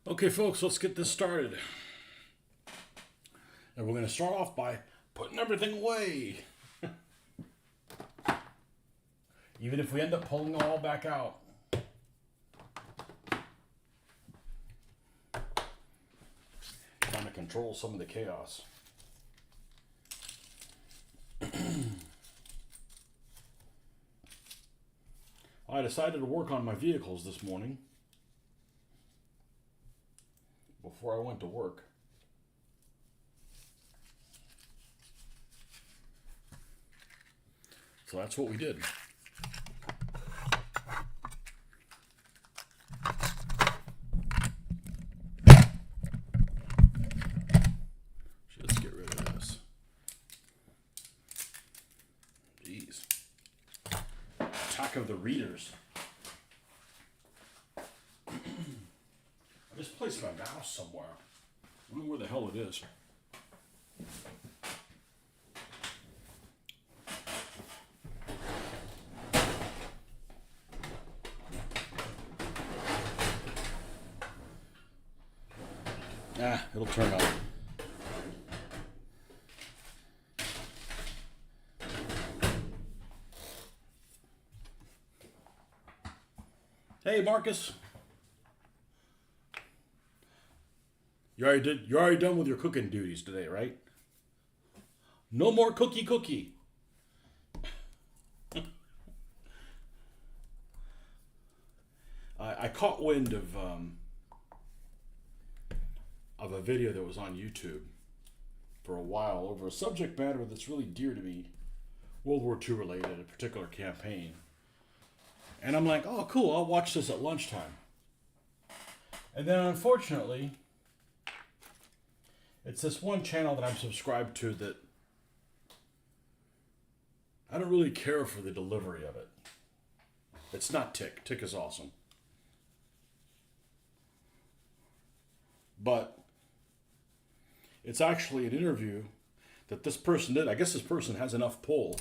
Okay, folks, let's get this started. And we're going to start off by putting everything away. Even if we end up pulling it all back out. Trying to control some of the chaos. I decided to work on my vehicles this morning before I went to work. So that's what we did. Let's get rid of this. Jeez. Attack of the readers. I misplaced my mouse somewhere. I don't know where the hell it is. It'll turn out. Hey, Marcus. You're already done with your cooking duties today, right? No more cookie. I caught wind of a video that was on YouTube for a while over a subject matter that's really dear to me, World War II related, a particular campaign. And I'm like, oh, cool, I'll watch this at lunchtime. And then unfortunately, it's this one channel that I'm subscribed to that I don't really care for the delivery of it. It's not Tick. Tick is awesome. But it's actually an interview that this person did. I guess this person has enough pull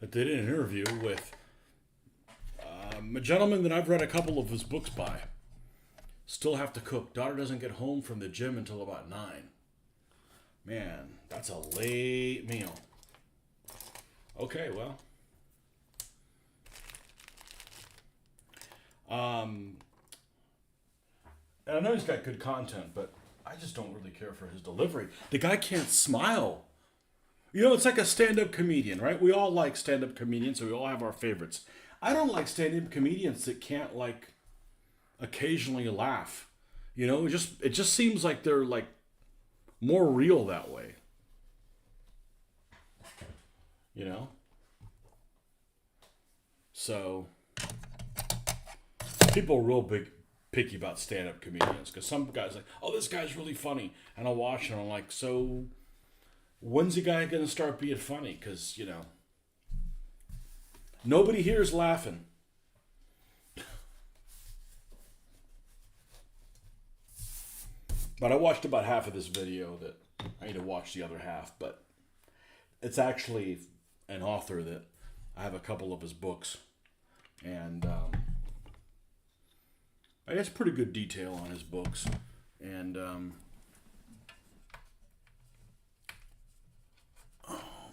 that they did an interview with a gentleman that I've read a couple of his books by. Still have to cook. Daughter doesn't get home from the gym until about 9. Man, that's a late meal. Okay, well. And I know he's got good content, but I just don't really care for his delivery. The guy can't smile. You know, it's like a stand-up comedian, right? We all like stand-up comedians, so we all have our favorites. I don't like stand-up comedians that can't, like, occasionally laugh. You know, it just seems like they're, like, more real that way. You know? So, people are real picky about stand-up comedians, because some guys like, oh, this guy's really funny, and I'll watch and I'm like, so when's the guy gonna start being funny? Because, you know, nobody here is laughing. But I watched about half of this video that I need to watch the other half, but it's actually an author that I have a couple of his books, and I guess pretty good detail on his books, and oh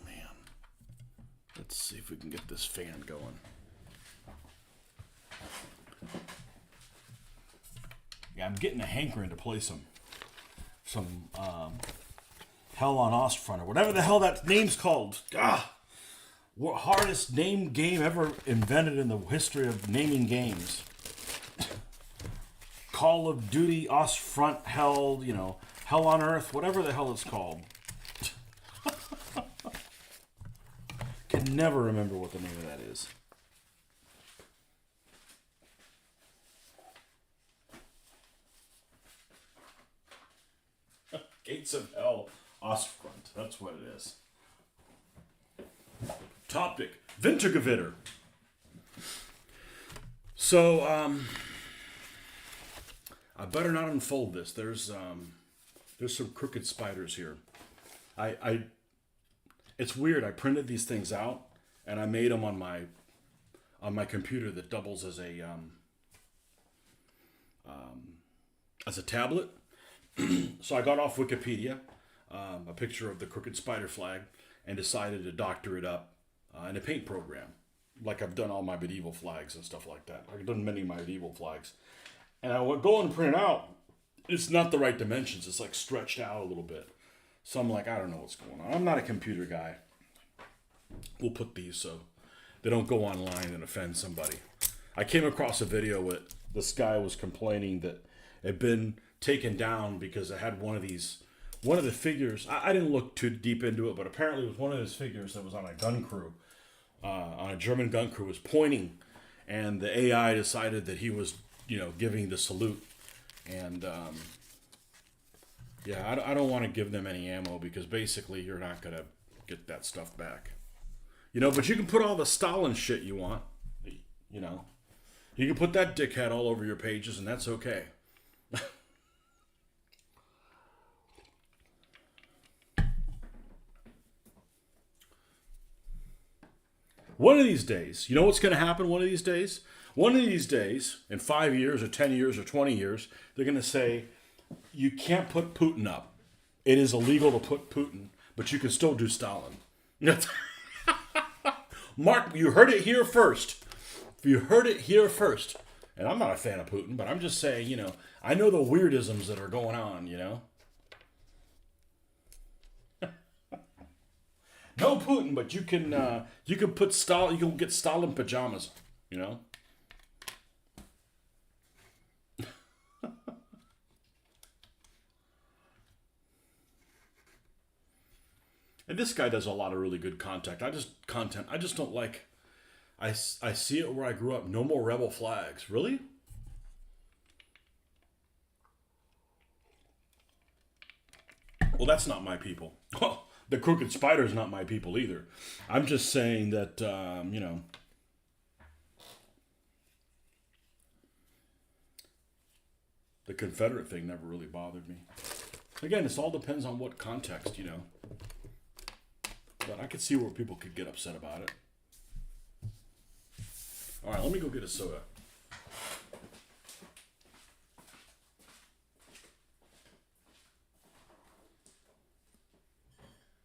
man, let's see if we can get this fan going. Yeah, I'm getting a hankering to play some Hell on Ostfront or whatever the hell that name's called. What hardest name game ever invented in the history of naming games. Call of Duty, Ostfront, Hell, you know, Hell on Earth, whatever the hell it's called. Can never remember what the name of that is. Gates of Hell, Ostfront, that's what it is. Topic, Wintergewitter. So, I better not unfold this. There's some crooked spiders here. It's weird. I printed these things out and I made them on my computer that doubles as a as a tablet. So I got off Wikipedia, a picture of the crooked spider flag, and decided to doctor it up in a paint program, like I've done all my medieval flags and stuff like that. I've done many of my medieval flags. And I would go and print it out. It's not the right dimensions. It's like stretched out a little bit. So I'm like, I don't know what's going on. I'm not a computer guy. We'll put these so they don't go online and offend somebody. I came across a video where this guy was complaining that it had been taken down because it had one of the figures. I didn't look too deep into it, but apparently it was one of his figures that was on a gun crew, on a German gun crew, was pointing, and the AI decided that he was, giving the salute. And yeah, I don't want to give them any ammo because basically you're not gonna get that stuff back. But you can put all the Stalin shit you want. You can put that dickhead all over your pages, and that's okay. One of these days, you know what's going to happen one of these days? One of these days, in 5 years or 10 years or 20 years, they're going to say, you can't put Putin up. It is illegal to put Putin, but you can still do Stalin. Mark, you heard it here first. You heard it here first. And I'm not a fan of Putin, but I'm just saying, I know the weirdisms that are going on, No Putin, but you can put Stalin. You can get Stalin pajamas. And this guy does a lot of really good content. I just don't like. I see it where I grew up. No more rebel flags. Really? Well, that's not my people. The crooked spider's not my people either. I'm just saying that, the Confederate thing never really bothered me. Again, this all depends on what context, But I could see where people could get upset about it. All right, let me go get a soda.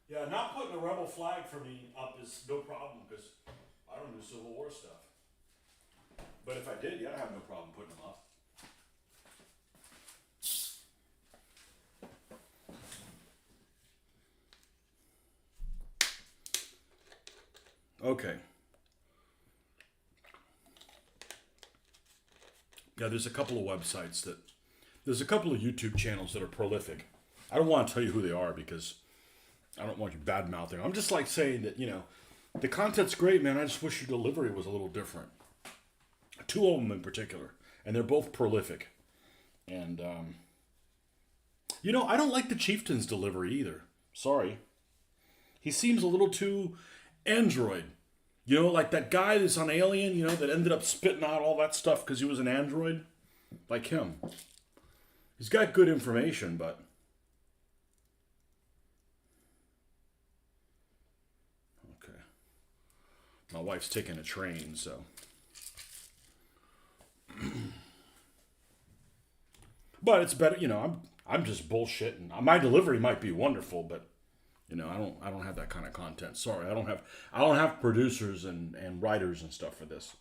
Yeah, not putting a rebel flag for me up is no problem because I don't do Civil War stuff. But if I did, yeah, I'd have no problem putting them up. Okay. Yeah, there's a couple of YouTube channels that are prolific. I don't want to tell you who they are because I don't want you bad mouthing. I'm just like saying that, the content's great, man. I just wish your delivery was a little different. Two of them in particular, and they're both prolific. And, I don't like the Chieftain's delivery either. Sorry. He seems a little too android. Like that guy that's on Alien, that ended up spitting out all that stuff because he was an android. Like him. He's got good information, but... Okay. My wife's taking a train, so... But it's better, I'm just bullshitting. My delivery might be wonderful, but... I don't have that kind of content. Sorry, I don't have producers and writers and stuff for this.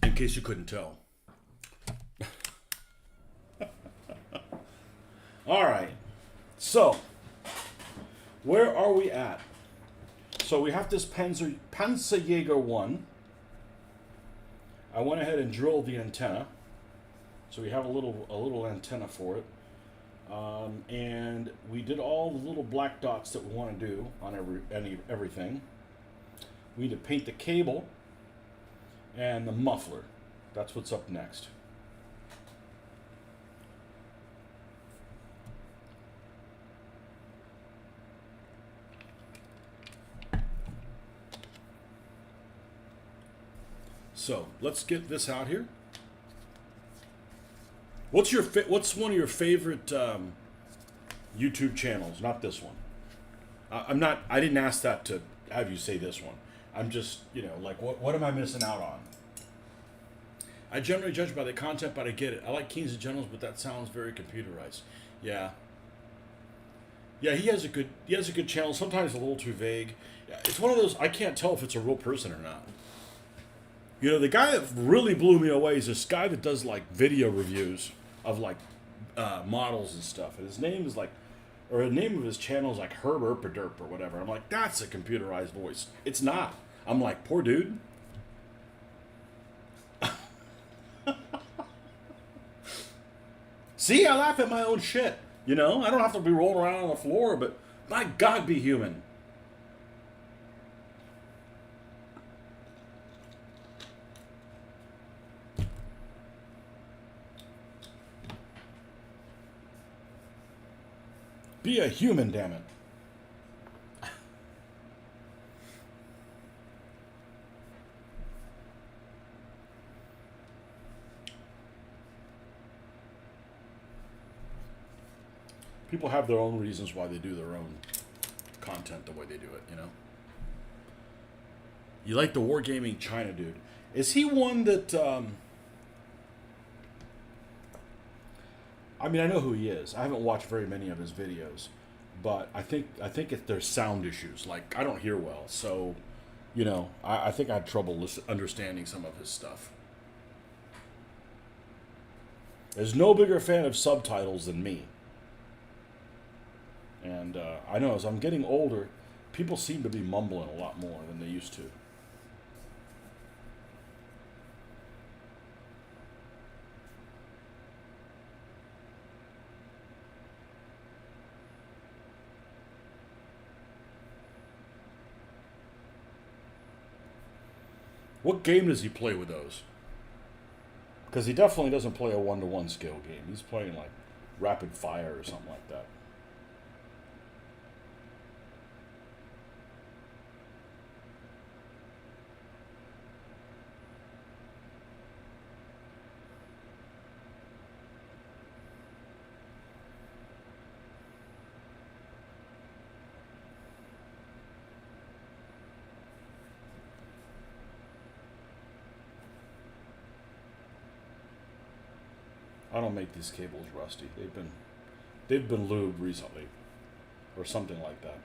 In case you couldn't tell. All right. So, where are we at? So we have this Panzerjäger 1. I went ahead and drilled the antenna. So we have a little antenna for it. And we did all the little black dots that we want to do on everything. We need to paint the cable and the muffler. That's what's up next. So let's get this out here. What's one of your favorite YouTube channels? Not this one. I didn't ask that to have you say this one. I'm just, like, what am I missing out on? I generally judge by the content, but I get it. I like Kings and Generals, but that sounds very computerized. Yeah, yeah. He has a good channel. Sometimes a little too vague. Yeah, it's one of those I can't tell if it's a real person or not. You know, the guy that really blew me away is this guy that does like video reviews of like models and stuff, and his name is like, or the name of his channel is like Herb Erpaderp or whatever. I'm like, that's a computerized voice. It's not. I'm like, poor dude. See, I laugh at my own shit. You know, I don't have to be rolling around on the floor, but my God, be human. Be a human, damn it. People have their own reasons why they do their own content the way they do it, you know? You like the Wargaming China dude. Is he one that, I mean, I know who he is. I haven't watched very many of his videos, but I think there's sound issues. Like, I don't hear well, so, you know, I think I had trouble understanding some of his stuff. There's no bigger fan of subtitles than me. And I know as I'm getting older, people seem to be mumbling a lot more than they used to. What game does he play with those? Because he definitely doesn't play a one-to-one scale game. He's playing like rapid fire or something like that. I don't make these cables rusty. They've been lubed recently, or something like that.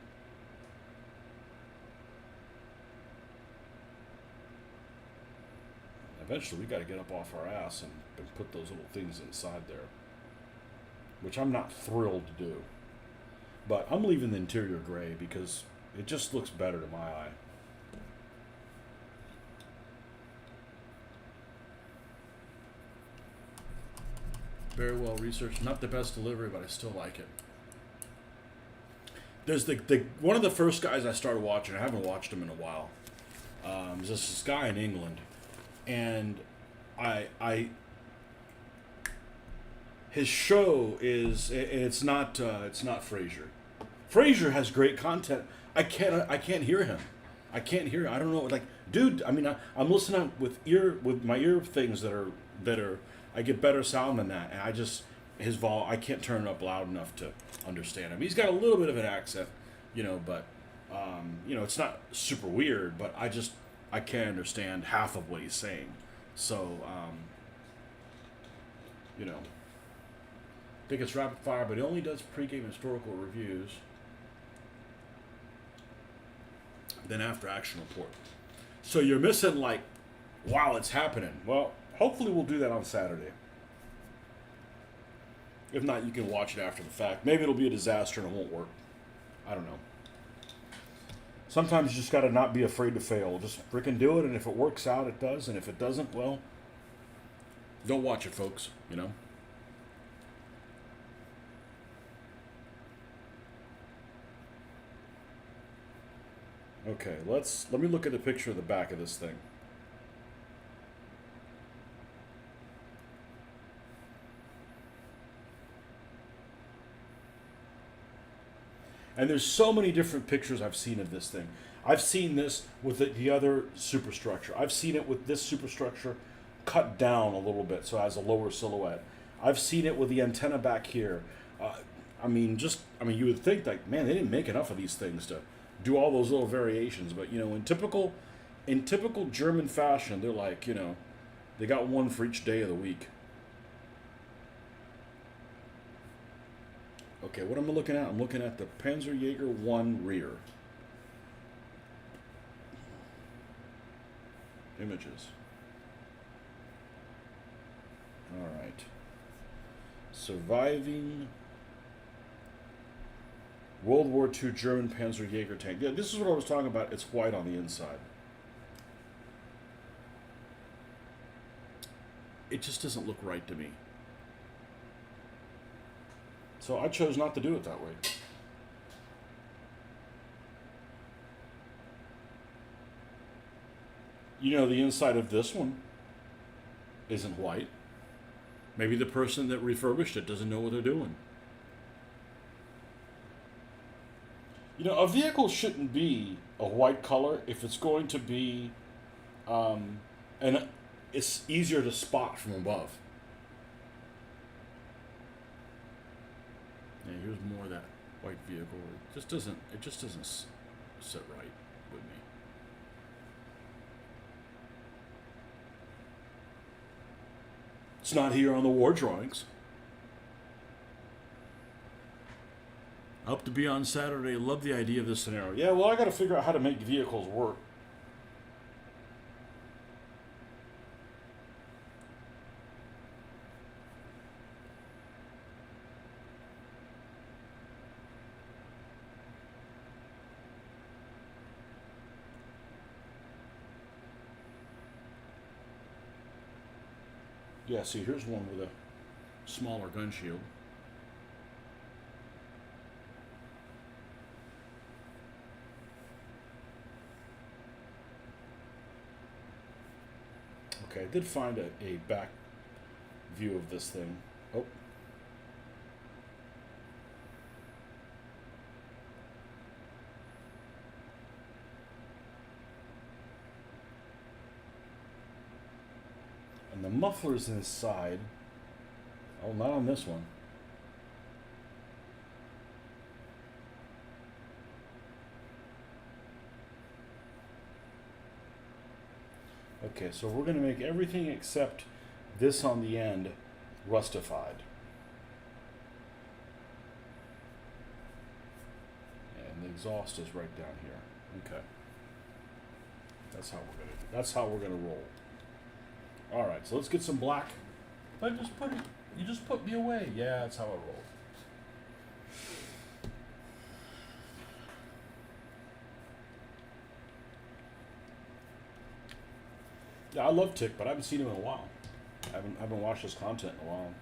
Eventually, we got to get up off our ass and put those little things inside there, which I'm not thrilled to do. But I'm leaving the interior gray because it just looks better to my eye. Very well researched. Not the best delivery, but I still like it. There's the one of the first guys I started watching. I haven't watched him in a while. There's this guy in England, and I his show is it's not Frasier. Frasier has great content. I can't hear him. I can't hear. I don't know. Like, dude. I mean, I'm listening with my ear things that are. I get better sound than that, and I just I can't turn it up loud enough to understand him. He's got a little bit of an accent, but it's not super weird. But I can't understand half of what he's saying. So I think it's rapid fire, but he only does pregame historical reviews. Then after action report. So you're missing like while it's happening. Well, hopefully we'll do that on Saturday. If not, you can watch it after the fact. Maybe it'll be a disaster and it won't work. I don't know. Sometimes you just gotta not be afraid to fail. Just freaking do it, and if it works out, it does. And if it doesn't, well, don't watch it, folks. Okay, let me look at the picture of the back of this thing. And there's so many different pictures I've seen of this thing. I've seen this with the other superstructure. I've seen it with this superstructure cut down a little bit so it has a lower silhouette. I've seen it with the antenna back here. You would think like, man, they didn't make enough of these things to do all those little variations. But in typical German fashion, they're like, They got one for each day of the week. Okay, what am I looking at? I'm looking at the Panzerjäger 1 rear. Images. All right. Surviving World War II German Panzerjäger tank. Yeah, this is what I was talking about. It's white on the inside. It just doesn't look right to me. So I chose not to do it that way. You know, the inside of this one isn't white. Maybe the person that refurbished it doesn't know what they're doing. You know, a vehicle shouldn't be a white color if it's going to be, and it's easier to spot from above. Yeah, here's more of that white vehicle. It just doesn't sit right with me. It's not here on the war drawings. Up to be on Saturday. Love the idea of this scenario. Yeah, well, I got to figure out how to make vehicles work. Yeah, see, here's one with a smaller gun shield. Okay, I did find a back view of this thing. Oh. And the muffler's inside. Oh, not on this one. Okay, so we're going to make everything except this on the end rustified. And the exhaust is right down here. Okay. That's how we're going to do. That's how we're going to roll. All right, so let's get some black. But just put it. You just put me away. Yeah, that's how I roll. Yeah, I love Tick, but I haven't seen him in a while. I haven't watched his content in a while.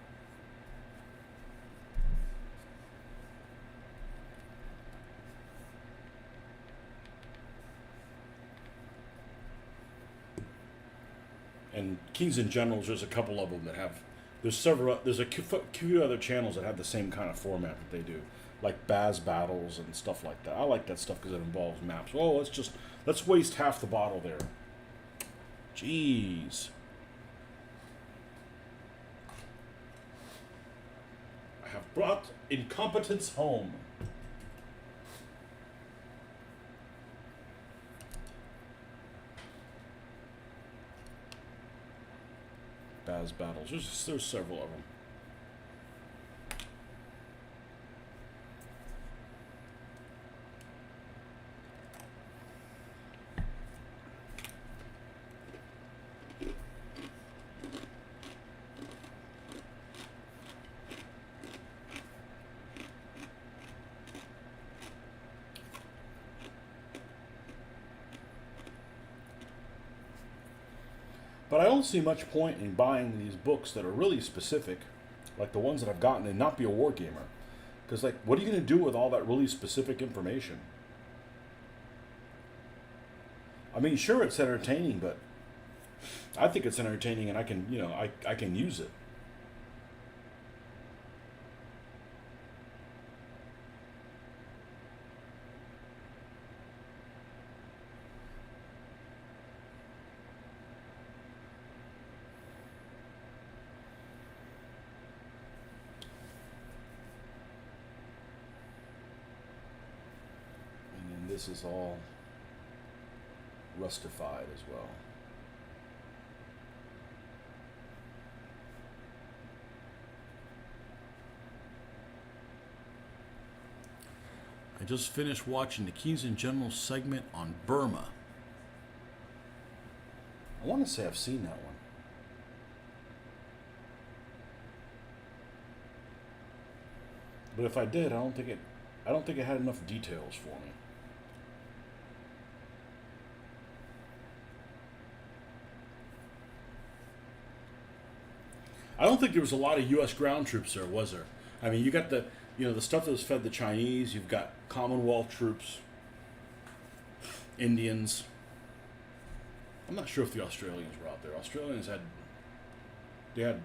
And Kings and Generals, there's a couple of them that have. There's a few other channels that have the same kind of format that they do, like Baz battles and stuff like that. I like that stuff because it involves maps. Oh, let's waste half the bottle there. Jeez. I have brought incompetence home. Baz battles. There's several of them. But I don't see much point in buying these books that are really specific, like the ones that I've gotten, and not be a war gamer. Because, like, what are you going to do with all that really specific information? I mean, sure, it's entertaining, but I think it's entertaining, and I can, I can use it. This is all rustified as well. I just finished watching the Keys and General segment on Burma. I want to say I've seen that one. But if I did, I don't think it had enough details for me. I don't think there was a lot of U.S. ground troops there, was there? I mean, you got the stuff that was fed the Chinese. You've got Commonwealth troops, Indians. I'm not sure if the Australians were out there. They had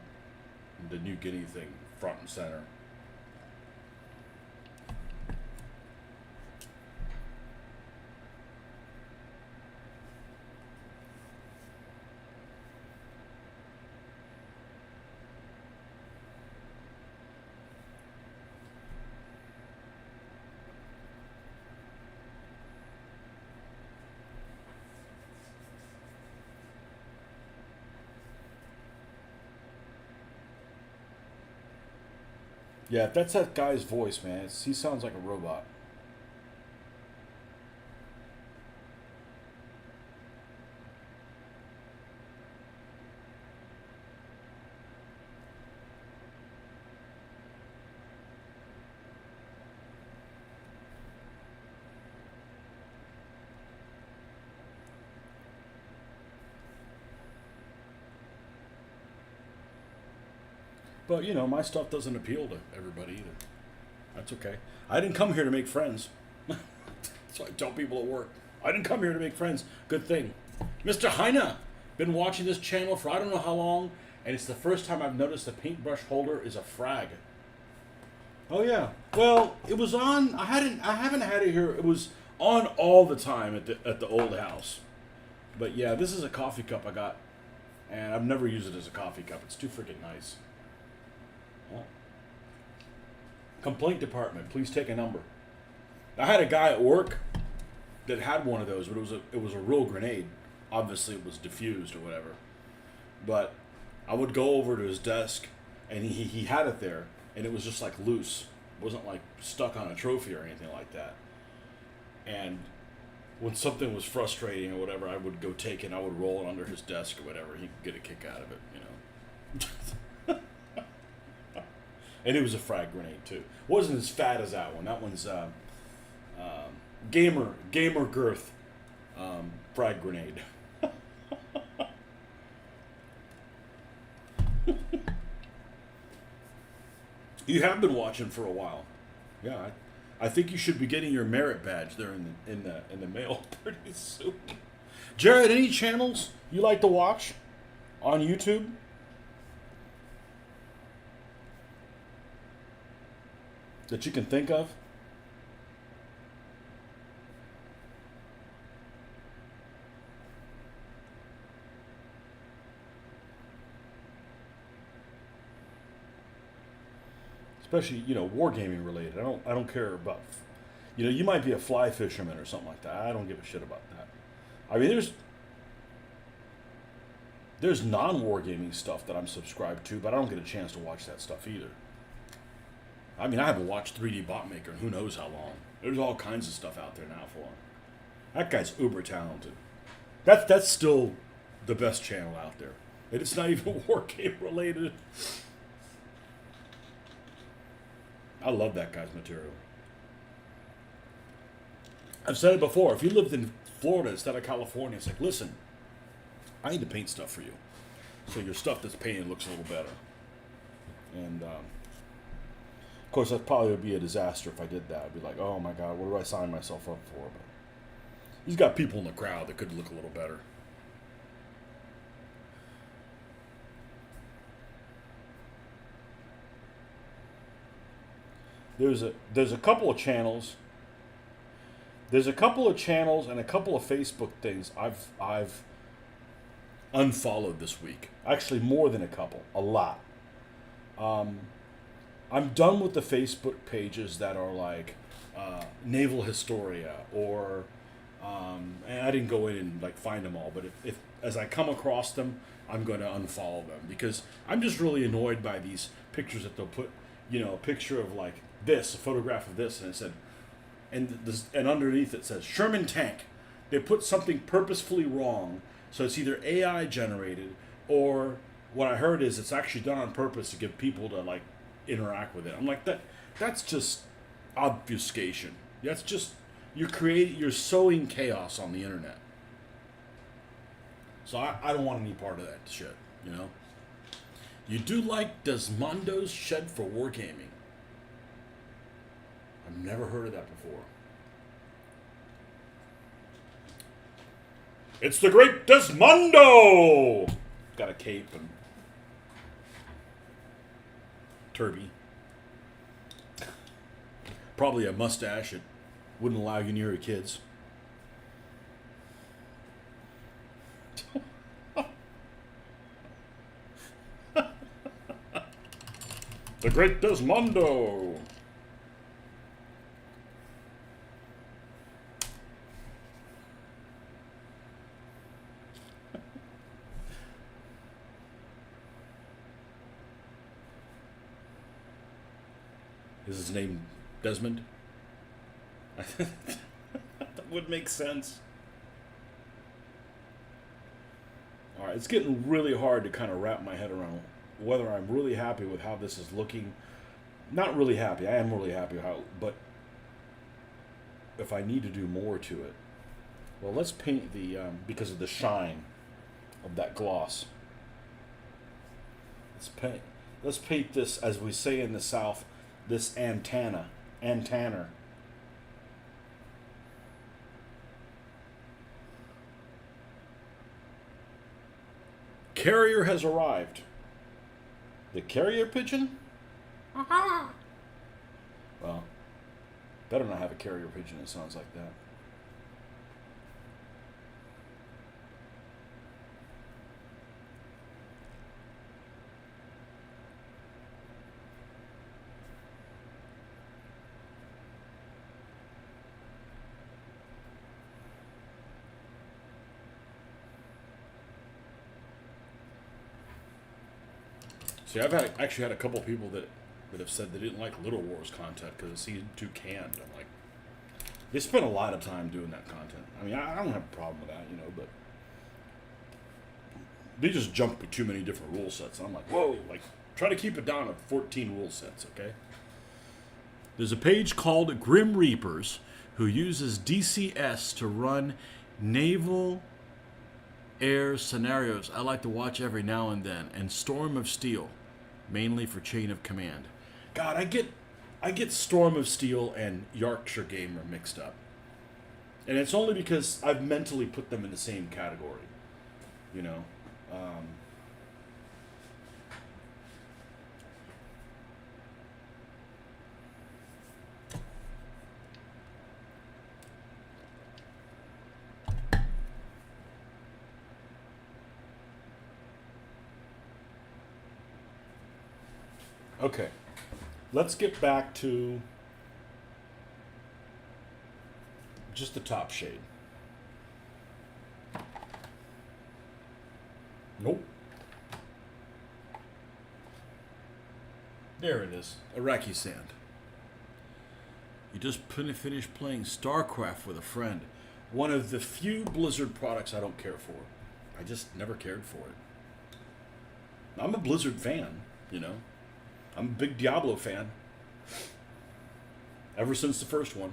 the New Guinea thing front and center. Yeah, if that's that guy's voice, man. He sounds like a robot. But, my stuff doesn't appeal to everybody either. That's okay. I didn't come here to make friends. So I tell people at work, I didn't come here to make friends. Good thing. Mr. Heine, been watching this channel for I don't know how long, and it's the first time I've noticed the paintbrush holder is a frag. Oh yeah. Well, it was on. I haven't had it here. It was on all the time at the old house. But yeah, this is a coffee cup I got, and I've never used it as a coffee cup. It's too freaking nice. Complaint department, please take a number. I had a guy at work that had one of those, but it was a real grenade. Obviously, it was diffused or whatever. But I would go over to his desk, and he had it there, and it was just like loose. It wasn't like stuck on a trophy or anything like that. And when something was frustrating or whatever, I would go take it, and I would roll it under his desk or whatever. He could get a kick out of it, And it was a frag grenade too. Wasn't as fat as that one. That one's gamer girth frag grenade. You have been watching for a while. Yeah, I think you should be getting your merit badge there in the mail pretty soon. Jared, any channels you like to watch on YouTube? That you can think of? Especially, wargaming related. I don't care about, you might be a fly fisherman or something like that. I don't give a shit about that. I mean, there's non-wargaming stuff that I'm subscribed to, but I don't get a chance to watch that stuff either. I mean, I haven't watched 3D Bot Maker in who knows how long. There's all kinds of stuff out there now for him. That guy's uber talented. That's still the best channel out there. And it's not even war game related. I love that guy's material. I've said it before. If you lived in Florida instead of California, it's like, listen, I need to paint stuff for you. So your stuff that's painted looks a little better. And, of course, that probably would be a disaster if I did that. I'd be like, oh my God, what do I sign myself up for? But he's got people in the crowd that could look a little better. There's a couple of channels. There's a couple of channels and a couple of Facebook things I've unfollowed this week. Actually, more than a couple, a lot. I'm done with the Facebook pages that are like Naval Historia or, and I didn't go in and like find them all, but if as I come across them, I'm going to unfollow them because I'm just really annoyed by these pictures that they'll put, a picture of like this, a photograph of this, and it said, and underneath it says Sherman tank. They put something purposefully wrong, so it's either AI generated or what I heard is it's actually done on purpose to get people to like interact with it. I'm like that's just obfuscation. That's just you're sowing chaos on the internet. So I don't want any part of that shit, you know? You do like Desmondo's Shed for Wargaming. I've never heard of that before. It's the great Desmondo! Got a cape and turby. Probably a mustache that wouldn't allow you near your kids. The great Desmondo! Is his name Desmond? That would make sense. Alright, it's getting really hard to kind of wrap my head around whether I'm really happy with how this is looking. Not really happy. I am really happy how, but if I need to do more to it. Well, let's paint the, because of the shine of that gloss. Let's paint this, as we say in the South, this antenna. Carrier has arrived. The carrier pigeon? Aha! Well, better not have a carrier pigeon that sounds like that. See, I've actually had a couple people that have said they didn't like Little Wars content because it seemed too canned. I'm like, they spent a lot of time doing that content. I mean, I don't have a problem with that, you know, but they just jump with too many different rule sets. And I'm like, whoa, like, try to keep it down to 14 rule sets, okay? There's a page called Grim Reapers who uses DCS to run naval air scenarios I like to watch every now and then, and Storm of Steel, mainly for Chain of Command. God, I get Storm of Steel and Yorkshire Gamer mixed up. And it's only because I've mentally put them in the same category, you know. Okay, let's get back to just the top shade. Nope. There it is, Iraqi sand. You just finished playing StarCraft with a friend. One of the few Blizzard products I don't care for. I just never cared for it. I'm a Blizzard fan, you know. I'm a big Diablo fan. Ever since the first one.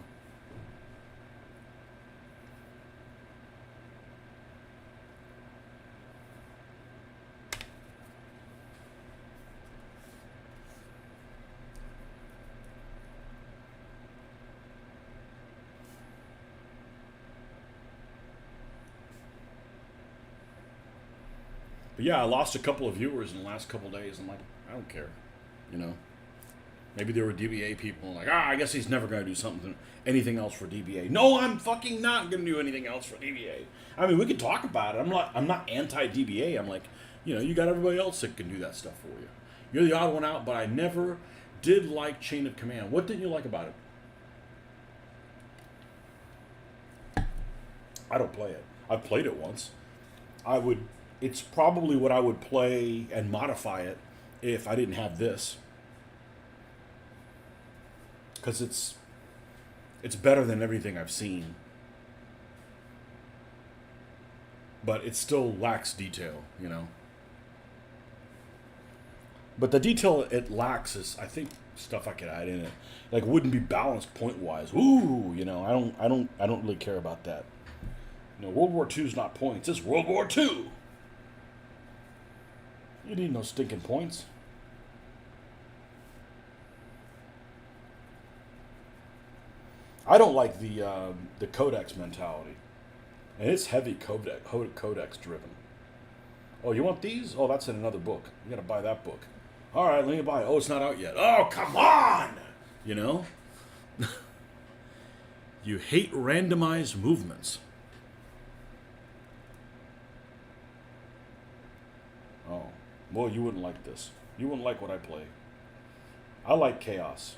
But yeah, I lost a couple of viewers in the last couple of days. I'm like, I don't care. You know, maybe there were DBA people like, I guess he's never going to do anything else for DBA. No, I'm fucking not going to do anything else for DBA. I mean, we can talk about it. I'm not anti-DBA. I'm like, you know, you got everybody else that can do that stuff for you. You're the odd one out, but I never did like Chain of Command. What didn't you like about it? I don't play it. I've played it once. It's probably what I would play and modify it if I didn't have this. Because It's better than everything I've seen. But it still lacks detail, you know. But the detail it lacks is, I think, stuff I could add in it. Like, wouldn't be balanced point wise. Ooh, you know, I don't really care about that. You know, World War II is not points. It's World War II. You need no stinking points. I don't like the codex mentality, and it's heavy codex driven. Oh, you want these? Oh, that's in another book. You gotta buy that book. All right, let me buy it. Oh, it's not out yet. Oh, come on! You know? You hate randomized movements. Oh, well, you wouldn't like this. You wouldn't like what I play. I like chaos.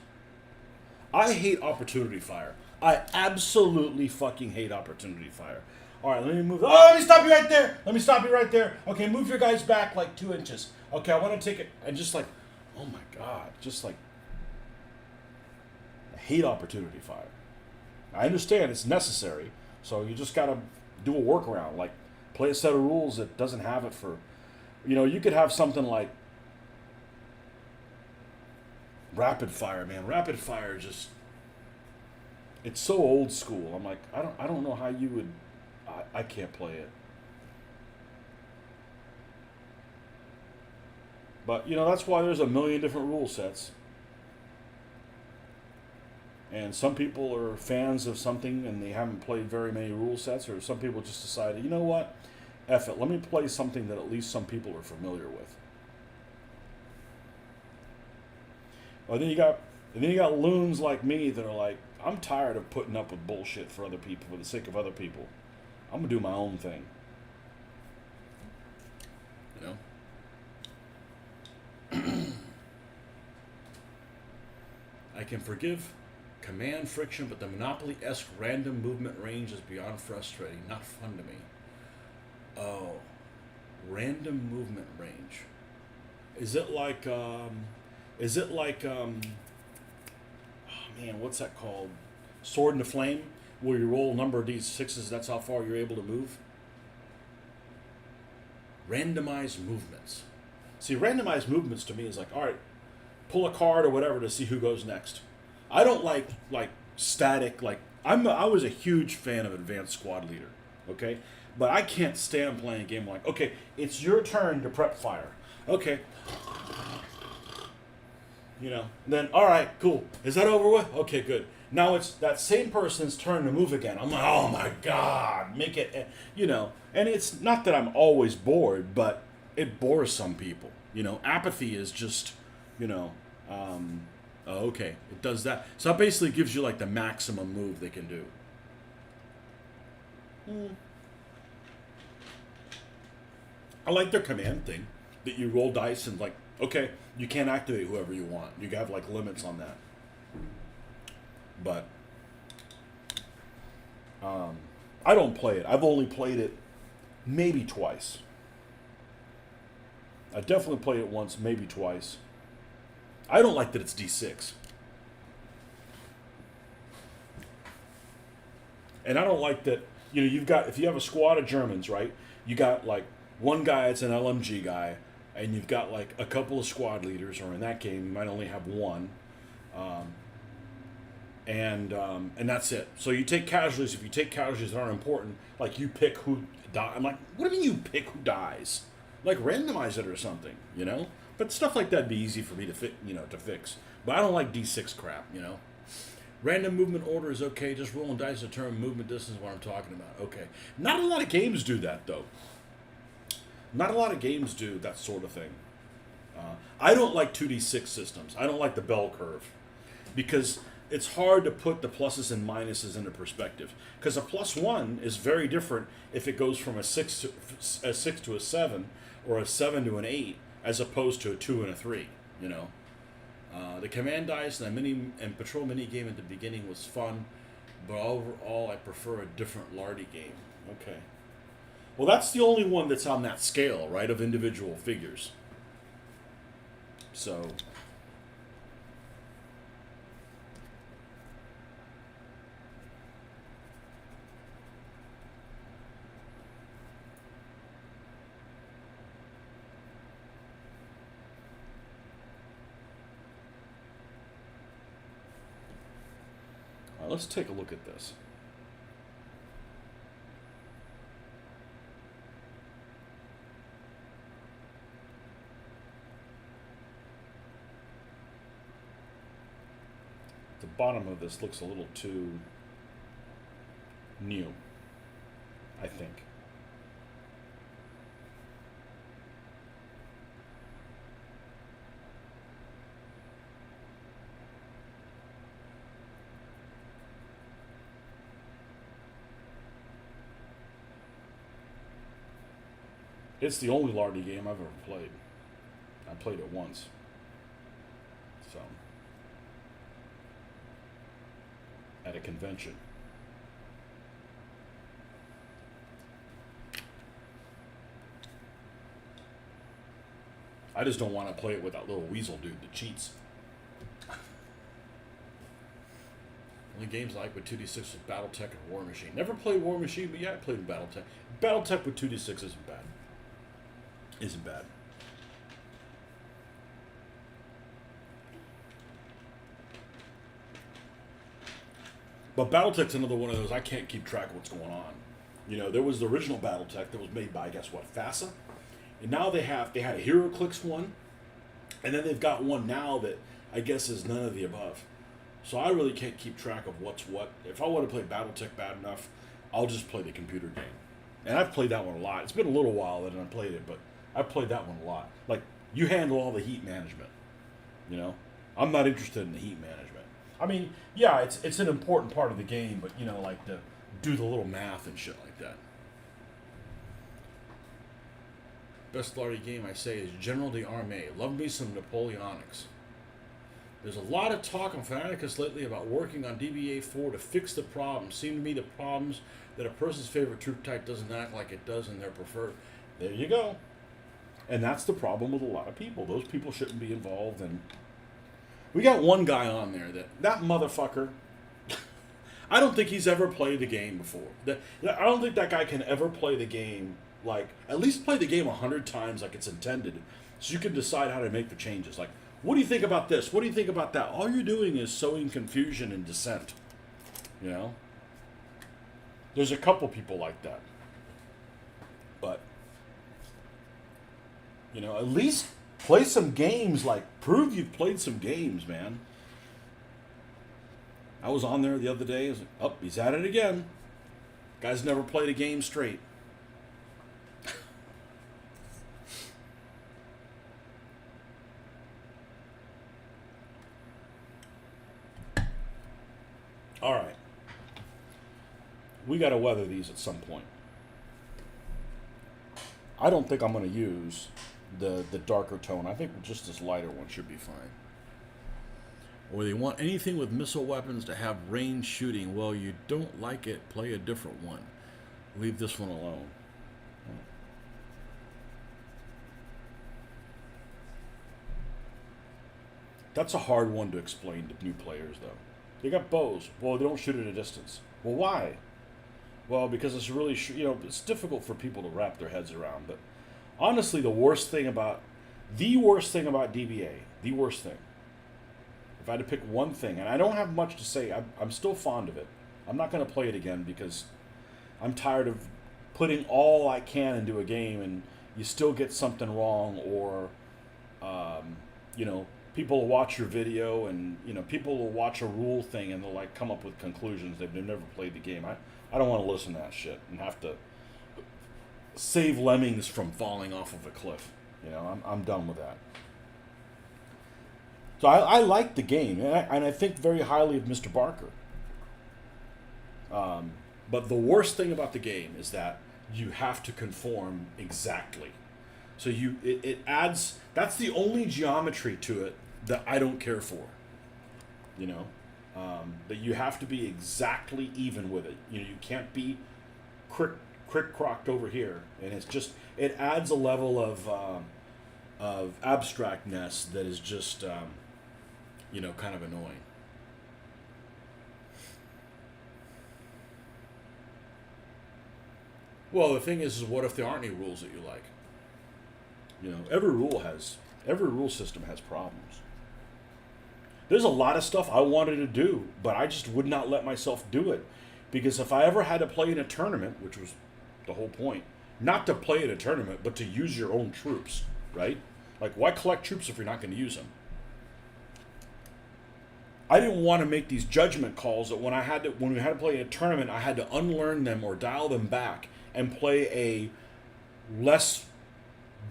I hate opportunity fire. I absolutely fucking hate opportunity fire. All right, let me move. Oh, let me stop you right there. Let me stop you right there. Okay, move your guys back like 2 inches. Okay, I want to take it. And just like, oh my God, just like, I hate opportunity fire. I understand it's necessary, so you just got to do a workaround. Like, play a set of rules that doesn't have it for, you know, you could have something like rapid fire, man. Rapid fire just, it's so old school. I'm like, I don't know how you would, I can't play it. But, you know, that's why there's a million different rule sets. And some people are fans of something and they haven't played very many rule sets, or some people just decided, you know what, F it, let me play something that at least some people are familiar with. Well, then you got loons like me that are like, I'm tired of putting up with bullshit for other people for the sake of other people. I'm gonna do my own thing. You know? I can forgive command friction, but the Monopoly-esque random movement range is beyond frustrating. Not fun to me. Oh, random movement range. Is it like oh man, what's that called? Sword in the Flame, where you roll a number of d6s, that's how far you're able to move? Randomized movements. See, randomized movements to me is like, all right, pull a card or whatever to see who goes next. I don't like static, like, I was a huge fan of Advanced Squad Leader, okay? But I can't stand playing a game like, okay, it's your turn to prep fire. Okay. You know, then, all right, cool. Is that over with? Okay, good. Now it's that same person's turn to move again. I'm like, oh my God, make it, you know. And it's not that I'm always bored, but it bores some people. You know, apathy is just, you know, oh, okay, it does that. So it basically gives you like the maximum move they can do. I like their command thing, that you roll dice and like, okay, you can't activate whoever you want. You have like limits on that. But I don't play it. I've only played it maybe twice. I definitely played it once, maybe twice. I don't like that it's D6. And I don't like that, you know, you've got, if you have a squad of Germans, right? You got like one guy that's an LMG guy, and you've got like a couple of squad leaders, or in that game, you might only have one. And that's it. So you take casualties. If you take casualties that aren't important, like you pick who die. I'm like, what do you mean you pick who dies? Like randomize it or something, you know? But stuff like that'd be easy for me to to fix. But I don't like D6 crap, you know? Random movement order is okay. Just rolling dice to determine movement distance is what I'm talking about. Okay. Not a lot of games do that, though. Not a lot of games do that sort of thing. I don't like 2D6 systems. I don't like the bell curve. Because it's hard to put the pluses and minuses into perspective. Because a +1 is very different if it goes from a 6 to a 7, or a 7 to an 8, as opposed to a 2 and a 3, you know. The command dice and the patrol mini game at the beginning was fun, but overall I prefer a different Lardy game. Okay. Well, that's the only one that's on that scale, right, of individual figures. So, let's take a look at this. The bottom of this looks a little too new, I think. It's the only Lardy game I've ever played. I played it once. So, at a convention. I just don't want to play it with that little weasel dude that cheats. Only games I like with 2D6 was Battletech and War Machine. Never played War Machine, but yeah, I played Battletech. Battletech with 2D6 isn't bad. Isn't bad. But Battletech's another one of those I can't keep track of what's going on. You know, there was the original Battletech that was made by, guess what, FASA? And now they had a HeroClix one, and then they've got one now that I guess is none of the above. So I really can't keep track of what's what. If I want to play Battletech bad enough, I'll just play the computer game. And I've played that one a lot. It's been a little while that I played it, but I've played that one a lot. Like, you handle all the heat management, you know? I'm not interested in the heat management. I mean, yeah, it's an important part of the game, but, you know, like to do the little math and shit like that. Best Lardy game I say is General d'Armée. Love me some Napoleonics. There's a lot of talk on Fanaticus lately about working on DBA4 to fix the problems. Seem to me the problems that a person's favorite troop type doesn't act like it does in their preferred. There you go. And that's the problem with a lot of people. Those people shouldn't be involved. And we got one guy on there that motherfucker. I don't think he's ever played the game before. I don't think that guy can ever play the game, like, at least play the game 100 times like it's intended, so you can decide how to make the changes. Like, what do you think about this? What do you think about that? All you're doing is sowing confusion and dissent. You know? There's a couple people like that. But, you know, at least play some games. Like, prove you've played some games, man. I was on there the other day. I was like, oh, he's at it again. Guy's never played a game straight. All right. We got to weather these at some point. I don't think I'm going to use the darker tone. I think just this lighter one should be fine. Or they want anything with missile weapons to have range shooting. Well, you don't like it, play a different one. Leave this one alone. That's a hard one to explain to new players, though. They got bows. Well, they don't shoot at a distance. Well, why? Well, because it's really, it's difficult for people to wrap their heads around. But honestly, the worst thing about DBA, the worst thing, if I had to pick one thing, and I don't have much to say, I'm still fond of it. I'm not going to play it again because I'm tired of putting all I can into a game and you still get something wrong, or, people will watch your video and, people will watch a rule thing and they'll, like, come up with conclusions. They've never played the game. I don't want to listen to that shit and have to save lemmings from falling off of a cliff. I'm done with that. So I like the game, and I think very highly of Mr. Barker. But the worst thing about the game is that you have to conform exactly. So it adds, that's the only geometry to it that I don't care for. That you have to be exactly even with it. You can't be crick-crocked over here. And it adds a level of abstractness that is just, kind of annoying. Well, the thing is what if there aren't any rules that you like? Every rule system has problems. There's a lot of stuff I wanted to do, but I just would not let myself do it. Because if I ever had to play in a tournament, which was the whole point, not to play in a tournament, but to use your own troops, right? Like, why collect troops if you're not going to use them? I didn't want to make these judgment calls that when we had to play in a tournament, I had to unlearn them or dial them back and play a less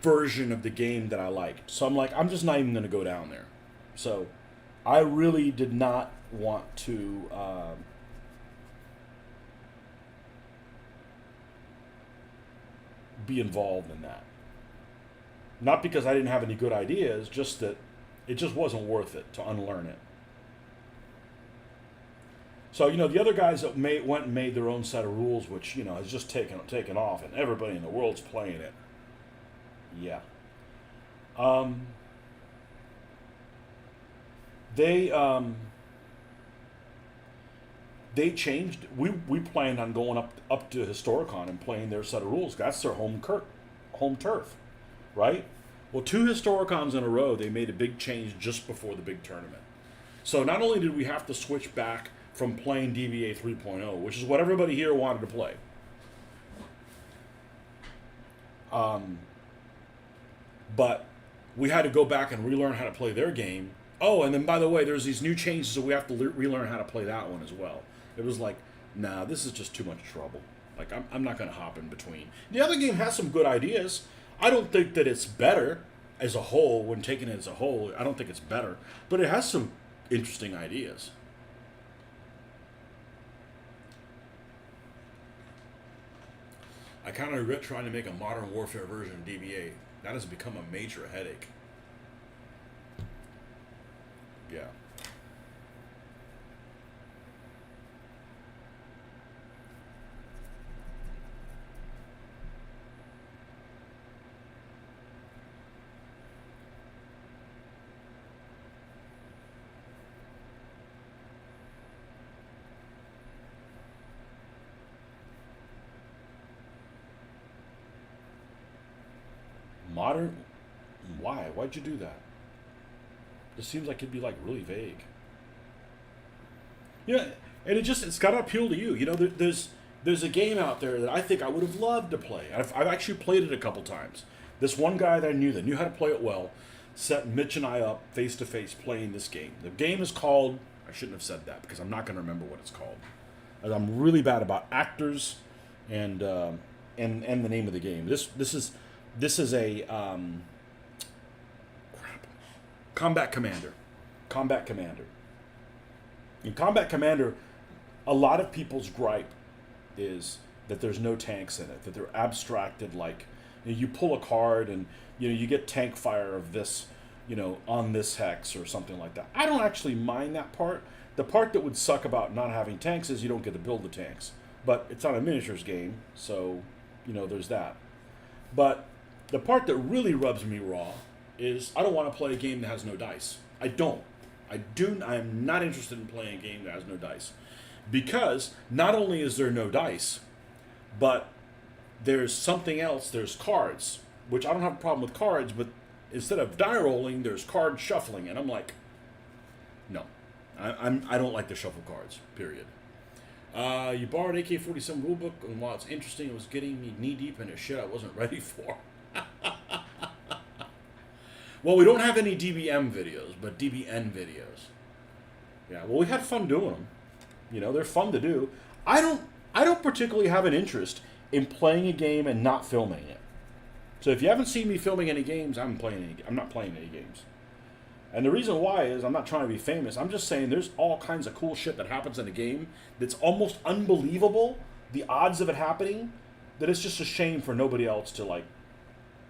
version of the game that I liked. So I'm like, I'm just not even going to go down there. So I really did not want to be involved in that. Not because I didn't have any good ideas, just that it just wasn't worth it to unlearn it. So the other guys that went and made their own set of rules, which has just taken off, and everybody in the world's playing it. Yeah. Um, they they changed. We planned on going up to Historicon and playing their set of rules. That's their home turf, right? Well, two Historicons in a row, they made a big change just before the big tournament. So not only did we have to switch back from playing DBA 3.0, which is what everybody here wanted to play, but we had to go back and relearn how to play their game. Oh, and then by the way, there's these new changes, so we have to relearn how to play that one as well. It was like, nah, this is just too much trouble. Like, I'm not going to hop in between. The other game has some good ideas. I don't think that it's better as a whole, when taken as a whole. I don't think it's better, but it has some interesting ideas. I kind of regret trying to make a modern warfare version of DBA. That has become a major headache. Yeah. Modern? Why? Why'd you do that? This seems like it'd be like really vague. Yeah, and it's got to appeal to you. There's a game out there that I think I would have loved to play. I've actually played it a couple times. This one guy that I knew that knew how to play it well set Mitch and I up face to face playing this game. The game is called. I shouldn't have said that because I'm not going to remember what it's called. As I'm really bad about actors and the name of the game. This is a crap. Combat Commander. Combat Commander. In Combat Commander, a lot of people's gripe is that there's no tanks in it, that they're abstracted like you pull a card and you get tank fire of this, on this hex or something like that. I don't actually mind that part. The part that would suck about not having tanks is you don't get to build the tanks. But it's not a miniatures game, so there's that. But the part that really rubs me raw is I don't want to play a game that has no dice. I don't. I am not interested in playing a game that has no dice. Because not only is there no dice, but there's something else. There's cards, which I don't have a problem with cards, but instead of die rolling, there's card shuffling. And I'm like, no. I don't like to shuffle cards, period. You borrowed AK-47 rulebook, and while it's interesting, it was getting me knee-deep into shit I wasn't ready for. Well, we don't have any DBM videos, but DBN videos. Yeah, well, we had fun doing them. They're fun to do. I don't particularly have an interest in playing a game and not filming it. So if you haven't seen me filming any games, I'm not playing any games. And the reason why is I'm not trying to be famous. I'm just saying there's all kinds of cool shit that happens in a game that's almost unbelievable, the odds of it happening, that it's just a shame for nobody else to,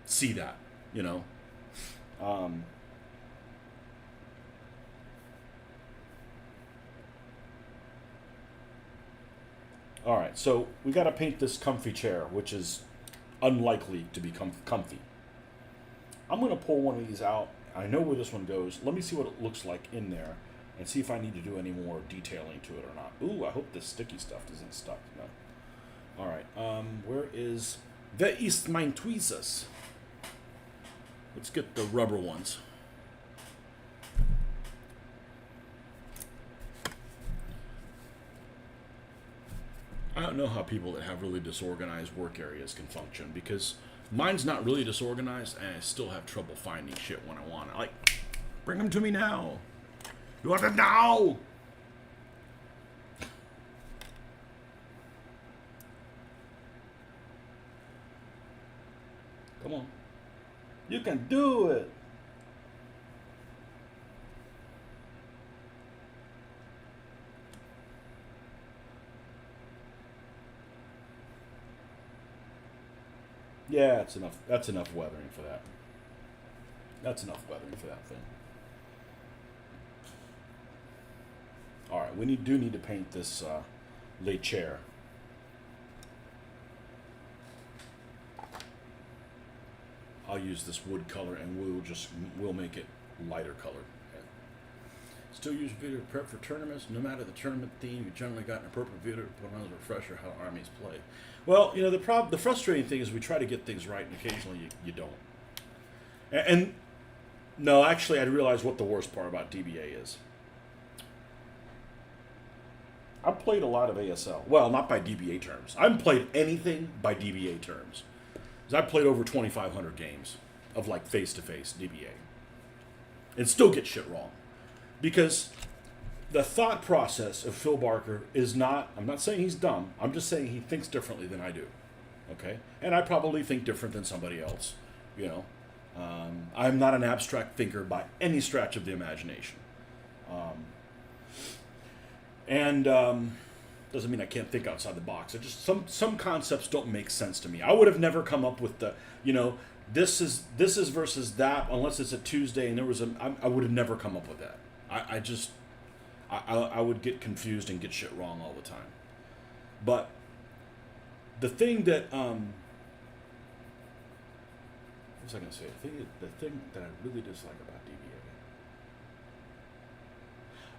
see that, All right, so we got to paint this comfy chair, which is unlikely to be comfy. I'm going to pull one of these out. I know where this one goes. Let me see what it looks like in there and see if I need to do any more detailing to it or not. Ooh, I hope this sticky stuff isn't stuck. No. All right, where ist mein tweezers? Let's get the rubber ones. I don't know how people that have really disorganized work areas can function, because mine's not really disorganized and I still have trouble finding shit when I want it. Like, bring them to me now. You want them now? Come on. You can do it. Yeah, it's enough. That's enough weathering for that. That's enough weathering for that thing. All right, do need to paint this lay chair. I'll use this wood color, and we'll make it lighter colored. Still use video to prep for tournaments. No matter the tournament theme, you generally got an appropriate video to put on as a refresher how armies play. Well, the frustrating thing is we try to get things right, and occasionally you don't. And no, actually, I realize what the worst part about DBA is. I've played a lot of ASL. Well, not by DBA terms. I haven't played anything by DBA terms. Because I've played over 2,500 games of like face-to-face DBA. And still get shit wrong. Because the thought process of Phil Barker is not, I'm not saying he's dumb, I'm just saying he thinks differently than I do. Okay? And I probably think different than somebody else. You know? I'm not an abstract thinker by any stretch of the imagination. Doesn't mean I can't think outside the box. It just some concepts don't make sense to me. I would have never come up with the, this is versus that unless it's a Tuesday and I would have never come up with that. I would get confused and get shit wrong all the time. But the thing that what was I gonna say? The thing that I really dislike about DBA.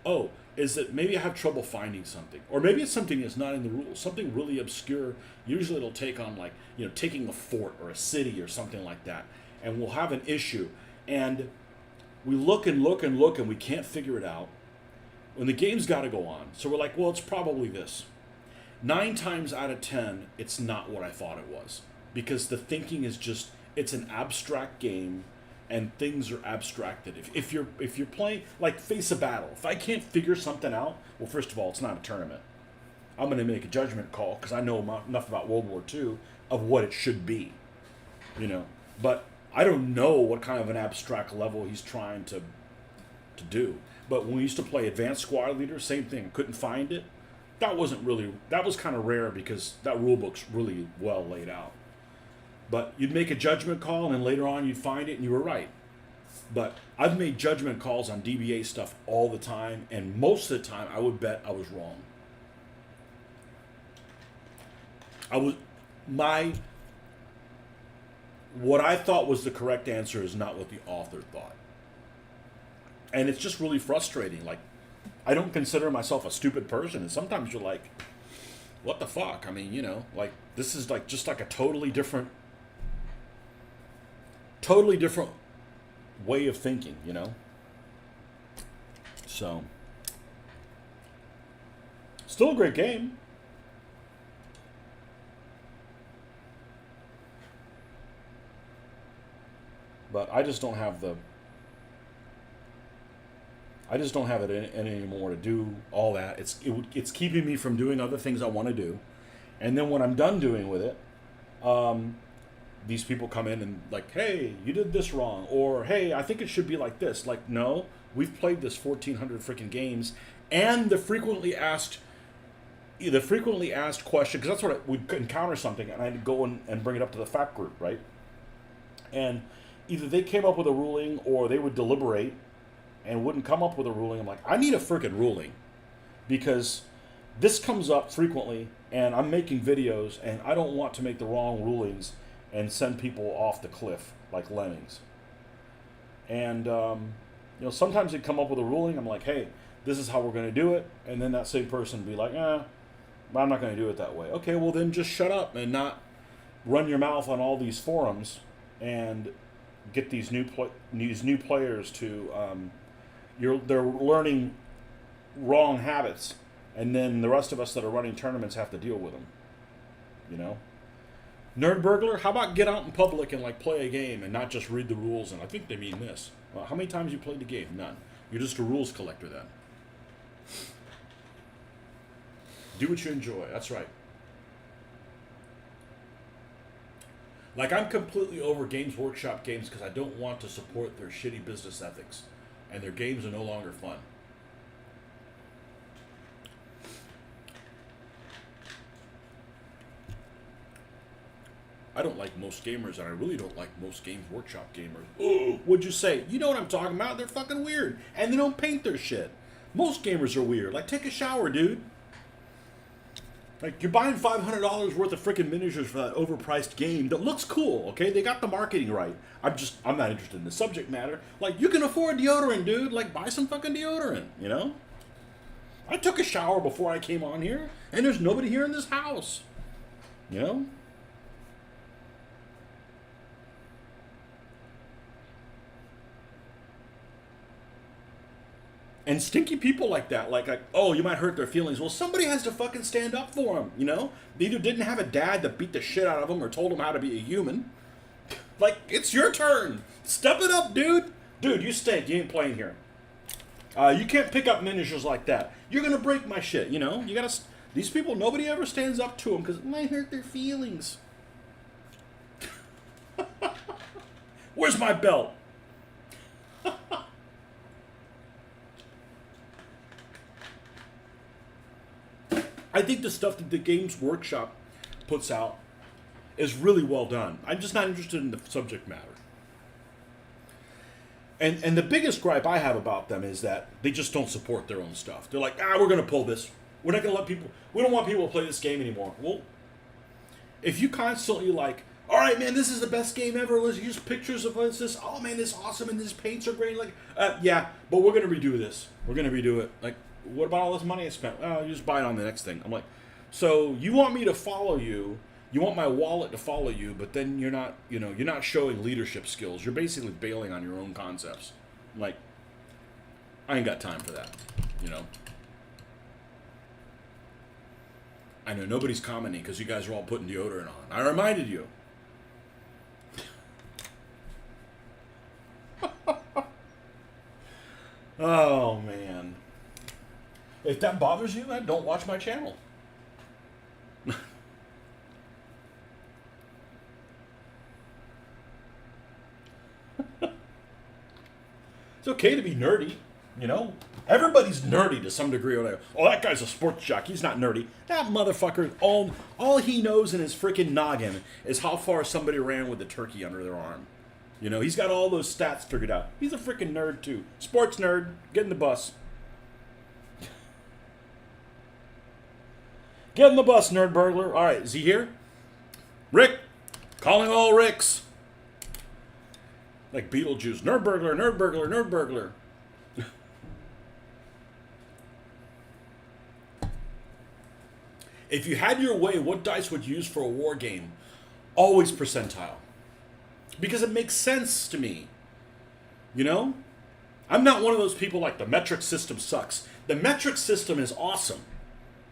Oh, is that maybe I have trouble finding something, or maybe it's something that's not in the rules, something really obscure. Usually it'll take on like taking a fort or a city or something like that, and we'll have an issue, and we look and look and look and we can't figure it out. When the game's got to go on, so we're like, well, it's probably this. 9 times out of 10, it's not what I thought it was, because the thinking is just it's an abstract game. And things are abstracted. If you're playing like face a battle, if I can't figure something out, well, first of all, it's not a tournament. I'm going to make a judgment call because I know enough about World War II of what it should be, But I don't know what kind of an abstract level he's trying to do. But when we used to play Advanced Squad Leader, same thing. Couldn't find it. That was kind of rare because that rule book's really well laid out. But you'd make a judgment call, and then later on you'd find it, and you were right. But I've made judgment calls on DBA stuff all the time, and most of the time I would bet I was wrong. What I thought was the correct answer is not what the author thought. And it's just really frustrating. Like, I don't consider myself a stupid person, and sometimes you're like, what the fuck? I mean, like, this is like just like a totally different way of thinking, So, still a great game. But I just don't have it in anymore to do all that. It's keeping me from doing other things I want to do. And then when I'm done doing with it, these people come in and like, hey, you did this wrong, or hey, I think it should be like this. Like, no, we've played this 1,400 freaking games, and the frequently asked question, because that's what we'd encounter something, and I'd go and bring it up to the fact group, right? And either they came up with a ruling, or they would deliberate and wouldn't come up with a ruling. I'm like, I need a freaking ruling, because this comes up frequently, and I'm making videos, and I don't want to make the wrong rulings and send people off the cliff like lemmings. And sometimes they come up with a ruling. I'm like, hey, this is how we're going to do it, and then that same person would be like, I'm not going to do it that way. Okay, well then just shut up and not run your mouth on all these forums and get these new players to they're learning wrong habits and then the rest of us that are running tournaments have to deal with them. You know, Nerd Burglar. How about get out in public and like play a game and not just read the rules? And I think they mean this. Well, how many times you played the game? None. You're just a rules collector then. Do what you enjoy. That's right. Like, I'm completely over Games Workshop games because I don't want to support their shitty business ethics. And their games are no longer fun. I don't like most gamers, and I really don't like most Games Workshop gamers. Oh, what'd you say? You know what I'm talking about? They're fucking weird. And they don't paint their shit. Most gamers are weird. Like, take a shower, dude. Like, you're buying $500 worth of freaking miniatures for that overpriced game that looks cool, okay? They got the marketing right. I'm not interested in the subject matter. Like, you can afford deodorant, dude. Like, buy some fucking deodorant, you know? I took a shower before I came on here, and there's nobody here in this house. You know? And stinky people like that, like, oh, you might hurt their feelings. Well, somebody has to fucking stand up for them, you know? They either didn't have a dad that beat the shit out of them or told them how to be a human. Like, it's your turn. Step it up, dude. Dude, you stink. You ain't playing here. You can't pick up miniatures like that. You're going to break my shit, you know? You gotta... These people, nobody ever stands up to them because it might hurt their feelings. Where's my belt? I think the stuff that the Games Workshop puts out is really well done. I'm just not interested in the subject matter. And the biggest gripe I have about them is that they just don't support their own stuff. They're like, we're going to pull this. We're not going to let people, we don't want people to play this game anymore. Well, if you constantly like, all right, man, this is the best game ever. Let's use pictures of this. Oh, man, this is awesome, and these paints are great. Like, yeah, but we're going to redo this. We're going to redo it. Like, what about all this money I spent? You just buy it on the next thing. I'm like, so you want me to follow you? You want my wallet to follow you, but then you're not, you're not showing leadership skills. You're basically bailing on your own concepts. I'm like, I ain't got time for that, you know. I know nobody's commenting because you guys are all putting deodorant on. I reminded you. Oh, man. If that bothers you, then don't watch my channel. It's okay to be nerdy, you know? Everybody's nerdy to some degree. Oh, that guy's a sports jock. He's not nerdy. That motherfucker, all he knows in his freaking noggin is how far somebody ran with the turkey under their arm. You know, he's got all those stats figured out. He's a freaking nerd, too. Sports nerd. Get in the bus. Get in the bus, Nerd Burglar. All right, is he here? Rick. Calling all Ricks. Like Beetlejuice. Nerd Burglar, Nerd Burglar, Nerd Burglar. If you had your way, what dice would you use for a war game? Always percentile. Because it makes sense to me. You know? I'm not one of those people like the metric system sucks. The metric system is awesome.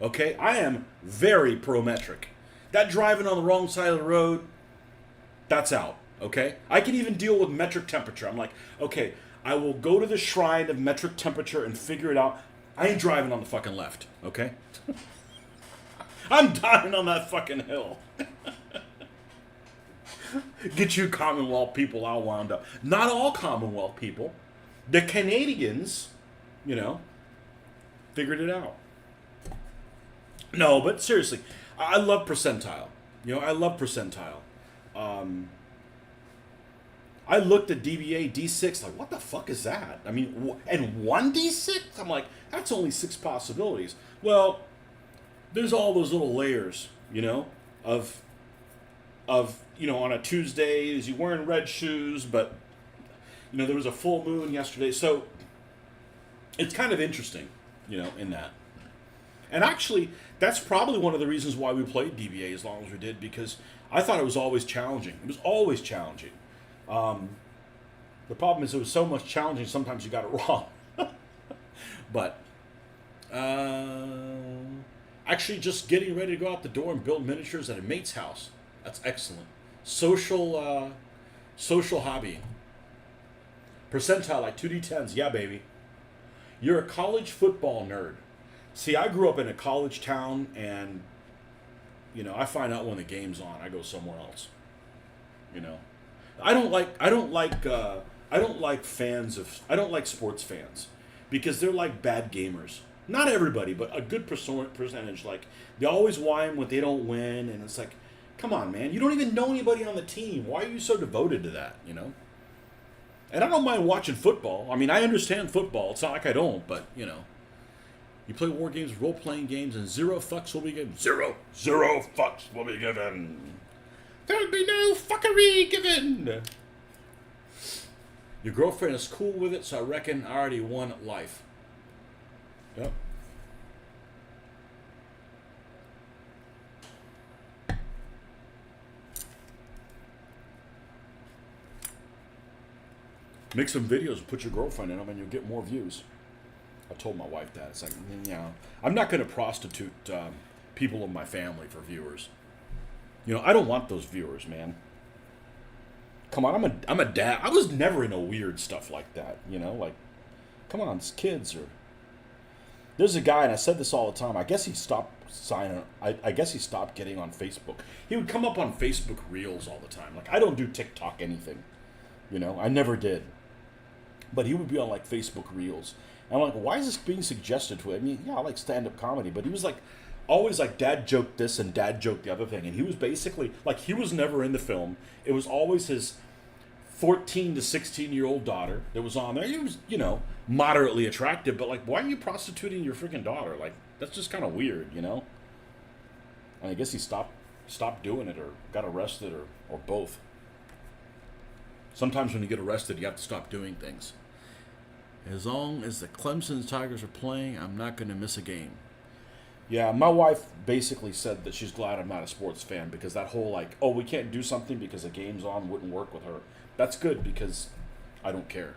Okay? I am very pro-metric. That driving on the wrong side of the road, that's out. Okay? I can even deal with metric temperature. I'm like, okay, I will go to the shrine of metric temperature and figure it out. I ain't driving on the fucking left. Okay? I'm dying on that fucking hill. Get you Commonwealth people all wound up. Not all Commonwealth people. The Canadians, figured it out. No, but seriously, I love percentile. I love percentile. I looked at DBA D6 like, what the fuck is that? I mean, and 1D6? I'm like, that's only 6 possibilities. Well, there's all those little layers, of on a Tuesday, is he wearing red shoes, but, there was a full moon yesterday. So it's kind of interesting, in that. And actually, that's probably one of the reasons why we played DBA as long as we did, because I thought it was always challenging. It was always challenging. The problem is it was so much challenging, sometimes you got it wrong. But Actually, just getting ready to go out the door and build miniatures at a mate's house. That's excellent. Social hobby. Percentile like 2d10s. Yeah, baby. You're a college football nerd. See, I grew up in a college town, and I find out when the game's on. I go somewhere else. You know, I don't like I don't like sports fans because they're like bad gamers. Not everybody, but a good percentage. Like they always whine when they don't win, and it's like, come on, man, you don't even know anybody on the team. Why are you so devoted to that? And I don't mind watching football. I mean, I understand football. It's not like I don't, but you play war games, role playing games, and zero fucks will be given. Zero fucks will be given. There'll be no fuckery given. Your girlfriend is cool with it, so I reckon I already won life. Yep. Make some videos and put your girlfriend in them, and you'll get more views. I told my wife that. It's like, I'm not going to prostitute people in my family for viewers. I don't want those viewers, man. Come on, I'm a dad. I was never into weird stuff like that. Like, come on, it's kids. There's a guy, and I said this all the time. I guess he stopped signing. I guess he stopped getting on Facebook. He would come up on Facebook Reels all the time. Like, I don't do TikTok anything. I never did. But he would be on like Facebook Reels. And I'm like, why is this being suggested to him? I mean, yeah, I like stand-up comedy, but he was like, always like dad joke this and dad joke the other thing. And he was basically, like, he was never in the film. It was always his 14 to 16-year-old daughter that was on there. He was, moderately attractive, but like, why are you prostituting your freaking daughter? Like, that's just kind of weird, And I guess he stopped doing it or got arrested or both. Sometimes when you get arrested, you have to stop doing things. As long as the Clemson Tigers are playing, I'm not going to miss a game. Yeah, my wife basically said that she's glad I'm not a sports fan because that whole like, oh, we can't do something because the game's on wouldn't work with her. That's good because I don't care,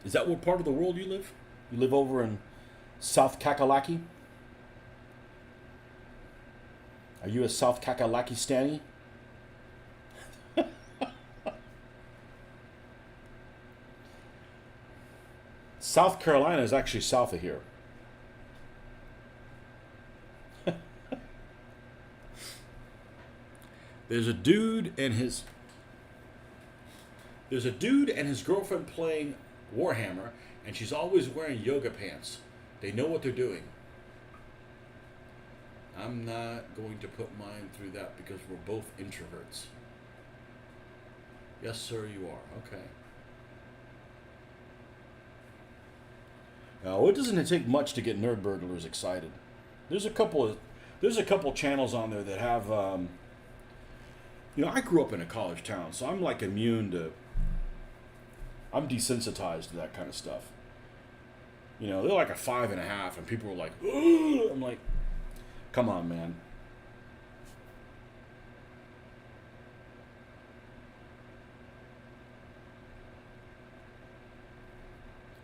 Is that what part of the world you live? You live over in South Kakalaki? Are you a South Kakalaki Stanny? South Carolina is actually south of here. There's a dude and his girlfriend playing Warhammer, and she's always wearing yoga pants. They know what they're doing. I'm not going to put mine through that because we're both introverts. Yes, sir, you are. Okay. Now, it doesn't take much to get nerd burglars excited. There's a couple channels on there that have, I grew up in a college town, so I'm like I'm desensitized to that kind of stuff. They're like a 5.5, and people are like, "Ugh." I'm like, come on, man.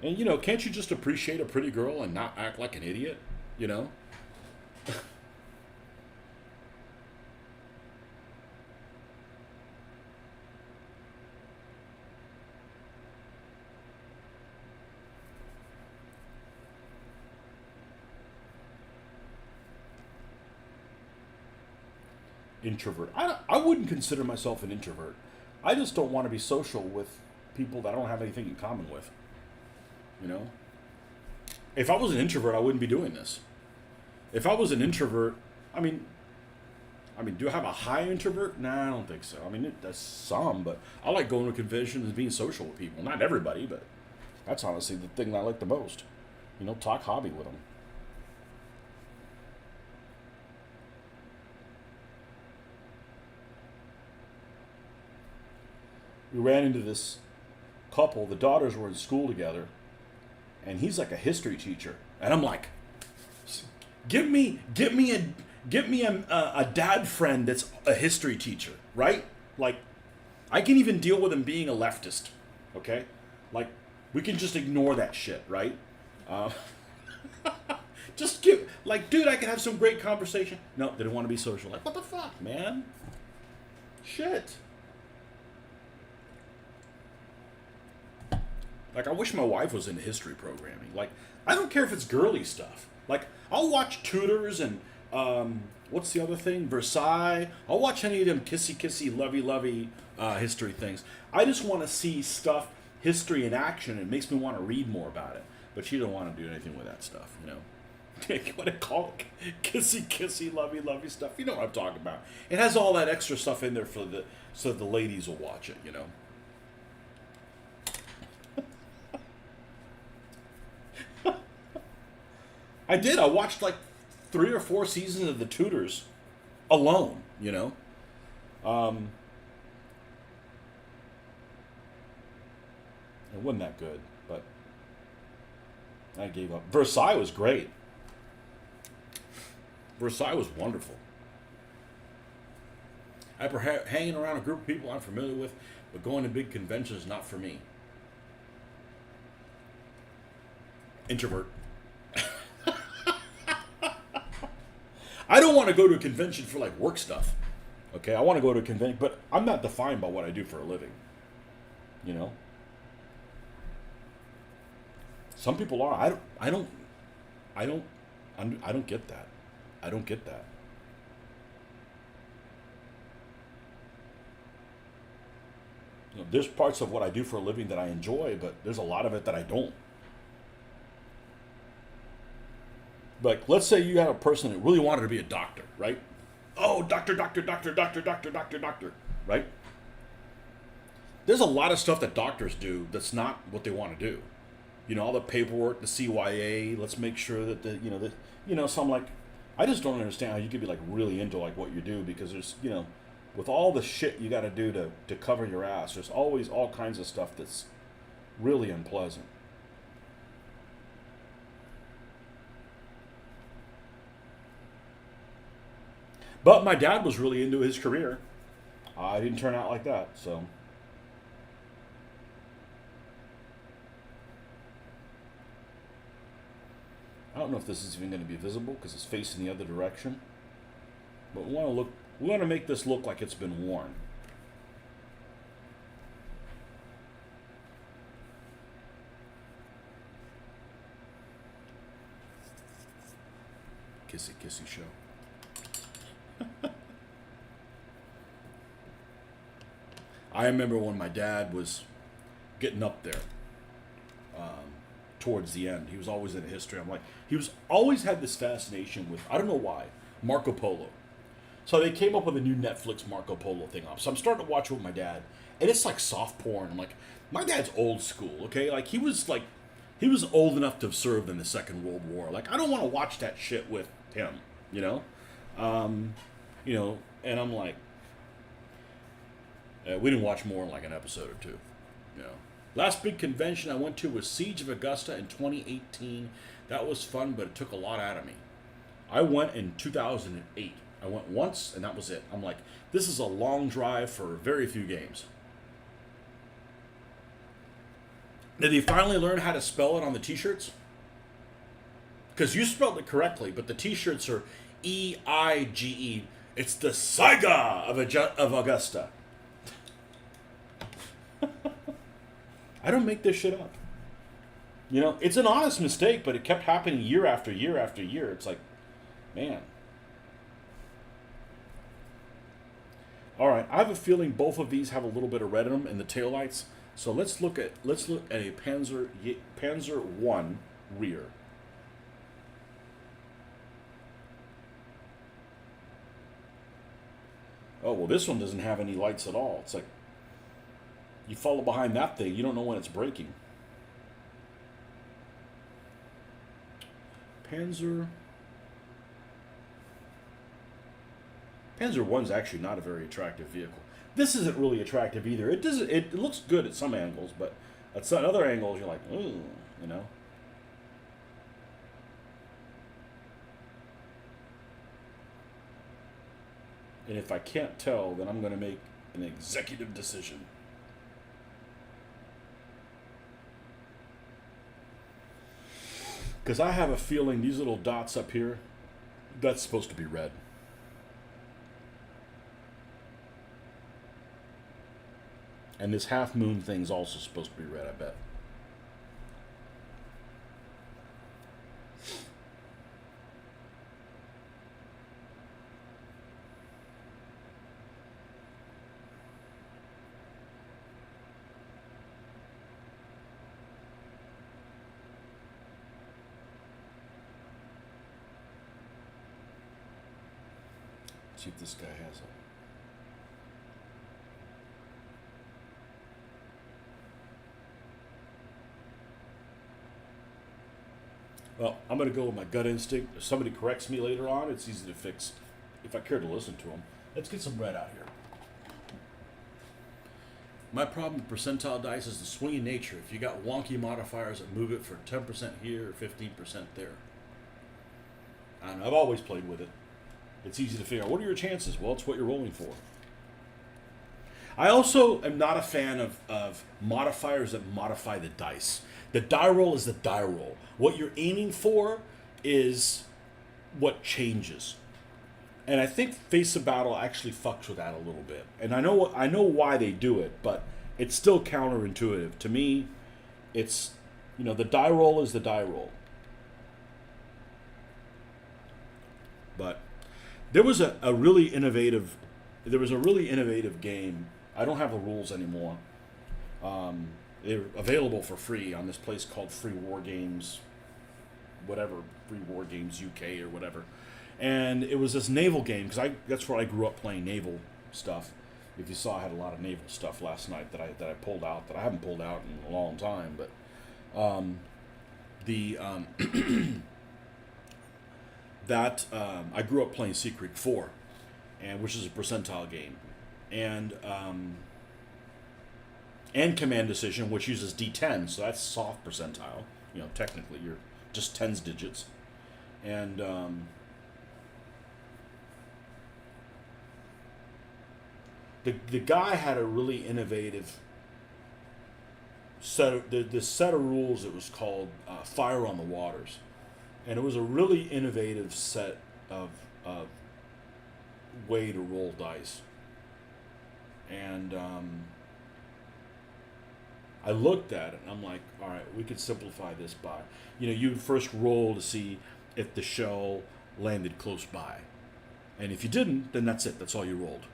And, can't you just appreciate a pretty girl and not act like an idiot? Introvert. I wouldn't consider myself an introvert. I just don't want to be social with people that I don't have anything in common with. If I was an introvert, I wouldn't be doing this. If I was an introvert, I mean, do I have a high introvert? Nah, I don't think so. I mean, that's some, but I like going to conventions and being social with people. Not everybody, but that's honestly the thing that I like the most. Talk hobby with them. We ran into this couple. The daughters were in school together, and he's like a history teacher, and I'm like, give me Get me a dad friend that's a history teacher, right? Like, I can even deal with him being a leftist, okay? Like, we can just ignore that shit, right? Uh, just give, like, dude, I can have some great conversation. No, they didn't want to be social. Like, what the fuck, man? Shit. Like, I wish my wife was into history programming. Like, I don't care if it's girly stuff. Like, I'll watch Tudors and, what's the other thing? Versailles. I'll watch any of them kissy kissy, lovey lovey history things. I just want to see stuff, history in action. It makes me want to read more about it. But she don't want to do anything with that stuff, you know? What I call it, kissy kissy, lovey lovey stuff. You know what I'm talking about. It has all that extra stuff in there for the so the ladies will watch it, you know? I did. I watched like 3 or 4 seasons of The Tudors alone. You know, um, it wasn't that good, but I gave up. Versailles was great. Versailles was wonderful. Hanging around a group of people I'm familiar with, but going to big conventions is not for me. Introvert. I don't want to go to a convention for like work stuff. Okay, I want to go to a convention, but I'm not defined by what I do for a living. You know, some people are. I don't. I don't. I don't. I don't get that. I don't get that. You know, there's parts of what I do for a living that I enjoy, but there's a lot of it that I don't. Like, let's say you had a person that really wanted to be a doctor, right? Oh, doctor, doctor, doctor, doctor, doctor, doctor, doctor, right? There's a lot of stuff that doctors do that's not what they want to do. You know, all the paperwork, the CYA. Let's make sure that So I'm like, I just don't understand how you could be like really into like what you do because there's, with all the shit you got to do to cover your ass. There's always all kinds of stuff that's really unpleasant. But my dad was really into his career. I didn't turn out like that, so. I don't know if this is even going to be visible because it's facing the other direction. But we want to make this look like it's been worn. Kissy kissy show. I remember when my dad was getting up there towards the end. He was always in history. He was always had this fascination with, I don't know why, Marco Polo. So they came up with a new Netflix Marco Polo thing up. So I'm starting to watch it with my dad, and it's like soft porn. I'm like, my dad's old school, okay? Like he was old enough to have served in the Second World War. Like I don't want to watch that shit with him, you know. Um, and I'm like, we didn't watch more than like an episode or two. You know, last big convention I went to was Siege of Augusta in 2018. That was fun, but it took a lot out of me. I went in 2008. I went once, and that was it. I'm like, this is a long drive for very few games. Did he finally learn how to spell it on the T-shirts? Because you spelled it correctly, but the T-shirts are E-I-G-E. It's the Saga of Augusta. I don't make this shit up. You know, it's an honest mistake, but it kept happening year after year after year. It's like, man. All right, I have a feeling both of these have a little bit of red in them in the taillights. So let's look at a Panzer 1 rear. Oh, well, this one doesn't have any lights at all. It's like, you follow behind that thing, you don't know when it's braking. Panzer 1's actually not a very attractive vehicle. This isn't really attractive either. It looks good at some angles, but at some other angles you're like, ooh, you know. And if I can't tell, then I'm going to make an executive decision. Because I have a feeling these little dots up here, that's supposed to be red. And this half moon thing's also supposed to be red, I bet. Let's see if this guy has it. Well, I'm going to go with my gut instinct. If somebody corrects me later on, it's easy to fix if I care to listen to them. Let's get some red out here. My problem with percentile dice is the swinging nature. If you got wonky modifiers that move it for 10% here or 15% there. And I've always played with it. It's easy to figure out, what are your chances? Well, it's what you're rolling for. I also am not a fan of modifiers that modify the dice. The die roll is the die roll. What you're aiming for is what changes. And I think Face of Battle actually fucks with that a little bit. And I know why they do it, but it's still counterintuitive. To me, it's, the die roll is the die roll. But there was a really innovative game. I don't have the rules anymore. They're available for free on this place called Free War Games, whatever, Free War Games UK or whatever. And it was this naval game, because that's where I grew up playing naval stuff. If you saw, I had a lot of naval stuff last night that I pulled out, that I haven't pulled out in a long time. But I grew up playing Sea Creek 4, which is a percentile game. And Command Decision, which uses D10, so that's soft percentile. Technically, you're just tens digits. And the guy had a really innovative set. This set of rules, it was called Fire on the Waters, and it was a really innovative set of way to roll dice. And I looked at it and I'm like, all right, we could simplify this by, you would first roll to see if the shell landed close by. And if you didn't, then that's it. That's all you rolled.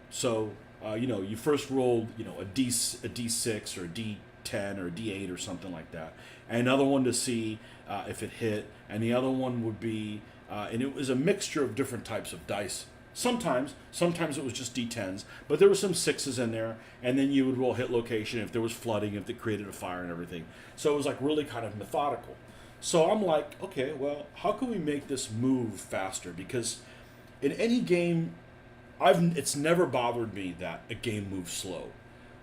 So, you first rolled, a D6 or a D10 or a D8 or something like that. And another one to see if it hit. And the other one would be, and it was a mixture of different types of dice. Sometimes it was just D10s, but there were some 6s in there, and then you would roll hit location if there was flooding, if they created a fire and everything. So it was like really kind of methodical. So I'm like, okay, well, how can we make this move faster? Because in any game, it's never bothered me that a game moves slow.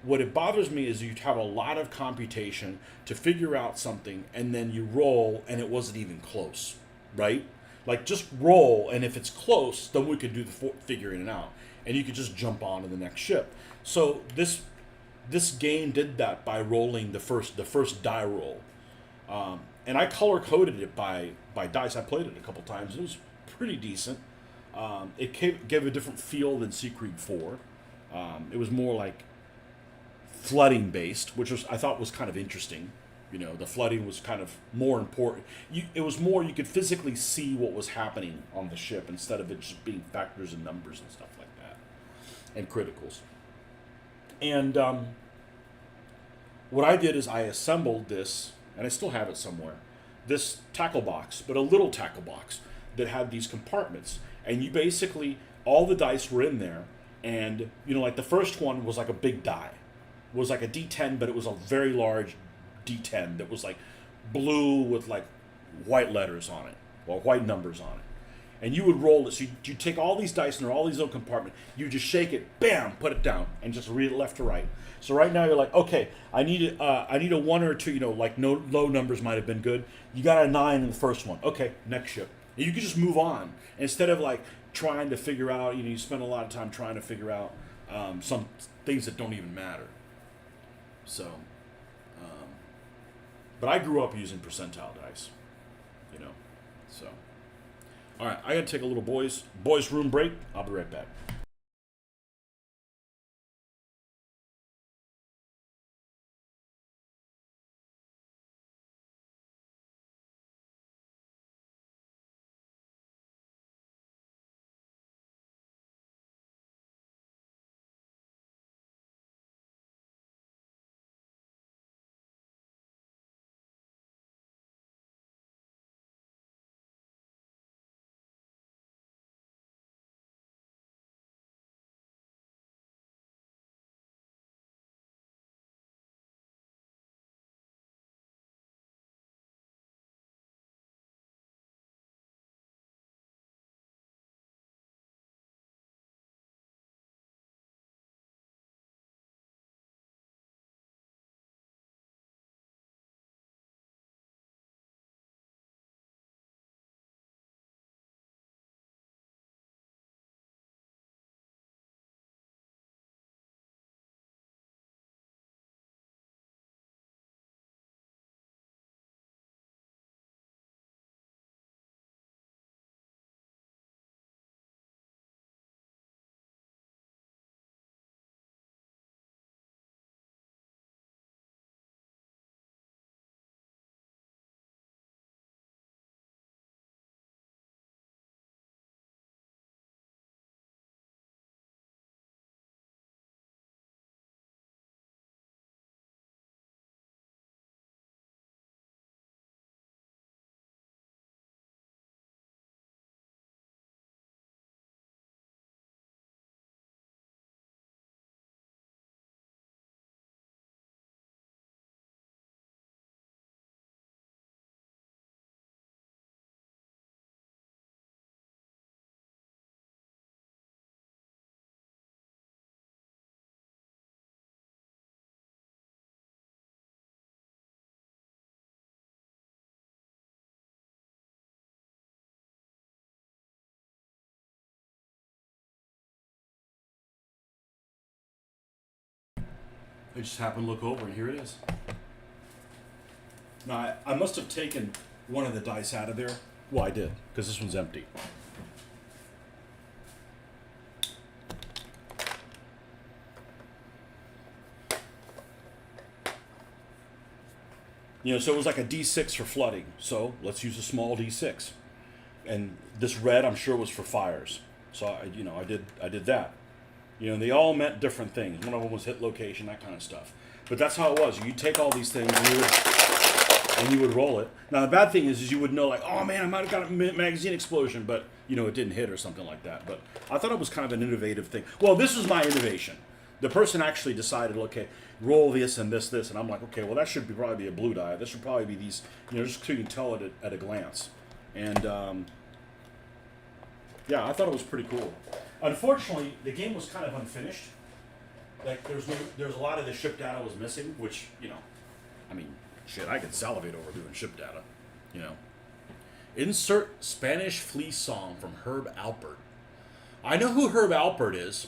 What it bothers me is you have a lot of computation to figure out something, and then you roll, and it wasn't even close, right? Like, just roll, and if it's close, then we could do the figuring it out. And you could just jump on to the next ship. So this game did that by rolling the first die roll. And I color-coded it by dice. I played it a couple times. It was pretty decent. It gave a different feel than Sea Creek 4. It was more like flooding-based, which I thought was kind of interesting. The flooding was kind of more important. It was more, you could physically see what was happening on the ship instead of it just being factors and numbers and stuff like that, and criticals. And what I did is I assembled this, and I still have it somewhere, this tackle box, but a little tackle box that had these compartments. And you basically, all the dice were in there, and, like the first one was like a big die. It was like a D10, but it was a very large D10 that was like blue with like white letters on it, or white numbers on it. And you would roll it. So you take all these dice and they're all these little compartments. You just shake it, bam, put it down, and just read it left to right. So right now you're like, okay, I need a 1 or 2. Like no low numbers might have been good. You got a 9 in the first one. Okay, next ship. And you can just move on instead of like trying to figure out. You spend a lot of time trying to figure out some things that don't even matter. So, but I grew up using percentile dice. You know, so. All right, I got to take a little boys room break. I'll be right back. I just happened to look over, and here it is. Now, I must have taken one of the dice out of there. Well, I did, because this one's empty. So it was like a D6 for flooding. So let's use a small D6. And this red, I'm sure, was for fires. So I did that. They all meant different things. One of them was hit location, that kind of stuff. But that's how it was. You take all these things and you would roll it. Now the bad thing is you would know, like, oh man, I might have got a magazine explosion, but it didn't hit or something like that. But I thought it was kind of an innovative thing. Well, this was my innovation. The person actually decided, okay, roll this and this, and I'm like, okay, well that should probably be a blue die. This should probably be these, just so you can tell it at a glance. And yeah, I thought it was pretty cool. Unfortunately, the game was kind of unfinished. Like there's a lot of the ship data was missing, which I mean, shit, I could salivate over doing ship data. Insert Spanish Flea song from Herb Alpert. I know who Herb Alpert is.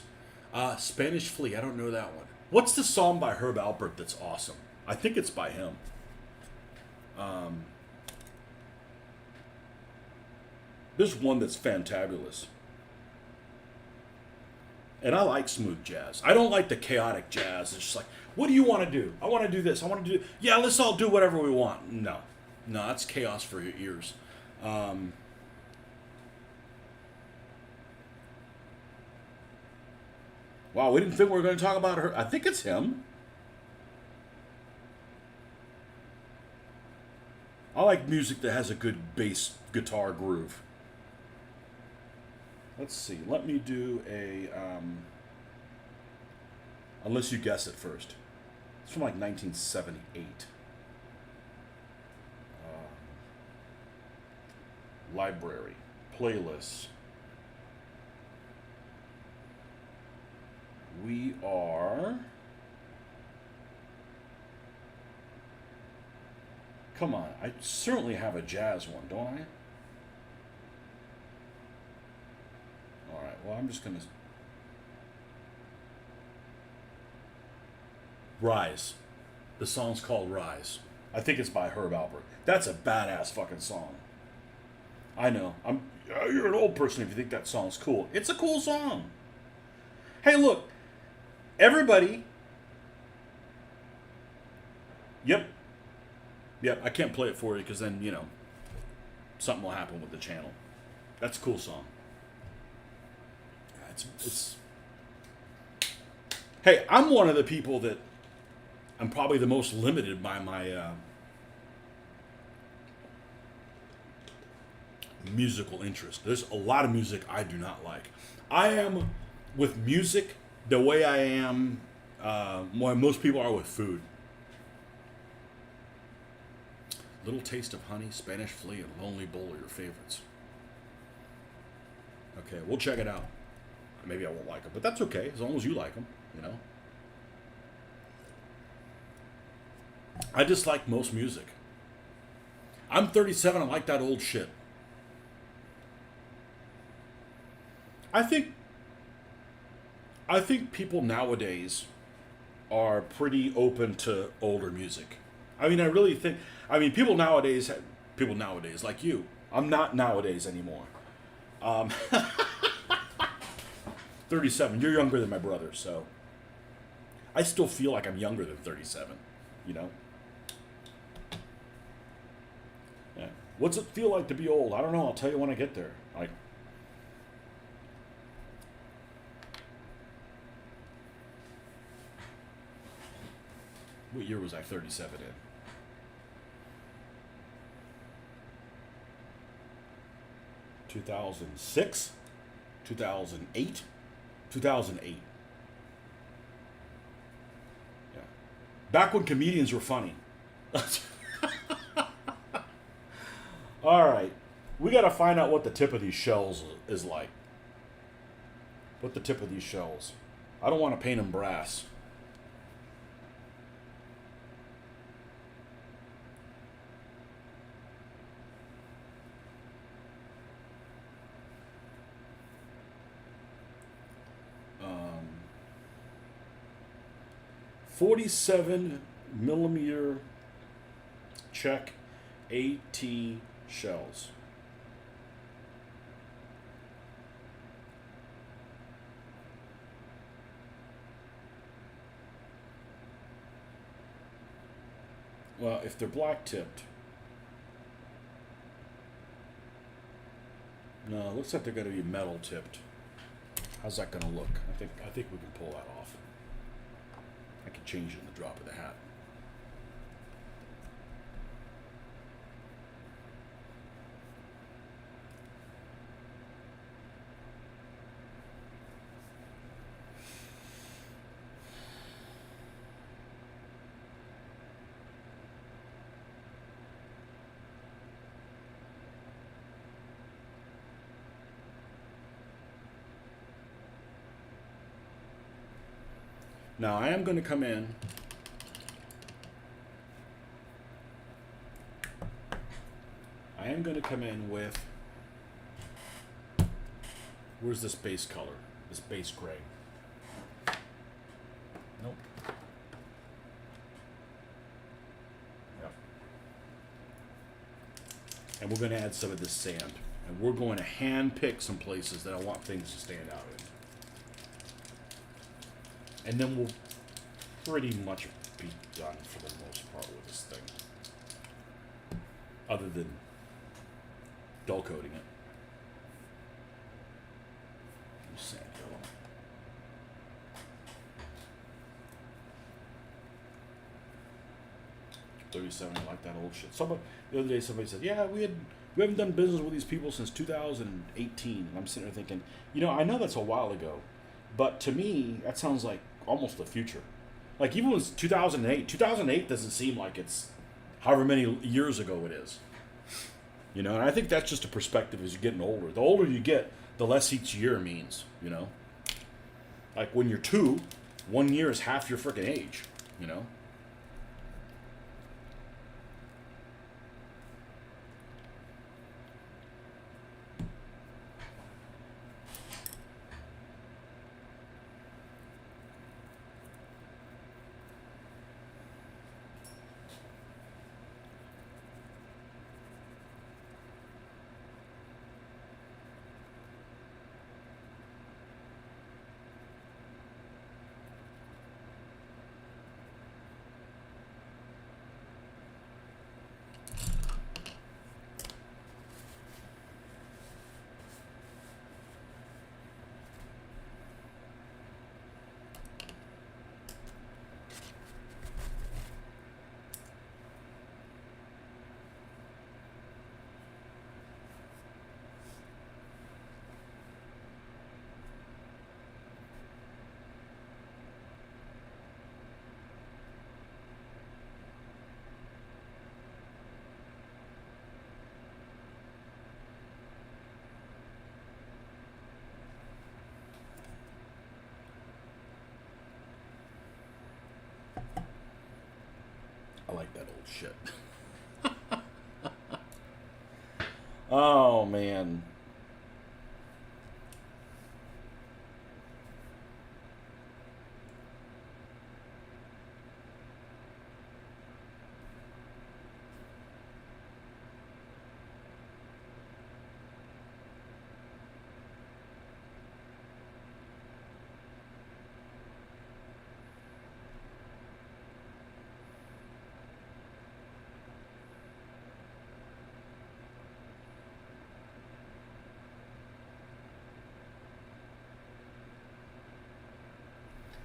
Spanish Flea, I don't know that one. What's the song by Herb Alpert that's awesome? I think it's by him. There's one that's fantabulous. And I like smooth jazz. I don't like the chaotic jazz. It's just like, what do you want to do? I want to do this. I want to do... Yeah, let's all do whatever we want. No, that's chaos for your ears. Wow, we didn't think we were going to talk about her. I think it's him. I like music that has a good bass guitar groove. Let's see. Let me do a... unless you guess it first. It's from like 1978. Library. Playlists. We are... Come on. I certainly have a jazz one, don't I? I'm just gonna Rise. The song's called Rise. I think it's by Herb Alpert. That's a badass fucking song. I know. You're an old person if you think that song's cool. It's a cool song. Hey, look. Everybody. Yep. Yep. I can't play it for you because then, something will happen with the channel. That's a cool song. It's. Hey, I'm one of the people that I'm probably the most limited by my musical interest. There's a lot of music I do not like. I am with music the way I am, why most people are with food. Little Taste of Honey, Spanish Flea, and Lonely Bowl are your favorites. Okay, we'll check it out. Maybe I won't like them, but that's okay as long as you like them, I dislike most music. I'm 37. I like that old shit. I think people nowadays are pretty open to older music. I mean, I really think. I mean, people nowadays like you. I'm not nowadays anymore. 37. You're younger than my brother, so I still feel like I'm younger than 37. Yeah. What's it feel like to be old? I don't know. I'll tell you when I get there. What year was I 37 in? 2006? 2008? 2008. Yeah. Back when comedians were funny. All right. We got to find out what the tip of these shells is like. What the tip of these shells. I don't want to paint them brass. Um, 47 millimeter Czech AT shells. Well, if they're black tipped, no, it looks like they're going to be metal tipped. How's that going to look? I think we can pull that off. I can change it in the drop of the hat. Now I am going to come in. I am going to come in with. Where's this base color? This base gray. Nope. Yep. And we're going to add some of this sand. And we're going to hand pick some places that I want things to stand out in. And then we'll pretty much be done for the most part with this thing. Other than dull coating it. Sand yellow. $37, I like that old shit. The other day somebody said, yeah, we haven't done business with these people since 2018. And I'm sitting there thinking, I know that's a while ago. But to me, that sounds like almost the future. Like even when it was 2008. 2008 doesn't seem like it's however many years ago it is. And I think that's just a perspective as you're getting older. The older you get, the less each year means, Like when you're 2, 1 year is half your freaking age, I like that old shit. Oh man.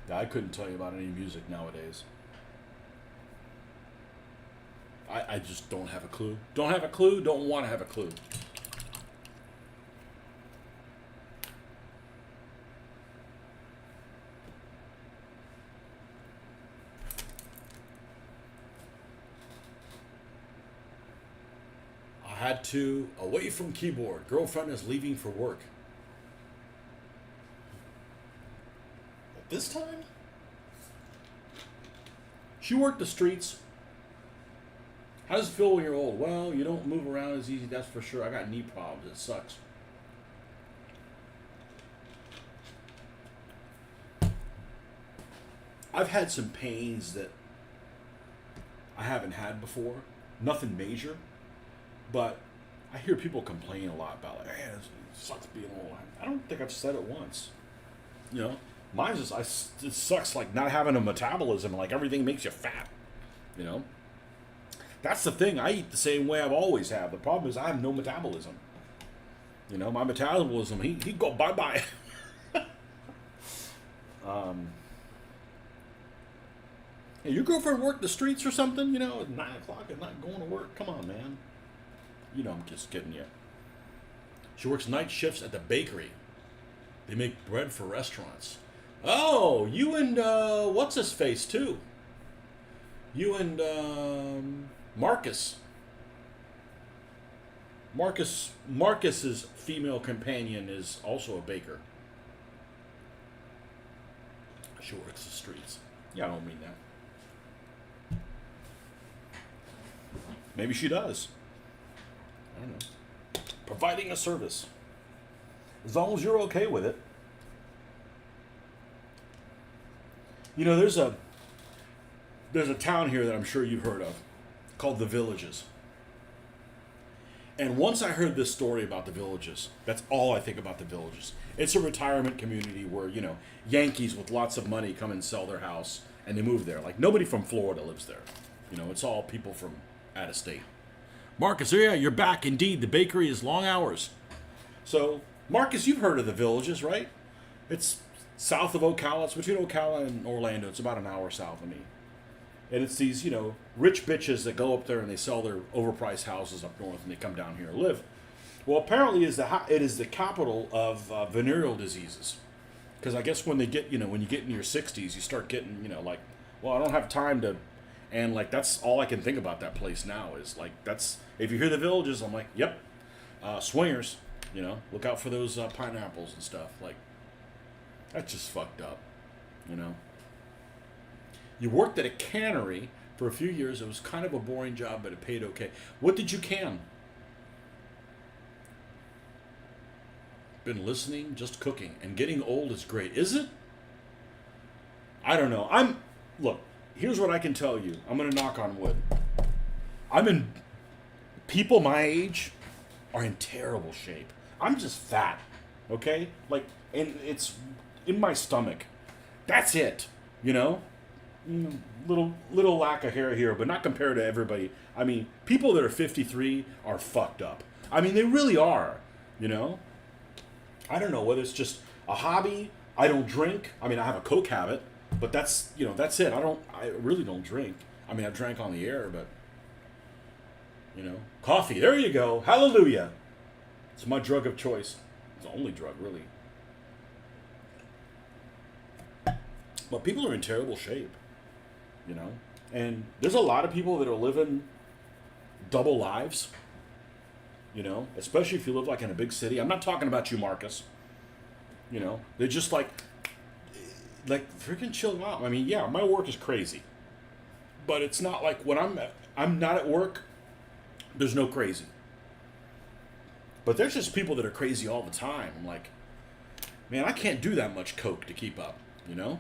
Yeah, I couldn't tell you about any music nowadays. I just don't have a clue. Don't have a clue, don't want to have a clue. I had to, away from keyboard. Girlfriend is leaving for work. At this time? She worked the streets. How does it feel when you're old? Well, you don't move around as easy, that's for sure. I got knee problems. It sucks. I've had some pains that I haven't had before. Nothing major. But I hear people complain a lot about, like, man, it sucks being old. I don't think I've said it once. You know? Mine's just, it sucks like not having a metabolism. Like everything makes you fat. You know? That's the thing. I eat the same way I've always have. The problem is I have no metabolism. You know, my metabolism, he'd go bye-bye. Hey, your girlfriend worked the streets or something, you know, at 9 o'clock and not going to work? Come on, man. You know I'm just kidding you. She works night shifts at the bakery. They make bread for restaurants. Oh, you and, what's-his-face, too. You and, Marcus. Marcus's female companion is also a baker. She works the streets. Yeah, I don't mean that. Maybe she does. I don't know. Providing a service. As long as you're okay with it. You know, there's a town here that I'm sure you've heard of called The Villages. And once I heard this story about The Villages, that's all I think about The Villages. It's a retirement community where, you know, Yankees with lots of money come and sell their house and they move there. Like nobody from Florida lives there. You know, it's all people from out of state. Marcus, oh yeah, you're back. Indeed, the bakery is long hours. So, Marcus, you've heard of The Villages, right? It's south of Ocala. It's between Ocala and Orlando. It's about an hour south of me. And it's these, you know, rich bitches that go up there and they sell their overpriced houses up north and they come down here and live. Well, apparently it is the capital of venereal diseases. Because I guess when they get, you know, when you get in your 60s, you start getting, you know, like, well, I don't have time to, and like that's all I can think about that place now is like that's, if you hear The Villages, I'm like, yep, swingers, you know, look out for those pineapples and stuff. Like, that's just fucked up, you know. You worked at a cannery for a few years. It was kind of a boring job, but it paid okay. What did you can? Been listening, just cooking, and getting old is great. Is it? I don't know. Look, here's what I can tell you. I'm going to knock on wood. People my age are in terrible shape. I'm just fat, okay? Like, and it's in my stomach. That's it, you know? Little lack of hair here, but not compared to everybody. I mean, people that are 53 are fucked up. I mean, they really are, you know? I don't know whether it's just a hobby. I don't drink. I mean, I have a Coke habit, but that's, you know, that's it. I really don't drink. I mean, I drank on the air, but, you know, coffee. There you go. Hallelujah. It's my drug of choice. It's the only drug, really. But people are in terrible shape, you know? And there's a lot of people that are living double lives, you know? Especially if you live, like, in a big city. I'm not talking about you, Marcus. You know? They're just, like freaking chill out. I mean, yeah, my work is crazy. But it's not like when I'm not at work, there's no crazy. But there's just people that are crazy all the time. I'm like, man, I can't do that much coke to keep up, you know?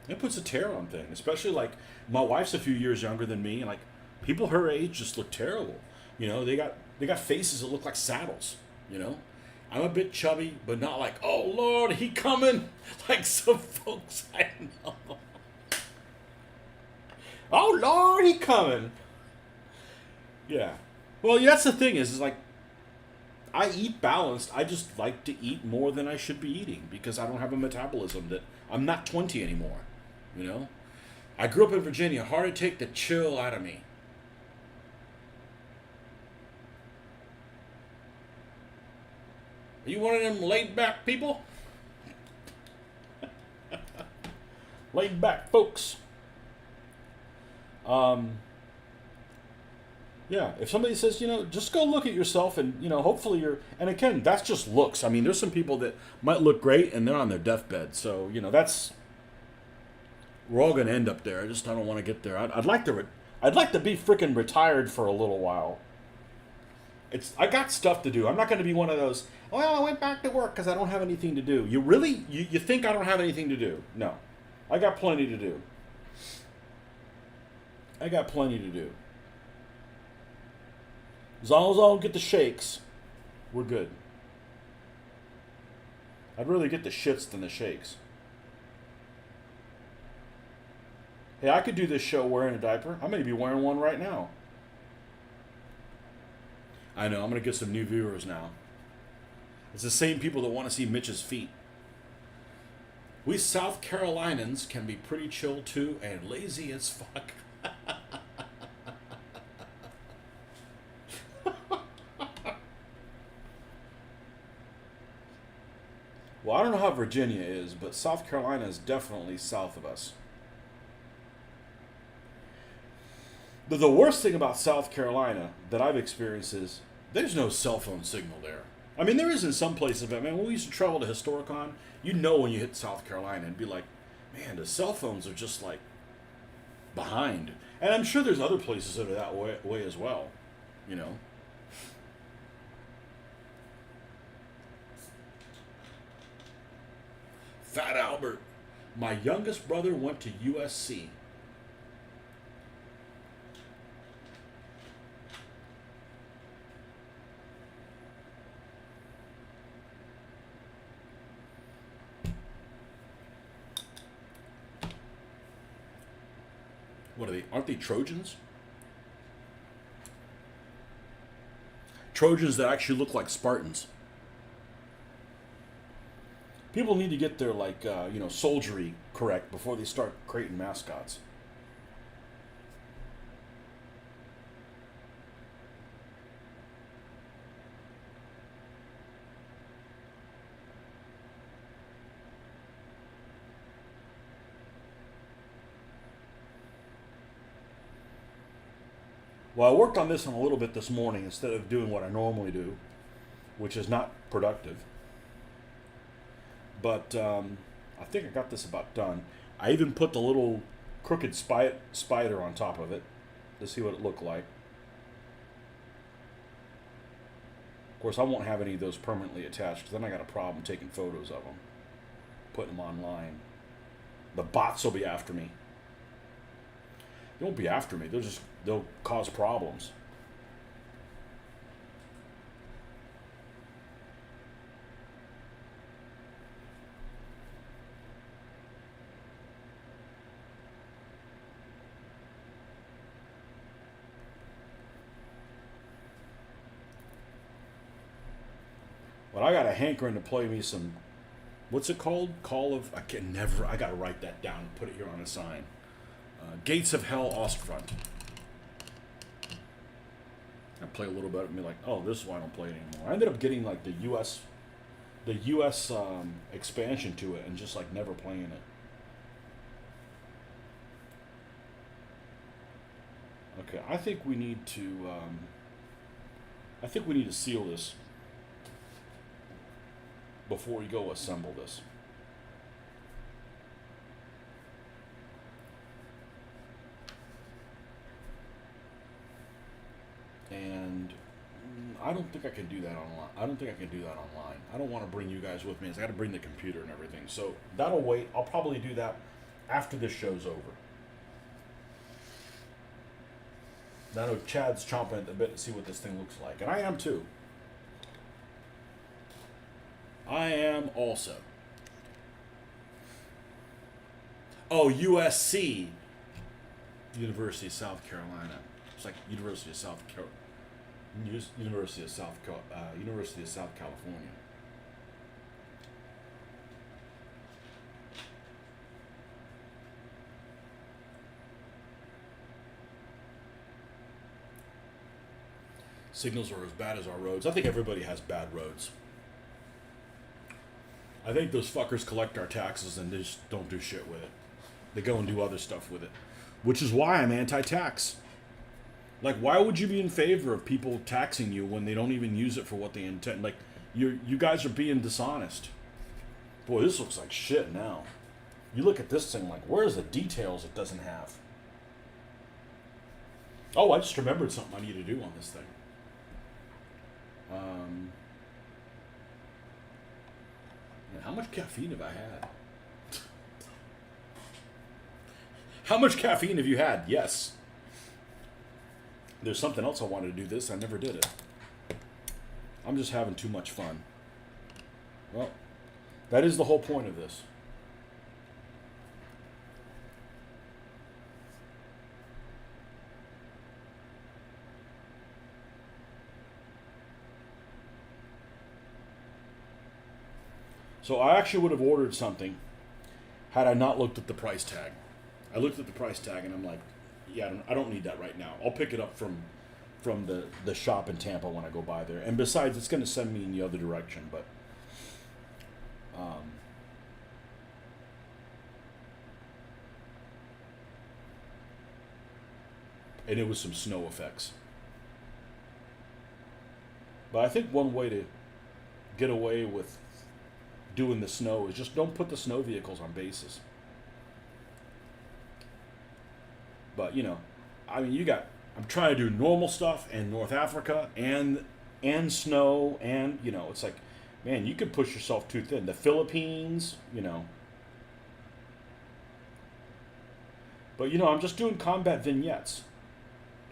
It puts a tear on things, especially like my wife's a few years younger than me, and like people her age just look terrible. You know, they got faces that look like saddles. You know, I'm a bit chubby, but not like, oh Lord, he coming, like some folks I know. Oh Lord, he coming. Yeah. Well, yeah, that's the thing is like I eat balanced. I just like to eat more than I should be eating because I don't have a metabolism that I'm not 20 anymore. You know, I grew up in Virginia. Hard to take the chill out of me. Are you one of them laid back people? Laid back folks. Um, yeah, if somebody says, just go look at yourself and, hopefully you're, and again, that's just looks. I mean, there's some people that might look great and they're on their deathbed. So, we're all going to end up there. I don't want to get there. I'd like to be freaking retired for a little while. I got stuff to do. I'm not going to be one of those, well, I went back to work because I don't have anything to do. You think I don't have anything to do? No. I got plenty to do. As long as I don't get the shakes, we're good. I'd rather get the shits than the shakes. Hey, I could do this show wearing a diaper. I may be wearing one right now. I know, I'm going to get some new viewers now. It's the same people that want to see Mitch's feet. We South Carolinians can be pretty chill too and lazy as fuck. Well, I don't know how Virginia is, but South Carolina is definitely south of us. The worst thing about South Carolina that I've experienced is there's no cell phone signal there. I mean, there is in some places, but man, when we used to travel to Historicon, when you hit South Carolina and be like, man, the cell phones are just like behind. And I'm sure there's other places that are that way as well, you know. Fat Albert, my youngest brother went to USC. What are they? Aren't they Trojans? Trojans that actually look like Spartans. People need to get their soldiery correct before they start creating mascots. Well, I worked on this one a little bit this morning instead of doing what I normally do, which is not productive. But I think I got this about done. I even put the little crooked spider on top of it to see what it looked like. Of course, I won't have any of those permanently attached because then I got a problem taking photos of them, putting them online. The bots will be after me. They won't be after me. They'll cause problems. But I got a hankering to play me some, what's it called? I gotta write that down and put it here on a sign. Gates of Hell Ostfront. I play a little bit and be like, oh, this is why I don't play it anymore. I ended up getting like the US expansion to it and just like never playing it. Okay, I think we need to seal this before we go assemble this. I don't think I can do that online. I don't think I can do that online. I don't want to bring you guys with me. I got to bring the computer and everything. So that'll wait. I'll probably do that after this show's over. I know Chad's chomping at the bit to see what this thing looks like, and I am too. I am also. Oh, USC, University of South Carolina. It's like University of South Carolina. University of South California. Signals are as bad as our roads. I think everybody has bad roads. I think those fuckers collect our taxes and they just don't do shit with it. They go and do other stuff with it, which is why I'm anti-tax. Like, why would you be in favor of people taxing you when they don't even use it for what they intend? Like, you guys are being dishonest. Boy, this looks like shit now. You look at this thing like, where's the details it doesn't have? Oh, I just remembered something I need to do on this thing. Man, how much caffeine have I had? How much caffeine have you had? Yes. There's something else I wanted to do this. I never did it. I'm just having too much fun. Well, that is the whole point of this. So I actually would have ordered something had I not looked at the price tag. I looked at the price tag and I'm like, yeah, I don't need that right now. I'll pick it up from the shop in Tampa when I go by there. And besides, it's going to send me in the other direction. But and it was some snow effects. But I think one way to get away with doing the snow is just don't put the snow vehicles on bases. But, you know, I mean, I'm trying to do normal stuff in North Africa and snow and, you know, it's like, man, you could push yourself too thin. The Philippines, you know. But, you know, I'm just doing combat vignettes.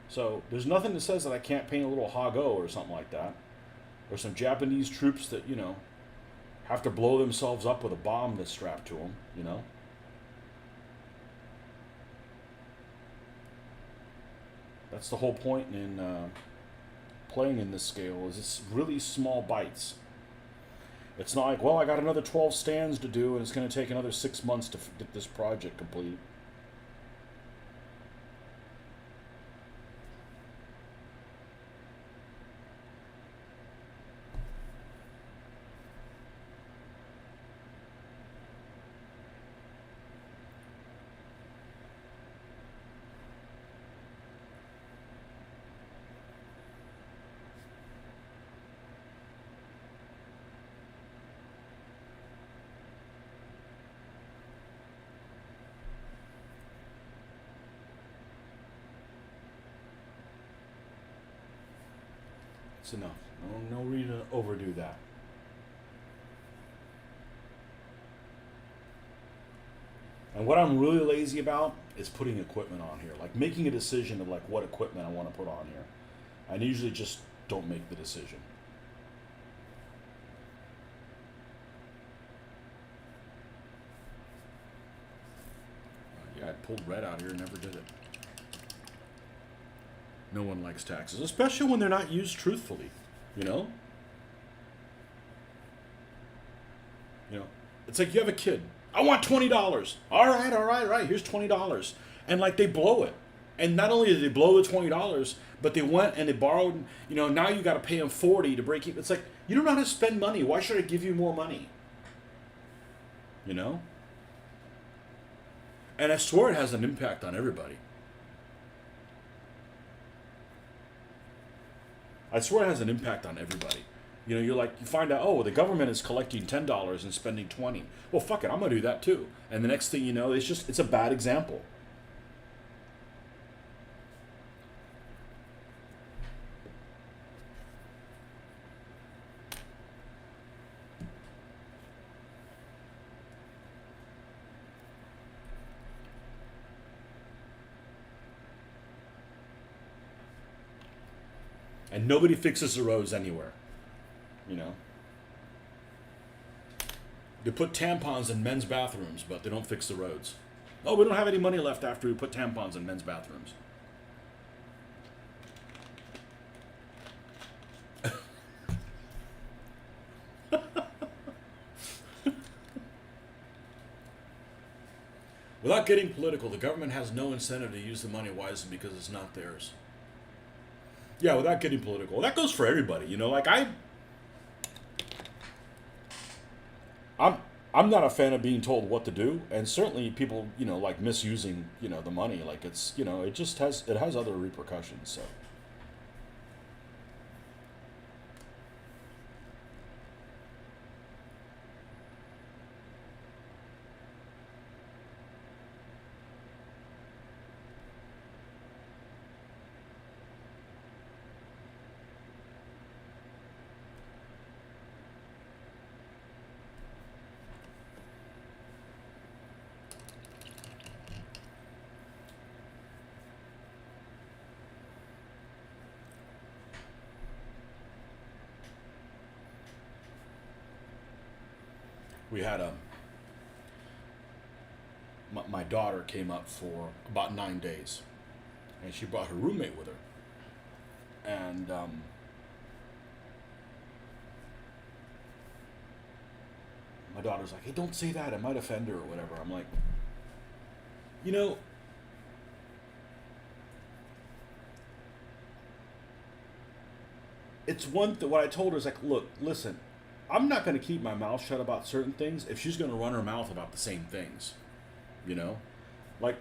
So there's nothing that says that I can't paint a little Hago or something like that. Or some Japanese troops that, you know, have to blow themselves up with a bomb that's strapped to them, you know. That's the whole point in playing in this scale, is it's really small bites. It's not like, well, I got another 12 stands to do and it's going to take another 6 months to get this project complete. It's enough. No reason to overdo that. And what I'm really lazy about is putting equipment on here. Like making a decision of like what equipment I want to put on here. I usually just don't make the decision. Yeah, I pulled red out here and never did it. No one likes taxes, especially when they're not used truthfully, you know? You know, it's like you have a kid. I want $20. All right, here's $20. And like they blow it. And not only did they blow the $20, but they went and they borrowed, you know, now you got to pay them $40 to break even. It's like, you don't know how to spend money. Why should I give you more money? You know? And I swear it has an impact on everybody. I swear it has an impact on everybody. You know, you find out, oh, the government is collecting $10 and spending $20. Well, fuck it, I'm gonna do that too. And the next thing you know, it's a bad example. And nobody fixes the roads anywhere. You know? They put tampons in men's bathrooms, but they don't fix the roads. Oh, we don't have any money left after we put tampons in men's bathrooms. Without getting political, the government has no incentive to use the money wisely because it's not theirs. Yeah, without getting political. That goes for everybody, you know, like I'm I'm not a fan of being told what to do, and certainly people, you know, like misusing, you know, the money, like it's, you know, it has other repercussions, so. We had my daughter came up for about 9 days, and she brought her roommate with her, and my daughter's like, "Hey, don't say that. It might offend her or whatever." I'm like, you know, it's one thing. What I told her is like, look, listen, I'm not going to keep my mouth shut about certain things if she's going to run her mouth about the same things, you know, like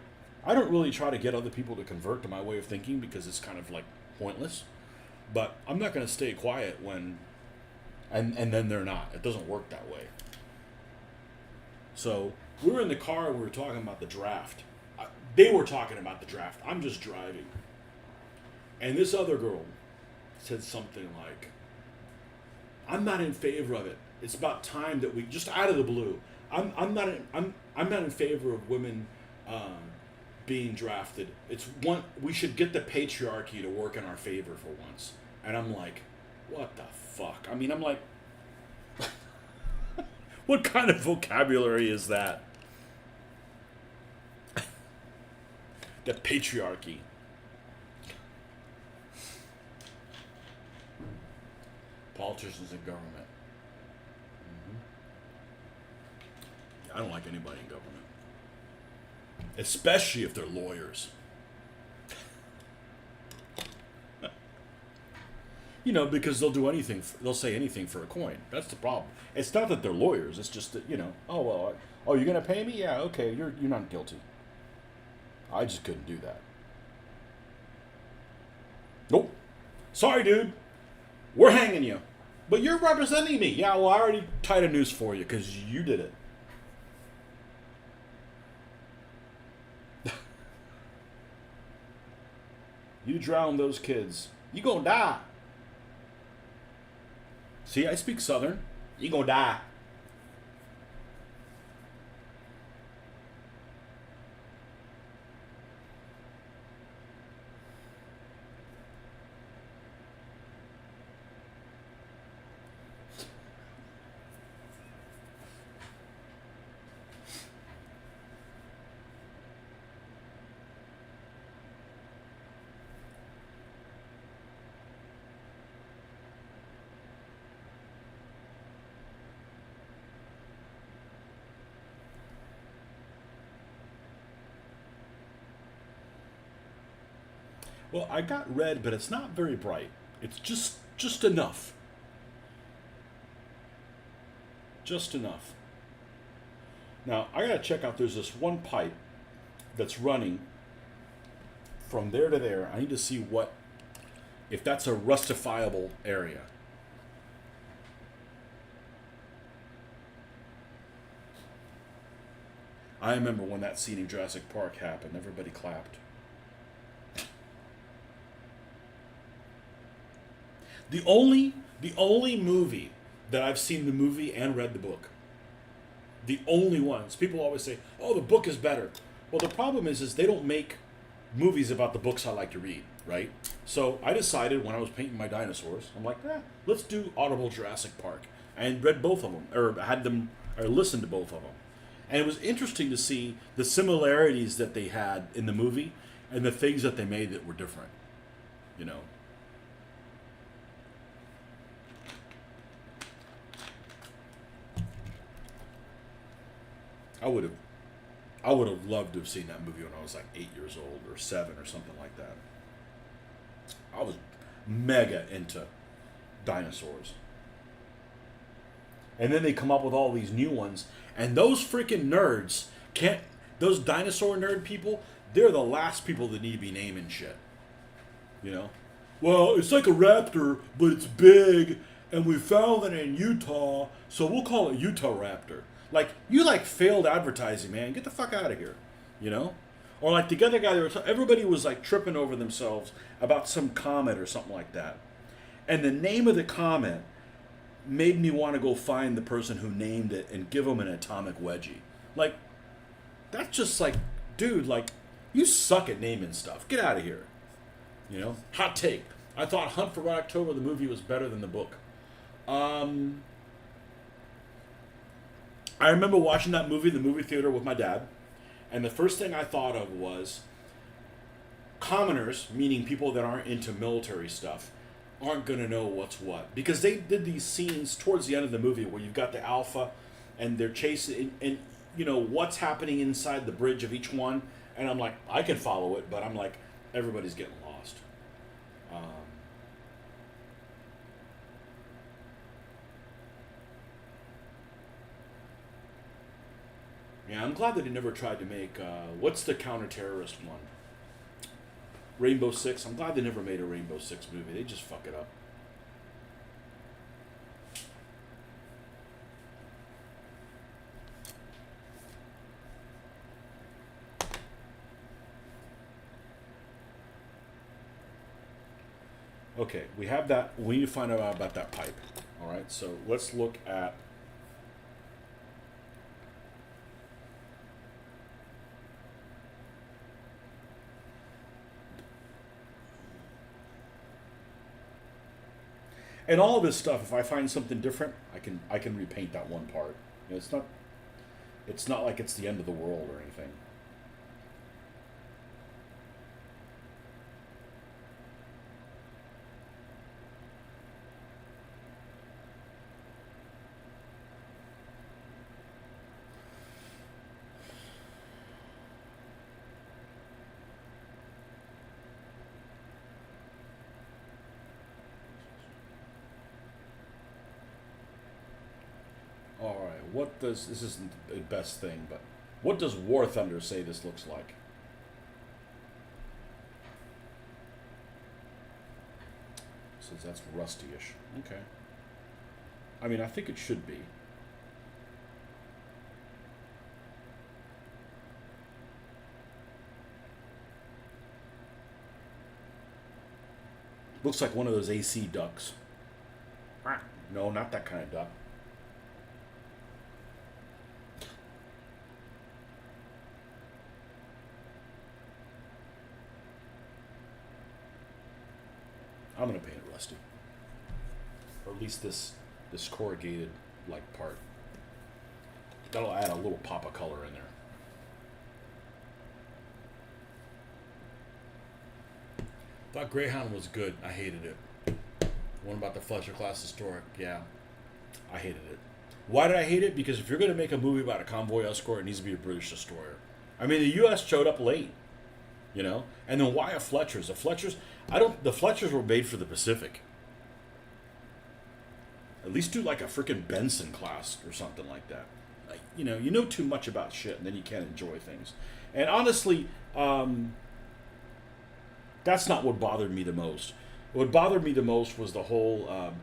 I don't really try to get other people to convert to my way of thinking because it's kind of like pointless. But I'm not going to stay quiet when, and then they're not. It doesn't work that way. So we were in the car and we were talking about the draft. They were talking about the draft. I'm just driving. And this other girl said something like, "I'm not in favor of it. It's about time that we just out of the blue. I'm not in favor of women being drafted. It's one we should get the patriarchy to work in our favor for once." And I'm like, what the fuck? I mean, I'm like, what kind of vocabulary is that? The patriarchy. Politicians and government. I don't like anybody in government, especially if they're lawyers. You know, because they'll do anything. They'll say anything for a coin. That's the problem. It's not that they're lawyers. It's just that, you know. Oh well. Oh, you're gonna pay me? Yeah. Okay. You're not guilty. I just couldn't do that. Nope. Sorry, dude. We're hanging you. But you're representing me. Yeah. Well, I already tied a noose for you because you did it. You drown those kids, you gonna die. See, I speak Southern. You gonna die. Well, I got red, but it's not very bright. It's just enough. Just enough. Now, I gotta check out, there's this one pipe that's running from there to there. I need to see if that's a rustifiable area. I remember when that scene in Jurassic Park happened, everybody clapped. The only movie that I've seen the movie and read the book. The only ones. People always say, "Oh, the book is better." Well, the problem is they don't make movies about the books I like to read, right? So I decided when I was painting my dinosaurs, I'm like, let's do Audible Jurassic Park. And read both of them, or had them, or listened to both of them. And it was interesting to see the similarities that they had in the movie and the things that they made that were different, you know. I would have I would have loved to have seen that movie when I was like 8 years old or 7 or something like that. I was mega into dinosaurs. And then they come up with all these new ones, and those freaking nerds can't. Those dinosaur nerd people, they're the last people that need to be naming shit. You know? Well, it's like a raptor, but it's big, and we found it in Utah, so we'll call it Utah Raptor. Like, you like failed advertising, man. Get the fuck out of here. You know? Or like the other guy, everybody was like tripping over themselves about some comet or something like that. And the name of the comet made me want to go find the person who named it and give them an atomic wedgie. Like, that's just like, dude, like, you suck at naming stuff. Get out of here. You know? Hot take. I thought Hunt for Red October, the movie, was better than the book. I remember watching that movie in the movie theater with my dad, and the first thing I thought of was commoners, meaning people that aren't into military stuff, aren't going to know what's what. Because they did these scenes towards the end of the movie where you've got the Alpha, and they're chasing, and you know, what's happening inside the bridge of each one, and I'm like, I can follow it, but I'm like, everybody's getting lost. Yeah, I'm glad that he never tried to make, what's the counter-terrorist one? Rainbow Six. I'm glad they never made a Rainbow Six movie. They just fuck it up. Okay, we have that. We need to find out about that pipe. All right, so let's look at. And all of this stuff, if I find something different, I can repaint that one part. You know, it's not like it's the end of the world or anything. All right, what does this isn't the best thing, but what does War Thunder say this looks like? Says that's rusty-ish. Okay. I mean, I think it should be. Looks like one of those AC ducks. No, not that kind of duck. I'm gonna paint it rusty, or at least this corrugated like part. That'll add a little pop of color in there. Thought Greyhound was good. I hated it. One about the Fletcher class historic. Yeah, I hated it. Why did I hate it? Because if you're gonna make a movie about a convoy escort, it needs to be a British destroyer. I mean, the U.S. showed up late, you know, and then why a Fletcher's? The Fletcher's. I don't. The Fletchers were made for the Pacific. At least do like a freaking Benson class or something like that. Like, you know too much about shit, and then you can't enjoy things. And honestly, that's not what bothered me the most. What bothered me the most was the whole,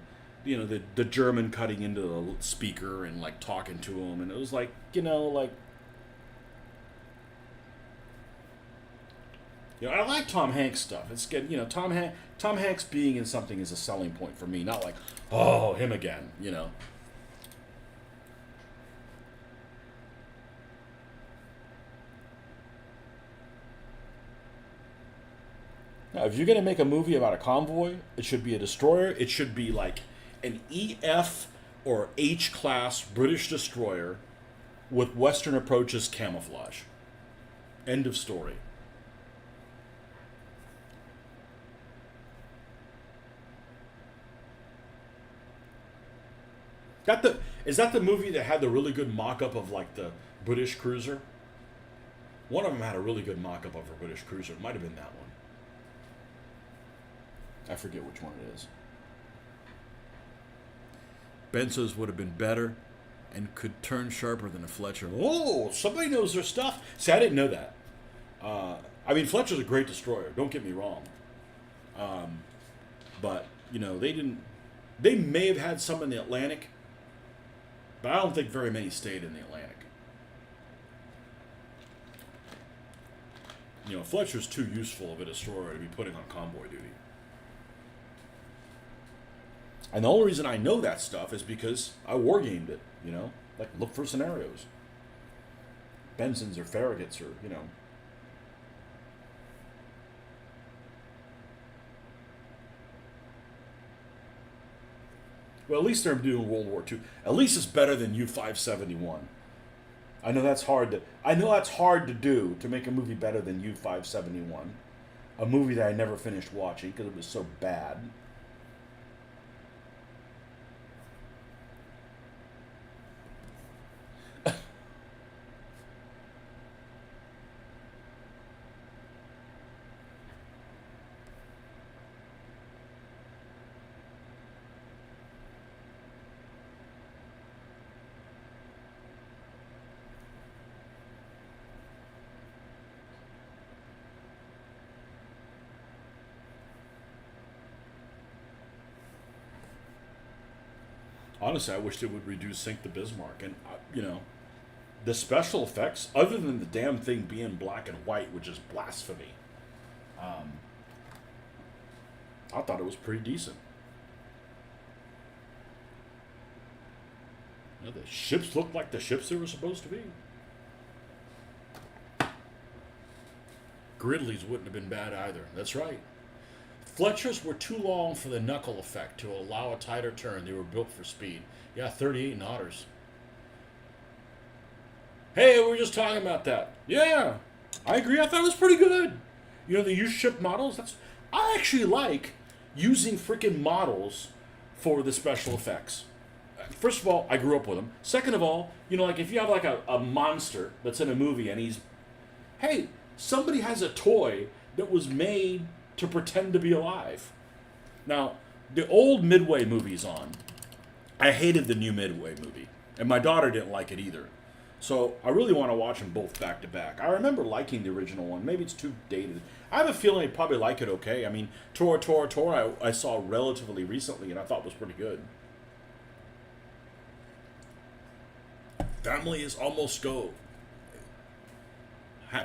the German cutting into the speaker and like talking to him, and it was like, I like Tom Hanks stuff. It's good. Tom Hanks being in something is a selling point for me. Not like, oh, him again. Now, if you're going to make a movie about a convoy, it should be a destroyer. It should be like an EF or H class British destroyer with Western approaches camouflage. End of story. Got the Is that the movie that had the really good mock-up of like the British cruiser? One of them had a really good mock-up of a British cruiser. It might have been that one. I forget which one it is. Benzos would have been better and could turn sharper than a Fletcher. Oh, somebody knows their stuff. See, I didn't know that. I mean, Fletcher's a great destroyer. Don't get me wrong. But you know, they didn't. They may have had some in the Atlantic, but I don't think very many stayed in the Atlantic. You know, Fletcher's too useful of a destroyer to be putting on convoy duty. And the only reason I know that stuff is because I wargamed it, you know? Like, look for scenarios. Bensons or Farragut's or, you know. Well, at least they're doing World War II. At least it's better than U-571. I know that's hard to do, to make a movie better than U-571. A movie that I never finished watching because it was so bad. Honestly, I wish they would redo Sink the Bismarck. And, you know, the special effects, other than the damn thing being black and white, which is blasphemy, I thought it was pretty decent. You know, the ships looked like the ships they were supposed to be. Gridleys wouldn't have been bad either. That's right. Fletchers were too long for the knuckle effect to allow a tighter turn. They were built for speed. Yeah, 38 knotters. Hey, we were just talking about that. Yeah, I agree. I thought it was pretty good. You know, the used ship models. I actually like using freaking models for the special effects. First of all, I grew up with them. Second of all, you know, like if you have like a monster that's in a movie and hey, somebody has a toy that was made to pretend to be alive. Now, the old Midway movie's on. I hated the new Midway movie, and my daughter didn't like it either. So I really want to watch them both back to back. I remember liking the original one. Maybe it's too dated. I have a feeling I'd probably like it okay. I mean, Tora, I saw relatively recently, and I thought was pretty good. Family is almost go.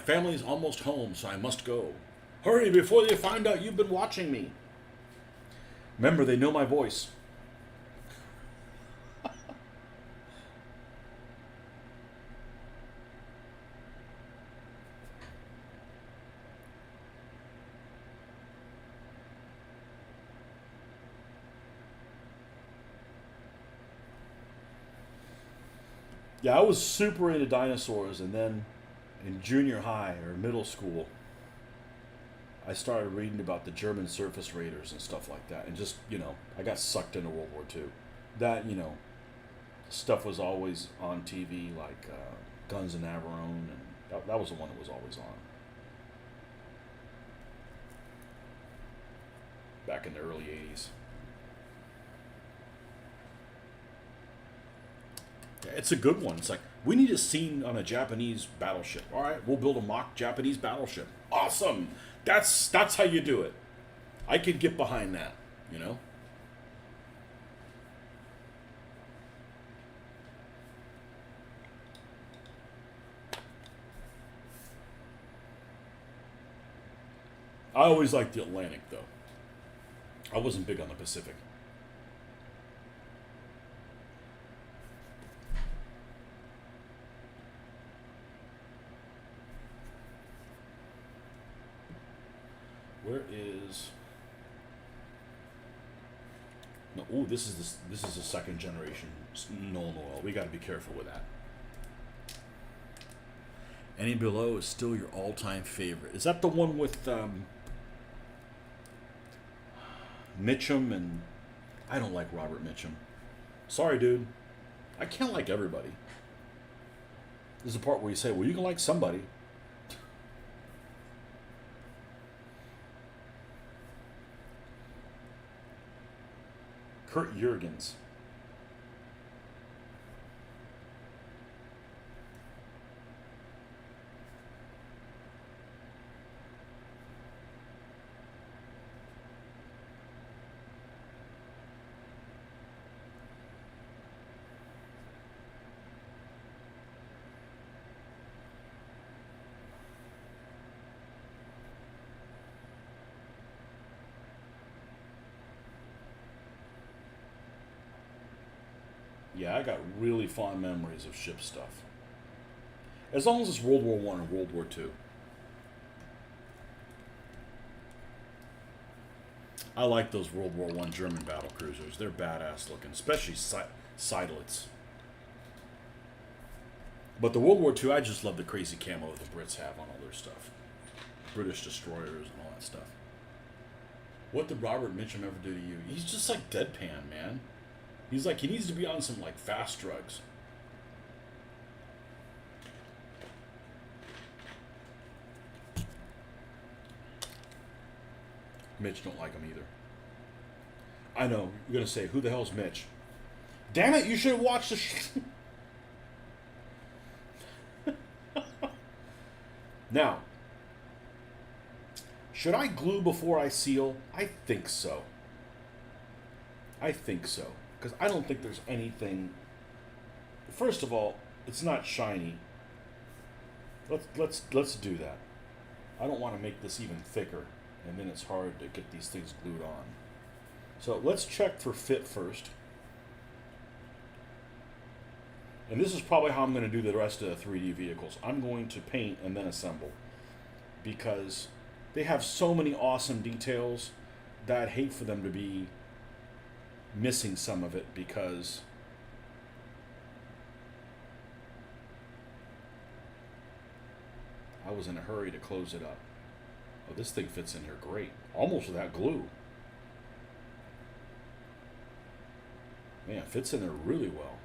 Family is almost home, so I must go. Hurry before they find out you've been watching me. Remember, they know my voice. Yeah, I was super into dinosaurs, and then in junior high or middle school, I started reading about the German surface raiders and stuff like that, and just, you know, I got sucked into World War II. That, you know, stuff was always on TV, like Guns and Navarone, and that was the one that was always on back in the early 80s. Yeah, it's a good one. It's like, we need a scene on a Japanese battleship. All right, we'll build a mock Japanese battleship. Awesome. That's how you do it. I could get behind that, you know? I always liked the Atlantic, though. I wasn't big on the Pacific. Where is? No, ooh, this is a second generation Nolan oil. We got to be careful with that. Any Below is still your all-time favorite. Is that the one with Mitchum and I don't like Robert Mitchum. Sorry, dude. I can't like everybody. This is the part where you say, well, you can like somebody. Kurt Jurgens. Yeah, I got really fond memories of ship stuff. As long as it's World War One or World War Two. I like those World War One German battle cruisers. They're badass looking, especially Seidlitz. But the World War Two, I just love the crazy camo that the Brits have on all their stuff. British destroyers and all that stuff. What did Robert Mitchum ever do to you? He's just like deadpan, man. He's like, he needs to be on some like fast drugs. Mitch don't like him either. I know, you're going to say, who the hell's Mitch? Damn it, you should have watched the Now, should I glue before I seal? I think so. I think so. Because I don't think there's anything. First of all, it's not shiny. Let's do that. I don't want to make this even thicker, and then it's hard to get these things glued on. So let's check for fit first. And this is probably how I'm going to do the rest of the 3D vehicles. I'm going to paint and then assemble, because they have so many awesome details that I'd hate for them to be missing some of it because I was in a hurry to close it up. Oh, this thing fits in here great. Almost without glue. Man, it fits in there really well.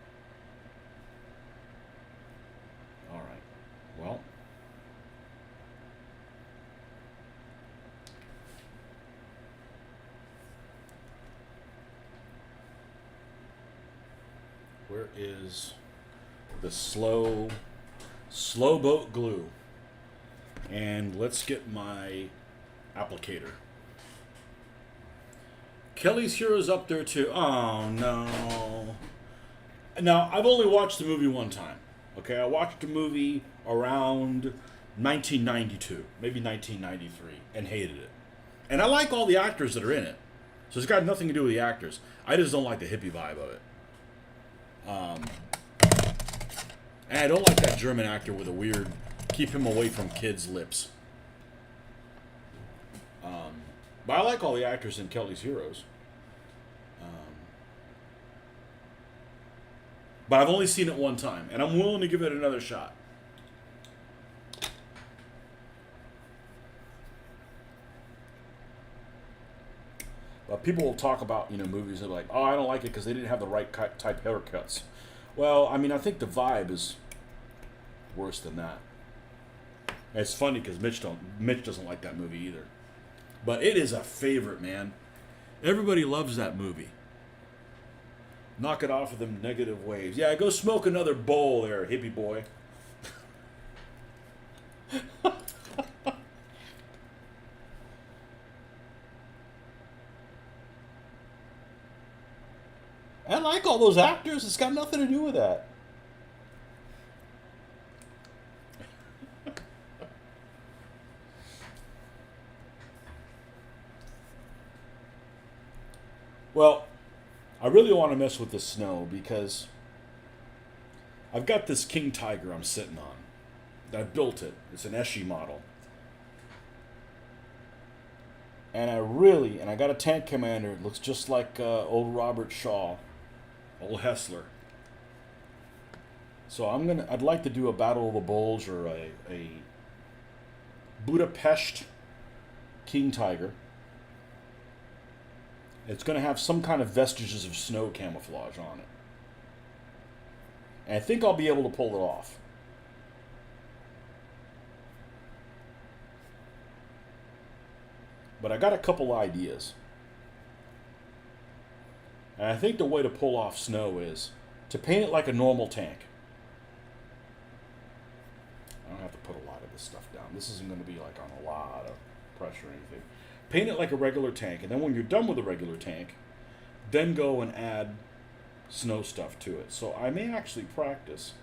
Alright. Well. Where is the slow boat glue? And let's get my applicator. Kelly's Heroes up there too. Oh no. Now, I've only watched the movie one time. Okay, I watched the movie around 1992, maybe 1993, and hated it. And I like all the actors that are in it. So it's got nothing to do with the actors. I just don't like the hippie vibe of it. And I don't like that German actor with a weird, keep him away from kids' lips. But I like all the actors in Kelly's Heroes. But I've only seen it one time, and I'm willing to give it another shot. But people will talk about, movies that are like, oh, I don't like it because they didn't have the right type haircuts. Well, I mean, I think the vibe is worse than that. And it's funny because Mitch doesn't like that movie either. But it is a favorite, man. Everybody loves that movie. Knock it off of them negative waves. Yeah, go smoke another bowl there, hippie boy. I like all those actors. It's got nothing to do with that. Well, I really want to mess with the snow because I've got this King Tiger I'm sitting on. I built it. It's an Eschi model. And I got a tank commander. It looks just like old Robert Shaw, old Hessler. So I'd like to do a Battle of the Bulge or a Budapest King Tiger. It's going to have some kind of vestiges of snow camouflage on it. And I think I'll be able to pull it off. But I got a couple ideas. And I think the way to pull off snow is to paint it like a normal tank. I don't have to put a lot of this stuff down. This isn't going to be like on a lot of pressure or anything. Paint it like a regular tank, and then when you're done with the regular tank, then go and add snow stuff to it. So I may actually practice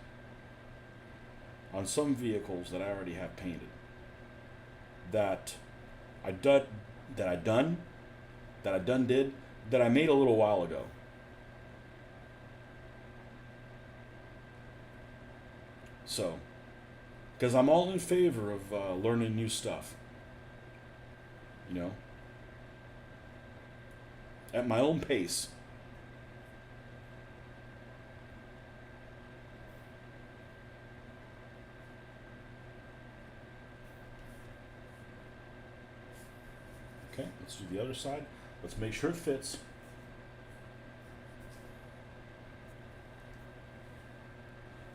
on some vehicles that I already have painted that I made a little while ago. So, because I'm all in favor of learning new stuff, you know, at my own pace. Okay, let's do the other side. Let's make sure it fits.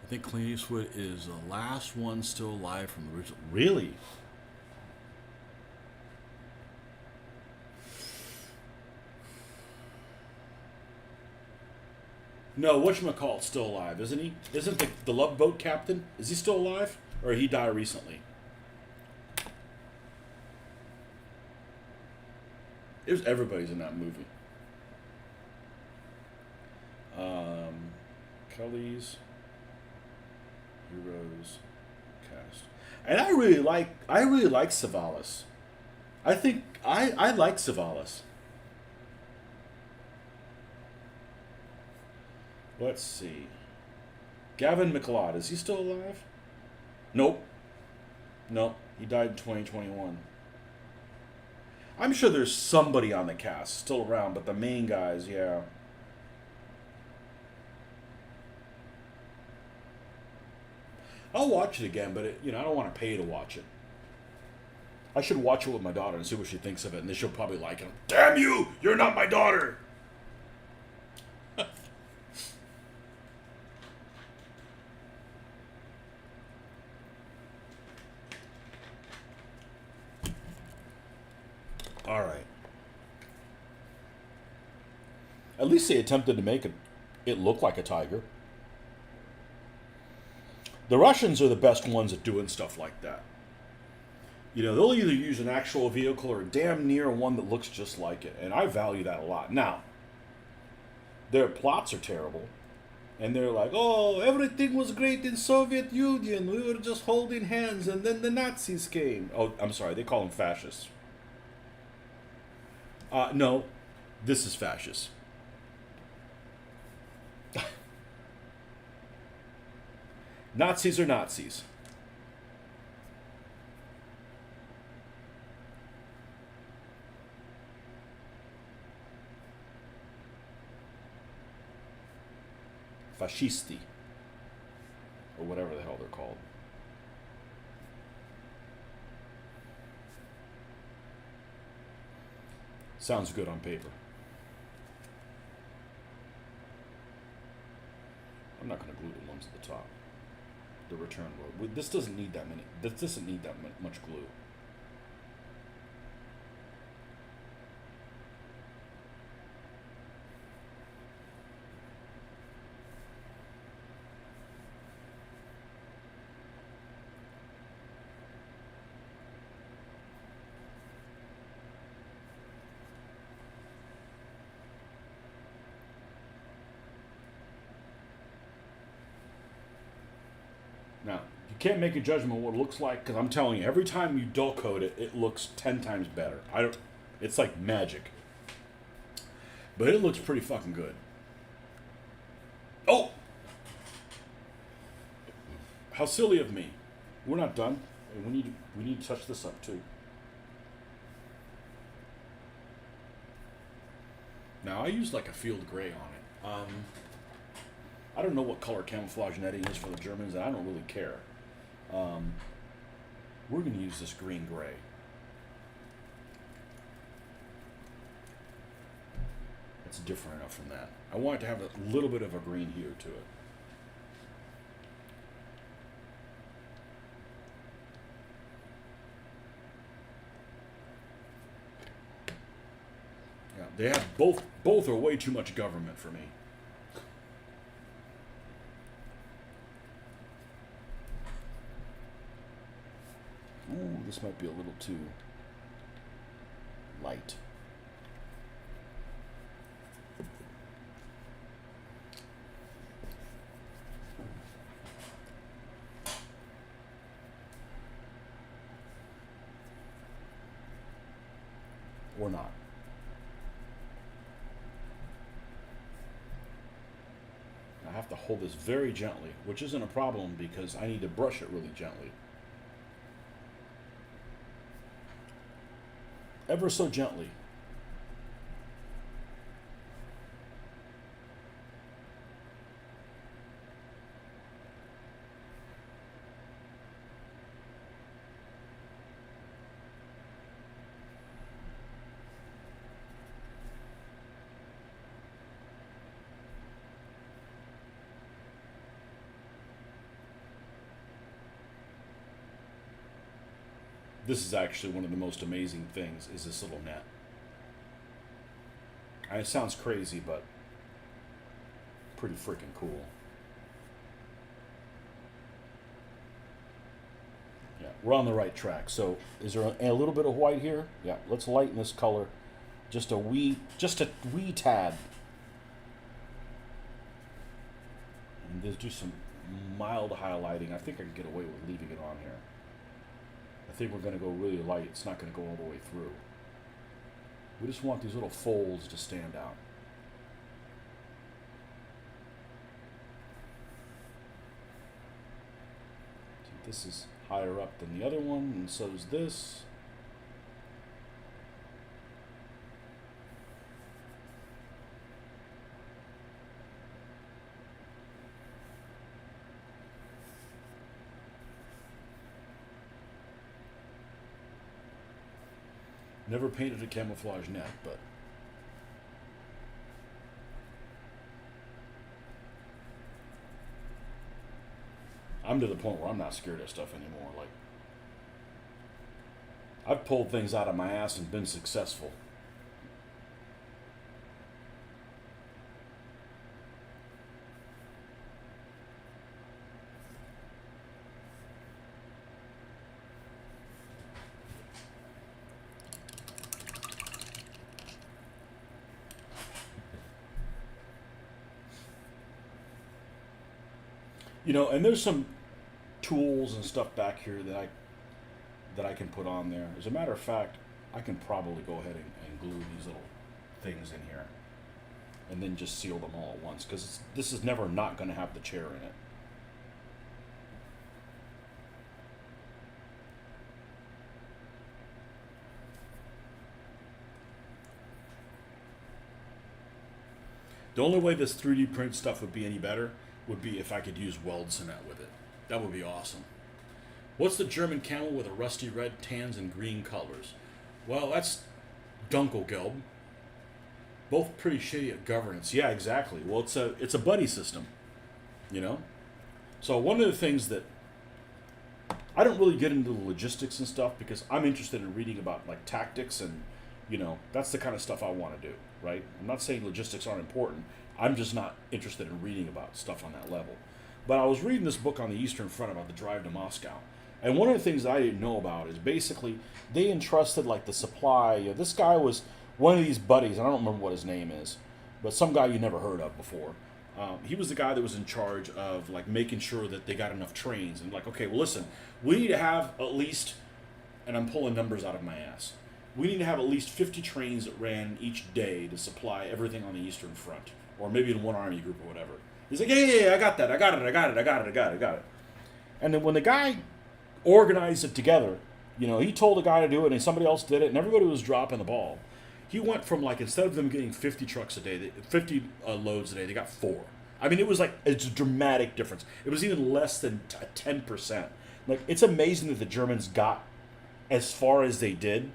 I think Clint Eastwood is the last one still alive from the original. Really? No, whatchamacallit's still alive, isn't he? Isn't the Love Boat captain? Is he still alive? Or he died recently? Everybody's in that movie. Kelly's Heroes cast, and I really like Savalas. I think I like Savalas. Let's see. Gavin McLeod, is he still alive? Nope. Nope. He died in 2021. I'm sure there's somebody on the cast still around, but the main guys, yeah. I'll watch it again, but I don't want to pay to watch it. I should watch it with my daughter and see what she thinks of it, and then she'll probably like it. Damn you! You're not my daughter! All right. At least they attempted to make it look like a tiger. The Russians are the best ones at doing stuff like that. They'll either use an actual vehicle or damn near one that looks just like it, and I value that a lot. Now, their plots are terrible, and they're like, oh, everything was great in Soviet Union, we were just holding hands, and then the Nazis came. Oh, I'm sorry, they call them fascists. No, this is fascist. Nazis are Nazis. Fascisti. Or whatever the hell they're called. Sounds good on paper. I'm not going to glue the ones at the top. The return road. This doesn't need that many. This doesn't need that much glue. Now, you can't make a judgment of what it looks like, because I'm telling you, every time you dull coat it, it looks 10 times better. It's like magic. But it looks pretty fucking good. Oh! How silly of me. We're not done. We need to touch this up too. Now I used like a field gray on it. I don't know what color camouflage netting is for the Germans, and I don't really care. Um, we're going to use this green gray. It's different enough from that. I want it to have a little bit of a green hue to it. Yeah, they have both are way too much government for me. Ooh, this might be a little too light. Or not. I have to hold this very gently, which isn't a problem because I need to brush it really gently. Ever so gently. This is actually one of the most amazing things is this little net. And it sounds crazy, but pretty freaking cool. Yeah, we're on the right track. So is there a little bit of white here? Yeah, let's lighten this color just a wee tad. And just do some mild highlighting. I think I can get away with leaving it on here. I think we're going to go really light. It's not going to go all the way through. We just want these little folds to stand out. See, this is higher up than the other one, and so is this. Never painted a camouflage net, but I'm to the point where I'm not scared of stuff anymore. Like, I've pulled things out of my ass and been successful. You know, and there's some tools and stuff back here that I can put on there. As a matter of fact, I can probably go ahead and glue these little things in here, and then just seal them all at once because this is never not going to have the chair in it. The only way this 3D print stuff would be any better would be if I could use weld cement with it. That would be awesome. What's the German camel with a rusty red, tans, and green colors? Well, that's Dunkelgelb. Both pretty shitty at governance. Yeah, exactly. Well, it's a buddy system, you know? So one of the things that I don't really get into the logistics and stuff because I'm interested in reading about like tactics and, you know, that's the kind of stuff I want to do, right? I'm not saying logistics aren't important. I'm just not interested in reading about stuff on that level. But I was reading this book on the Eastern Front about the drive to Moscow. And one of the things I didn't know about is basically they entrusted like the supply. This guy was one of these buddies, and I don't remember what his name is, but some guy you never heard of before. He was the guy that was in charge of like making sure that they got enough trains. And like, okay, well listen, we need to have at least, and I'm pulling numbers out of my ass, we need to have at least 50 trains that ran each day to supply everything on the Eastern Front. Or maybe in one army group or whatever. He's like, yeah, I got that. I got it. And then when the guy organized it together, you know, he told a guy to do it and somebody else did it and everybody was dropping the ball. He went from like instead of them getting 50 trucks a day, 50 loads a day, they got 4. I mean, it was like it's a dramatic difference. It was even less than 10%. Like it's amazing that the Germans got as far as they did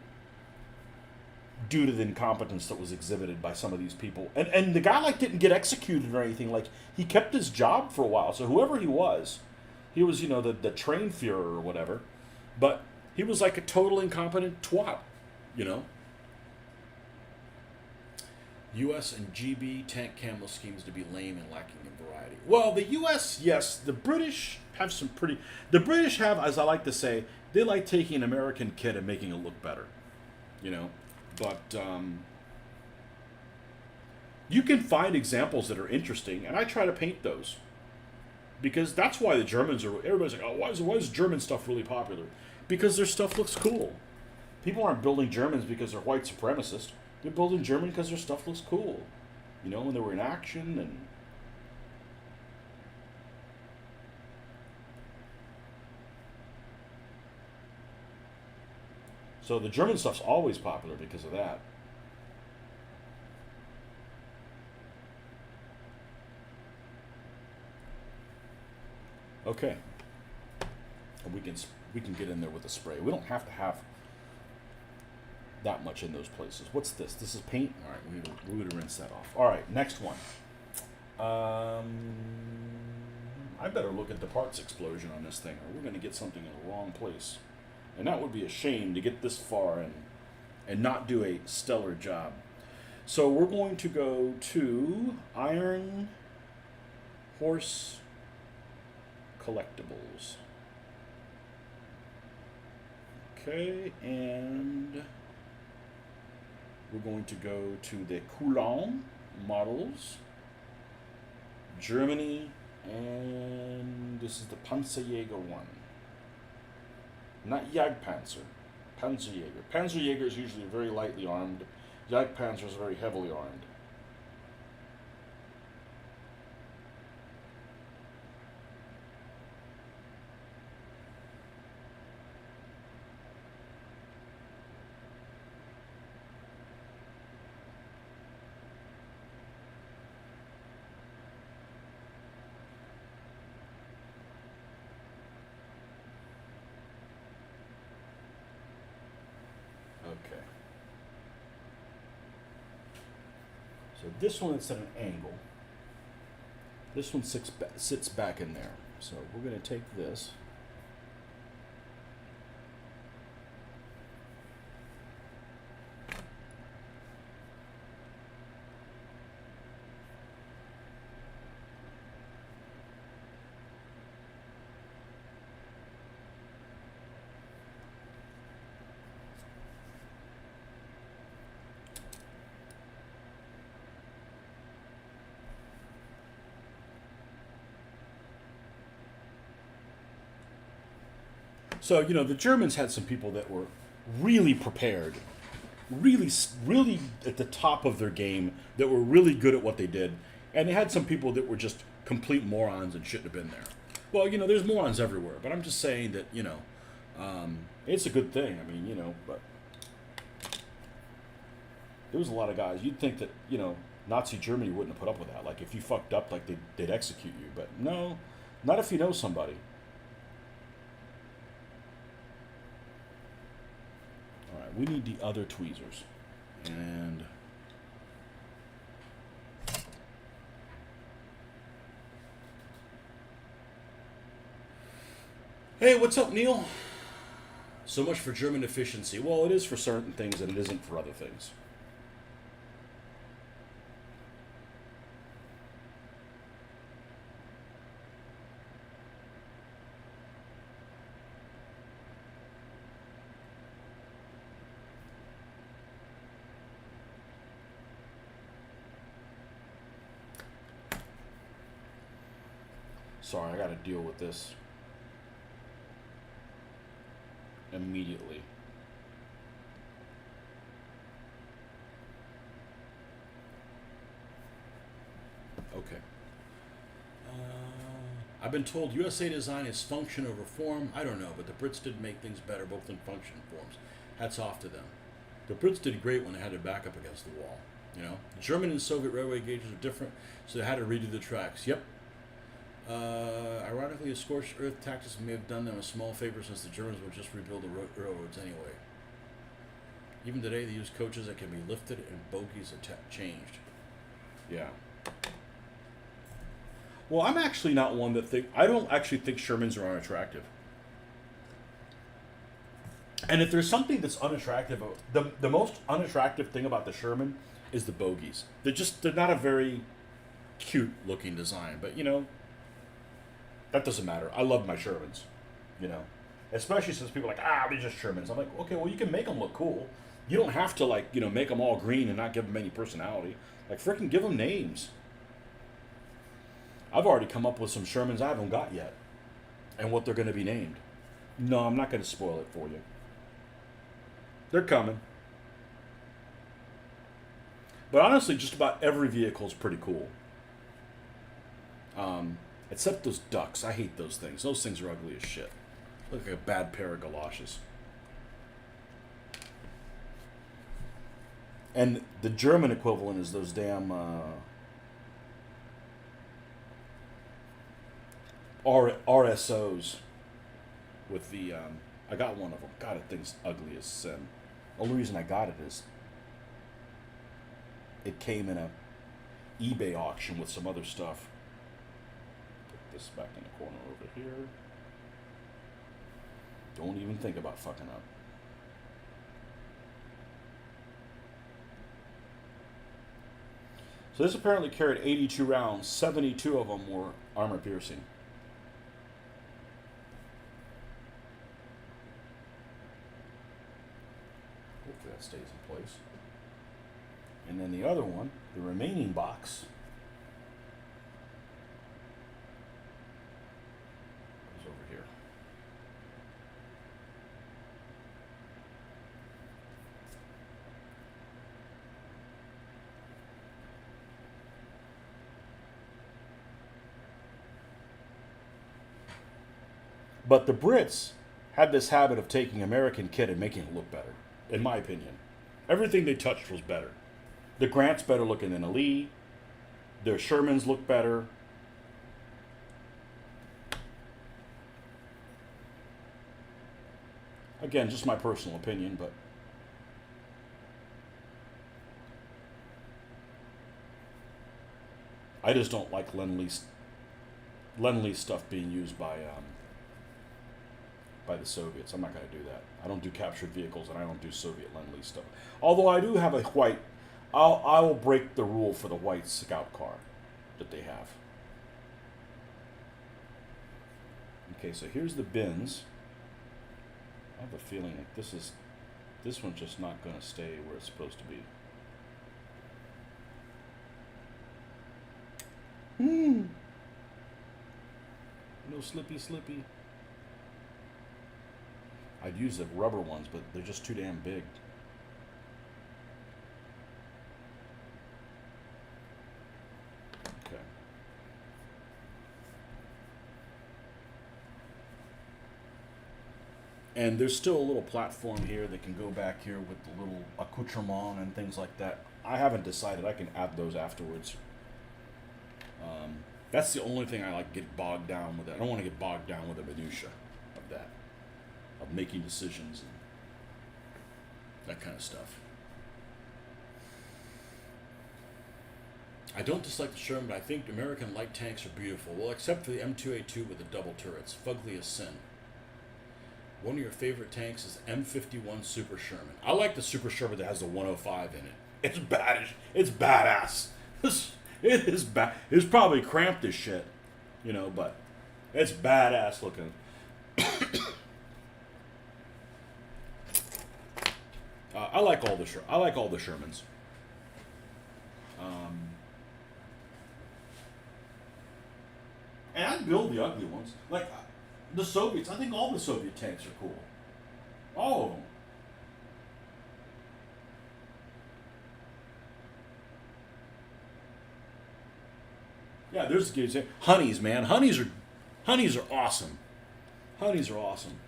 due to the incompetence that was exhibited by some of these people. And the guy like didn't get executed or anything. Like he kept his job for a while. So whoever he was the train Führer or whatever, but he was like a total incompetent twat, you know. U.S. and GB tank camo schemes to be lame and lacking in variety. Well, the U.S., yes, the British have some pretty. The British have, as I like to say, they like taking an American kid and making it look better, you know. But you can find examples that are interesting, and I try to paint those because that's why the Germans are. Everybody's like, oh, why is German stuff really popular? Because their stuff looks cool. People aren't building Germans because they're white supremacists. They're building German because their stuff looks cool. You know, when they were in action and... So the German stuff's always popular because of that. Okay. We can get in there with a spray. We don't have to have that much in those places. What's this? This is paint? All right, we would rinse that off. All right, next one. I better look at the parts explosion on this thing, or we're going to get something in the wrong place. And that would be a shame to get this far and not do a stellar job. So we're going to go to Iron Horse Collectibles. Okay, and we're going to go to the Coulon models, Germany, and this is the Panzerjäger one. Not Jagdpanzer, Panzerjäger. Panzerjäger is usually very lightly armed. Jagdpanzer is very heavily armed. Okay. So this one is at an angle. This one sits back in there. So we're going to take this. So, you know, the Germans had some people that were really prepared, really at the top of their game, that were really good at what they did. And they had some people that were just complete morons and shouldn't have been there. Well, you know, there's morons everywhere, but I'm just saying that, you know, it's a good thing. I mean, you know, but there was a lot of guys. You'd think that, you know, Nazi Germany wouldn't have put up with that. Like, if you fucked up, like, they'd execute you. But no, not if you know somebody. We need the other tweezers. And hey, what's up, Neil? So much for German efficiency. Well, it is for certain things and it isn't for other things. Sorry, I gotta deal with this immediately. Okay. I've been told USA design is function over form. I don't know, but the Brits did make things better both in function and forms. Hats off to them. The Brits did great when they had their back up against the wall. You know, the German and Soviet railway gauges are different, so they had to redo the tracks. Yep. Ironically, the scorched earth tactics may have done them a small favor since the Germans would just rebuild the railroads anyway. Even today, they use coaches that can be lifted and bogies changed. Yeah. Well, I'm actually not one that I don't actually think Shermans are unattractive. And if there's something that's unattractive, the most unattractive thing about the Sherman is the bogies. They're not a very cute looking design, but you know, that doesn't matter. I love my Shermans, you know, especially since people are like, they're just Shermans. I'm like, okay, well, you can make them look cool. You don't have to, like, you know, make them all green and not give them any personality. Like, freaking give them names. I've already come up with some Shermans I haven't got yet, and what they're going to be named. No, I'm not going to spoil it for you. They're coming. But honestly, just about every vehicle is pretty cool. Except those ducks. I hate those things. Those things are ugly as shit. Look like a bad pair of galoshes. And the German equivalent is those damn RSOs with the... I got one of them. God, that thing's ugly as sin. The only reason I got it is it came in a eBay auction with some other stuff. Put this back in the corner over here. Don't even think about fucking up. So this apparently carried 82 rounds. 72 of them were armor piercing. Hopefully that stays in place. And then the other one, the remaining box, is over here. But the Brits had this habit of taking American kit and making it look better, in my opinion. Everything they touched was better. The Grant's better looking than a Lee. Their Shermans look better. Again, just my personal opinion, but I just don't like Lend-Lease stuff being used by the Soviets. I'm not going to do that. I don't do captured vehicles, and I don't do Soviet Lend-Lease stuff. Although I do have a white... I will break the rule for the white scout car that they have. Okay, so here's the bins. I have a feeling like this one's just not going to stay where it's supposed to be. No slippy. I'd use the rubber ones, but they're just too damn big. Okay. And there's still a little platform here that can go back here with the little accoutrement and things like that. I haven't decided. I can add those afterwards. That's the only thing I like get bogged down with. I don't want to get bogged down with the minutia of that. Of making decisions and that kind of stuff. I don't dislike the Sherman, but I think American light tanks are beautiful. Well, except for the M2A2 with the double turrets. Fugly as sin. One of your favorite tanks is M51 Super Sherman. I like the Super Sherman that has the 105 in it. It's bad. It's badass. It is bad. It's probably cramped as shit, you know, but it's badass looking. I like all the Shermans. And I build the ugly ones. Like the Soviets. I think all the Soviet tanks are cool. All of them. Yeah, there's the kids. Honeys, man. Honeys are awesome. Honeys are awesome.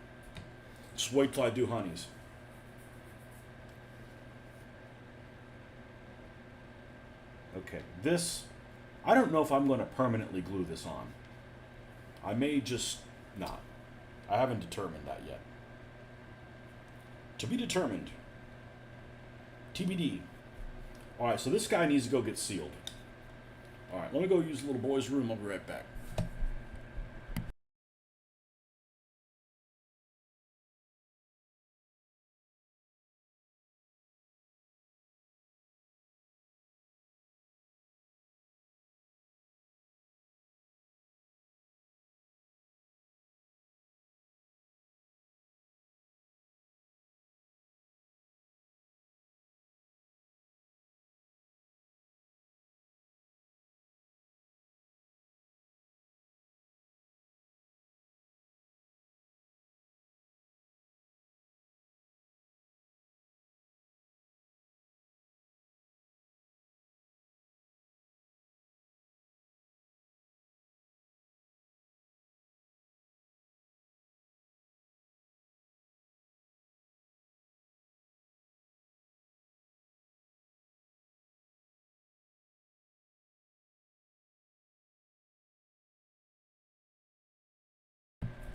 Just wait till I do honeys. Okay, this, I don't know if I'm going to permanently glue this on. I may just not. I haven't determined that yet. To be determined. TBD. Alright, so this guy needs to go get sealed. Alright, let me go use the little boy's room. I'll be right back.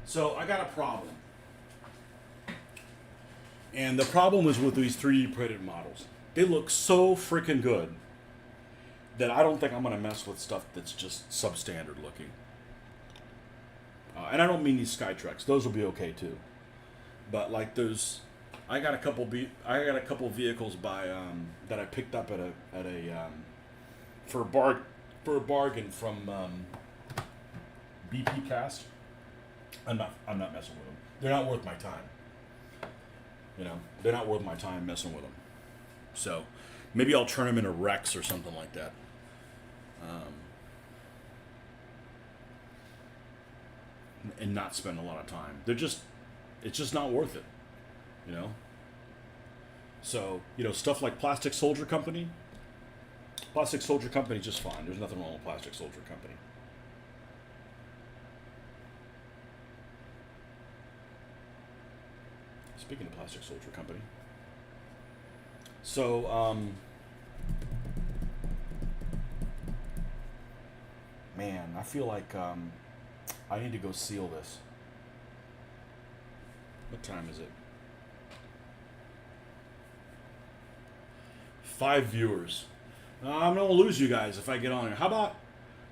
So I got a problem. And the problem is with these 3D printed models. They look so freaking good that I don't think I'm going to mess with stuff that's just substandard looking. And I don't mean these Skytrex; those will be okay too. But like those, I got a couple vehicles by that I picked up at a for a bargain from BP Cast. I'm not messing with them. They're not worth my time. You know, they're not worth my time messing with them. So maybe I'll turn them into Rex or something like that. And not spend a lot of time. It's just not worth it. You know. So stuff like Plastic Soldier Company. Plastic Soldier Company is just fine. There's nothing wrong with Plastic Soldier Company. Speaking of Plastic Soldier Company. So, man, I feel like I need to go seal this. What time is it? 5 viewers. I'm going to lose you guys if I get on here. How about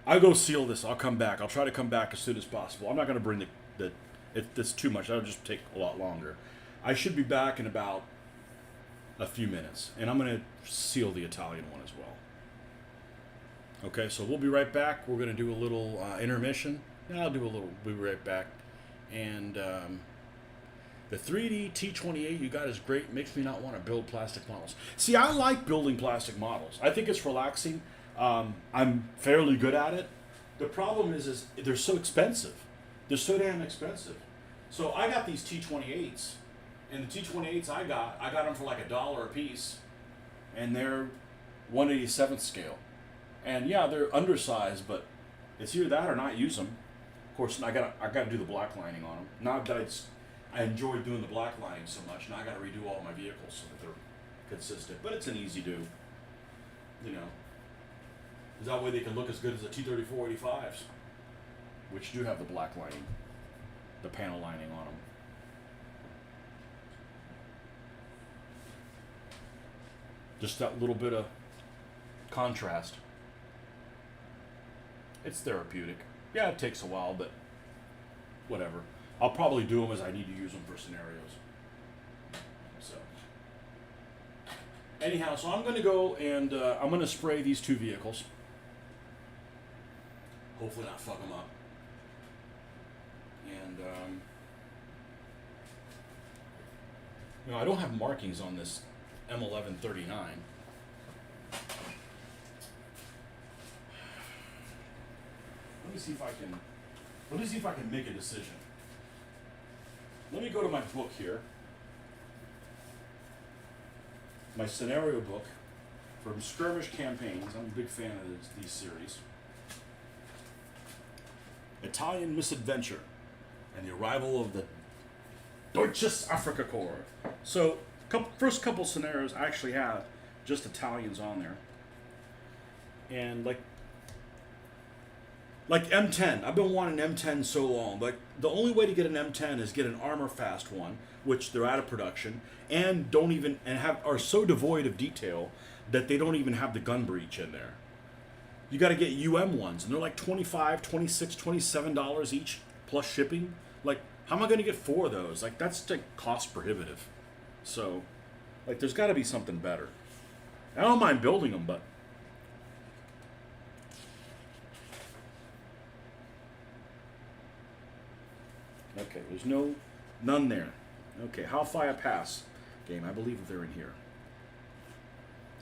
I go seal this? I'll come back. I'll try to come back as soon as possible. I'm not going to bring it's too much. That'll just take a lot longer. I should be back in about a few minutes, and I'm going to seal the Italian one as well. Okay, so we'll be right back. We're going to do a little intermission. I'll do a little. We'll be right back. And the 3D T28 you got is great. Makes me not want to build plastic models. See, I like building plastic models. I think it's relaxing. I'm fairly good at it. The problem is they're so expensive. They're so damn expensive. So I got these T28s. And the T28s I got them for like $1 a piece, and they're 1/87th scale. And yeah, they're undersized, but it's either that or not use them. Of course, I gotta do the black lining on them. Not that I enjoy doing the black lining so much. Now I gotta redo all my vehicles so that they're consistent. But it's an easy do. Because that way they can look as good as the T3485s, which do have the black lining, the panel lining on them. Just that little bit of contrast. It's therapeutic. Yeah, it takes a while, but whatever. I'll probably do them as I need to use them for scenarios. So, anyhow, so I'm going to go and I'm going to spray these 2 vehicles. Hopefully not fuck them up. And, I don't have markings on this M1139. Let me see if I can make a decision. Let me go to my book here. My scenario book from Skirmish Campaigns. I'm a big fan of these series. Italian Misadventure and the Arrival of the Deutsches Afrika Korps. So, first couple scenarios I actually have just Italians on there. And like M10, I've been wanting an M10 so long. Like the only way to get an M10 is get an Armor Fast one, which they're out of production, and don't even and have are so devoid of detail that they don't even have the gun breech in there. You got to get UM ones, and they're like 25, 26, $27 each plus shipping. Like, how am I going to get four of those? Like, that's like cost prohibitive. So, like, there's got to be something better. I don't mind building them, but okay, there's none there. Okay, how far I pass? Game, I believe they're in here.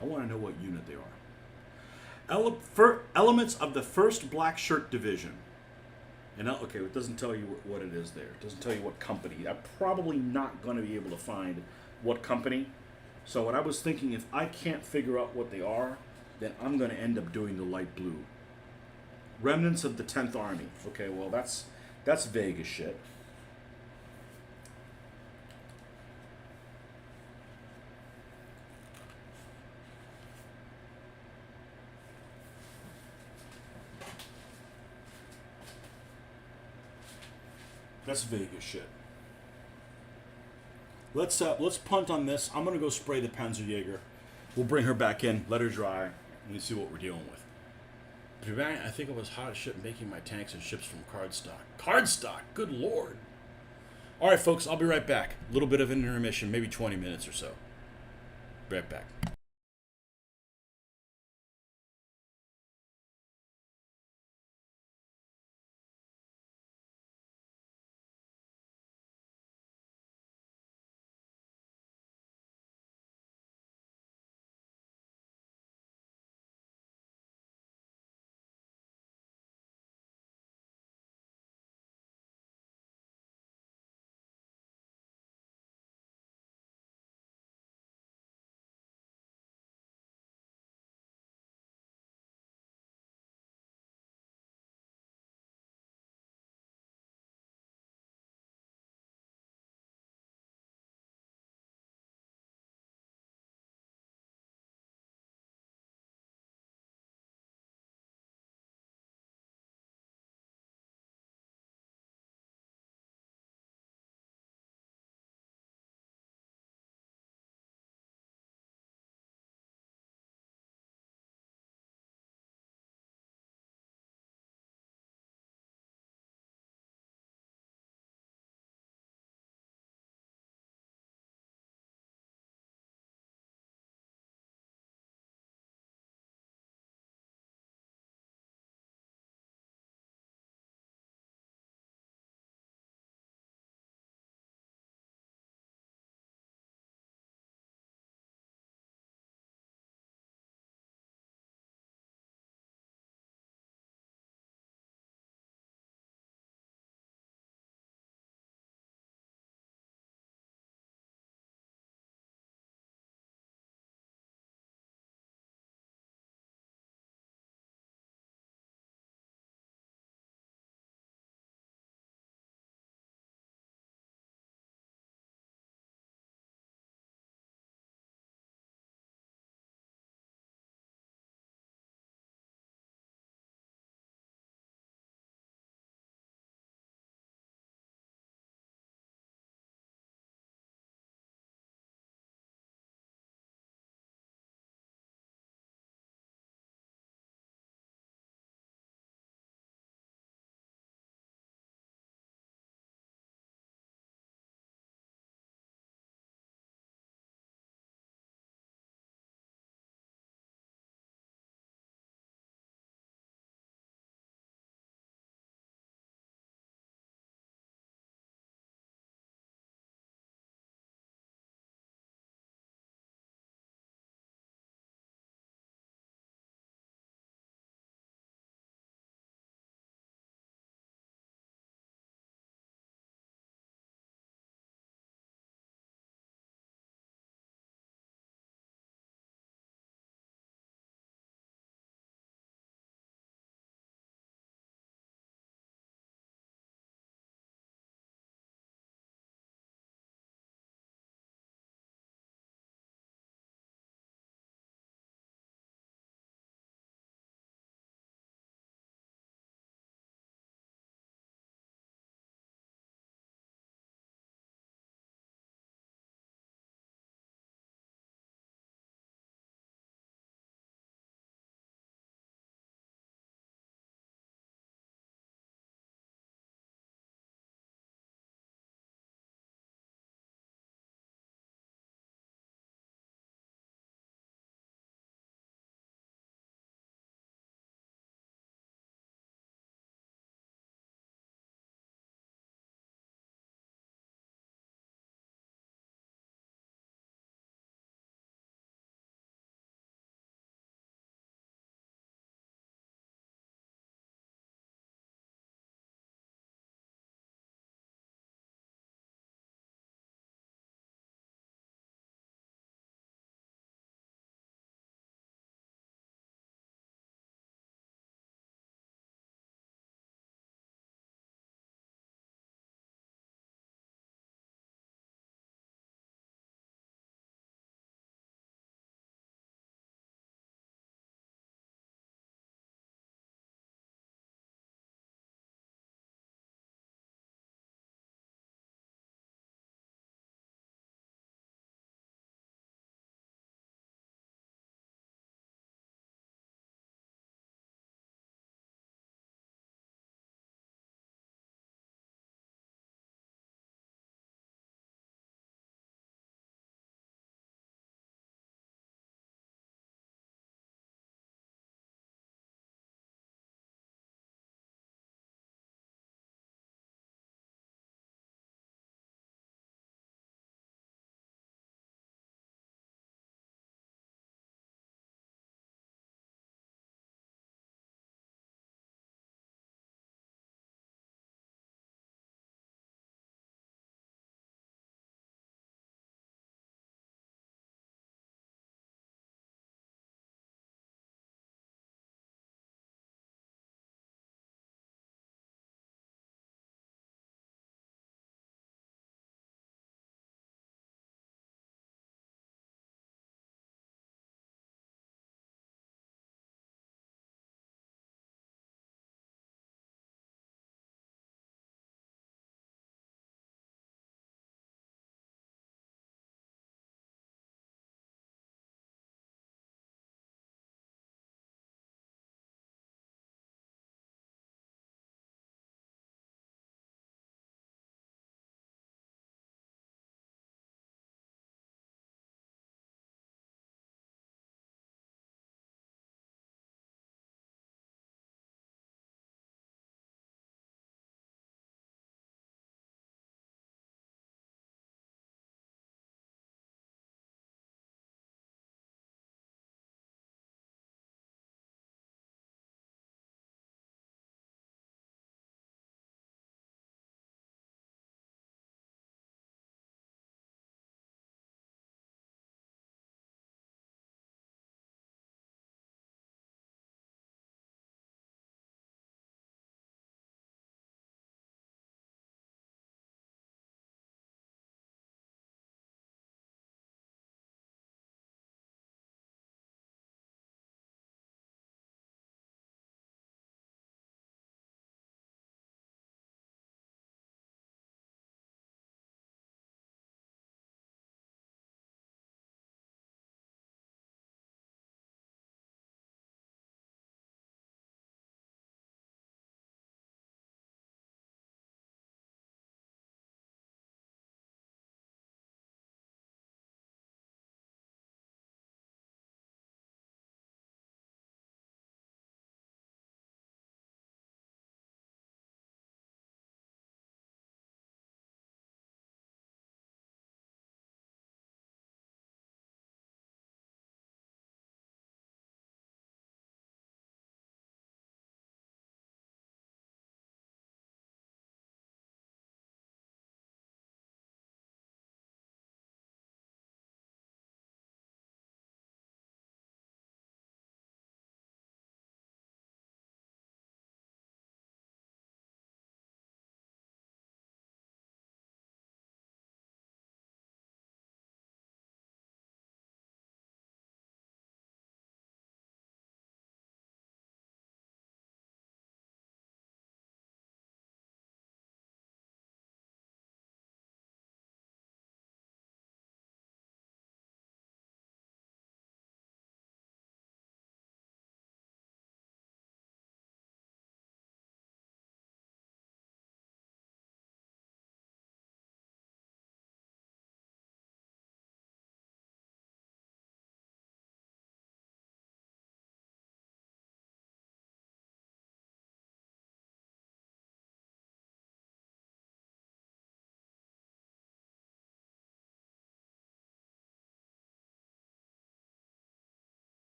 I want to know what unit they are. Elements of the First Black Shirt Division. And okay, it doesn't tell you what it is there. It doesn't tell you what company. I'm probably not going to be able to find what company. So what I was thinking, if I can't figure out what they are, then I'm going to end up doing the light blue. Remnants of the 10th Army. Okay, well that's vague as shit. That's vague as shit. Let's punt on this. I'm gonna go spray the Panzerjäger. We'll bring her back in, let her dry, and see what we're dealing with. I think it was hot as shit making my tanks and ships from cardstock. Cardstock, good lord. All right, folks, I'll be right back. A little bit of an intermission, maybe 20 minutes or so. Be right back.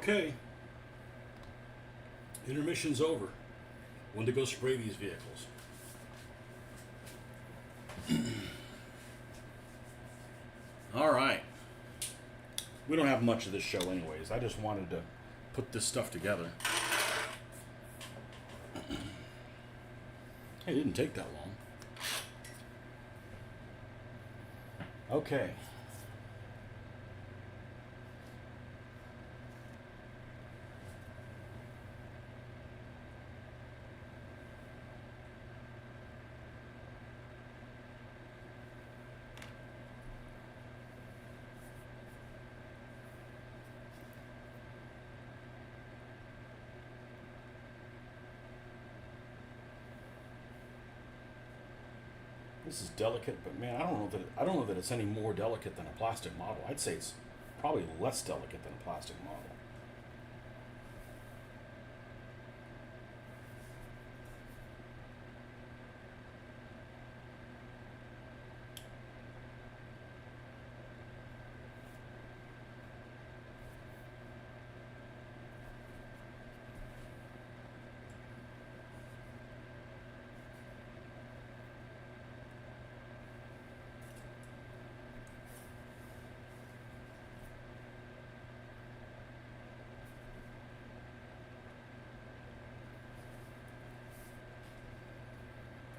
Okay. Intermission's over. When to go spray these vehicles. All right. We don't have much of this show anyways. I just wanted to put this stuff together. It didn't take that long. Okay. This is delicate, but man, I don't know that it's any more delicate than a plastic model. I'd say it's probably less delicate than a plastic model.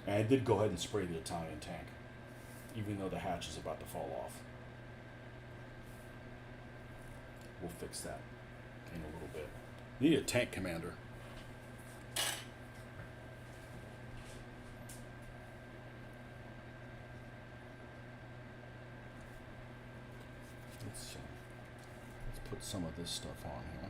And I did go ahead and spray the Italian tank, even though the hatch is about to fall off. We'll fix that in a little bit. Need a tank commander. Let's put some of this stuff on here.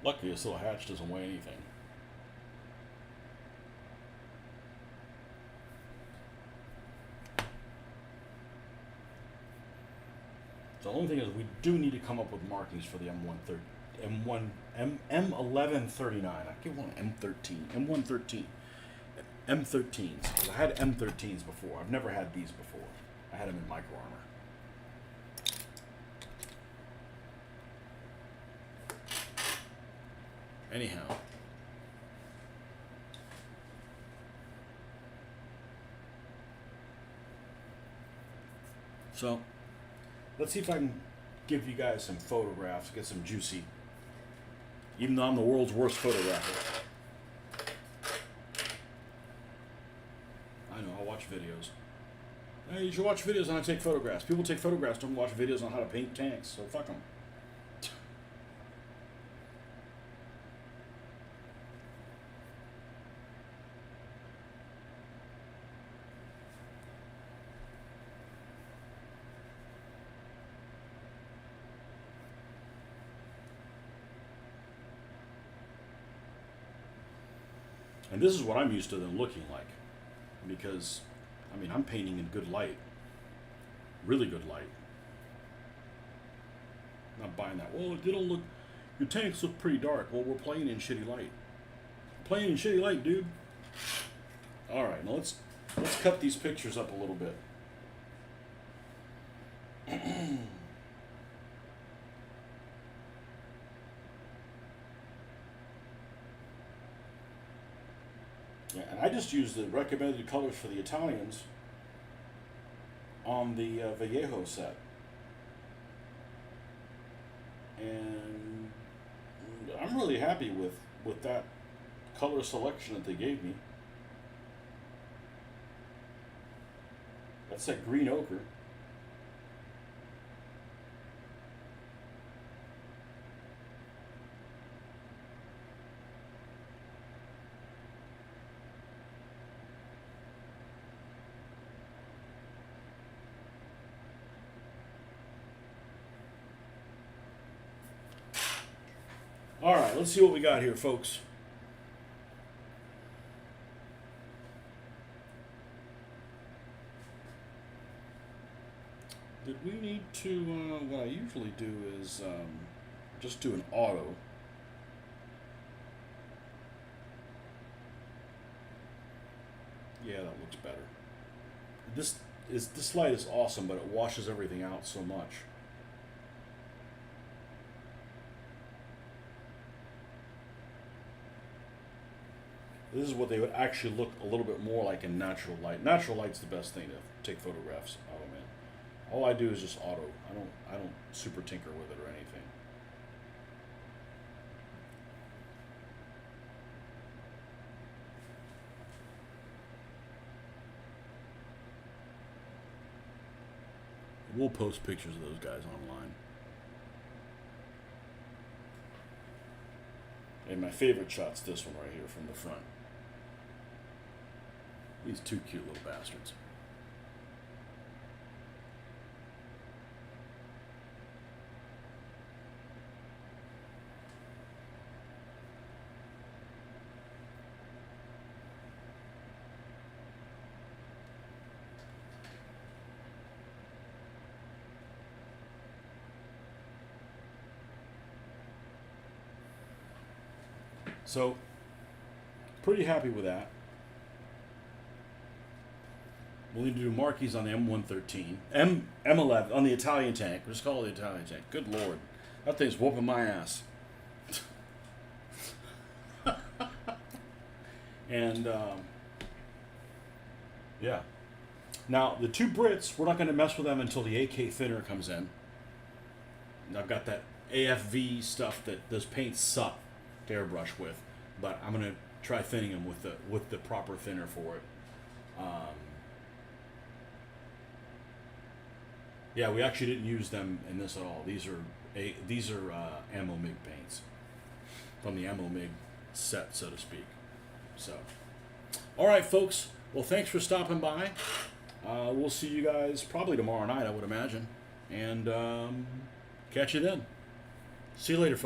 Luckily, this little hatch doesn't weigh anything. So the only thing is we do need to come up with markings for the M1139. I keep wanting M13. M113. M13s. I had M13s before. I've never had these before. I had them in micro armor. Anyhow. So, let's see if I can give you guys some photographs, get some juicy. Even though I'm the world's worst photographer. I know, I watch videos. Hey, you should watch videos on how to take photographs. People take photographs, don't watch videos on how to paint tanks, so fuck them. And this is what I'm used to them looking like. Because, I mean, I'm painting in good light. Really good light. Not buying that. Well, it don't look... Your tanks look pretty dark. Well, we're playing in shitty light. Playing in shitty light, dude. Alright, now let's cut these pictures up a little bit. Yeah, and I just used the recommended colors for the Italians on the Vallejo set. And I'm really happy with that color selection that they gave me. That's that green ochre. All right, let's see what we got here, folks. Did we need to, what I usually do is just do an auto. Yeah, that looks better. This light is awesome, but it washes everything out so much. This is what they would actually look a little bit more like in natural light. Natural light's the best thing to take photographs of them in. All I do is just auto. I don't super tinker with it or anything. We'll post pictures of those guys online. And my favorite shot's this one right here from the front. These two cute little bastards. So, pretty happy with that. We'll need to do marquees on the M113, M11 on the Italian tank. We'll just call it the Italian tank. Good lord, that thing's whooping my ass. And yeah. Now the two Brits, we're not going to mess with them until the AK thinner comes in. And I've got that AFV stuff that those paints suck to airbrush with, but I'm gonna try thinning them with the proper thinner for it. Yeah, we actually didn't use them in this at all. These are ammo MIG paints from the ammo MIG set, so to speak. So, all right, folks. Well, thanks for stopping by. We'll see you guys probably tomorrow night, I would imagine, and catch you then. See you later, folks.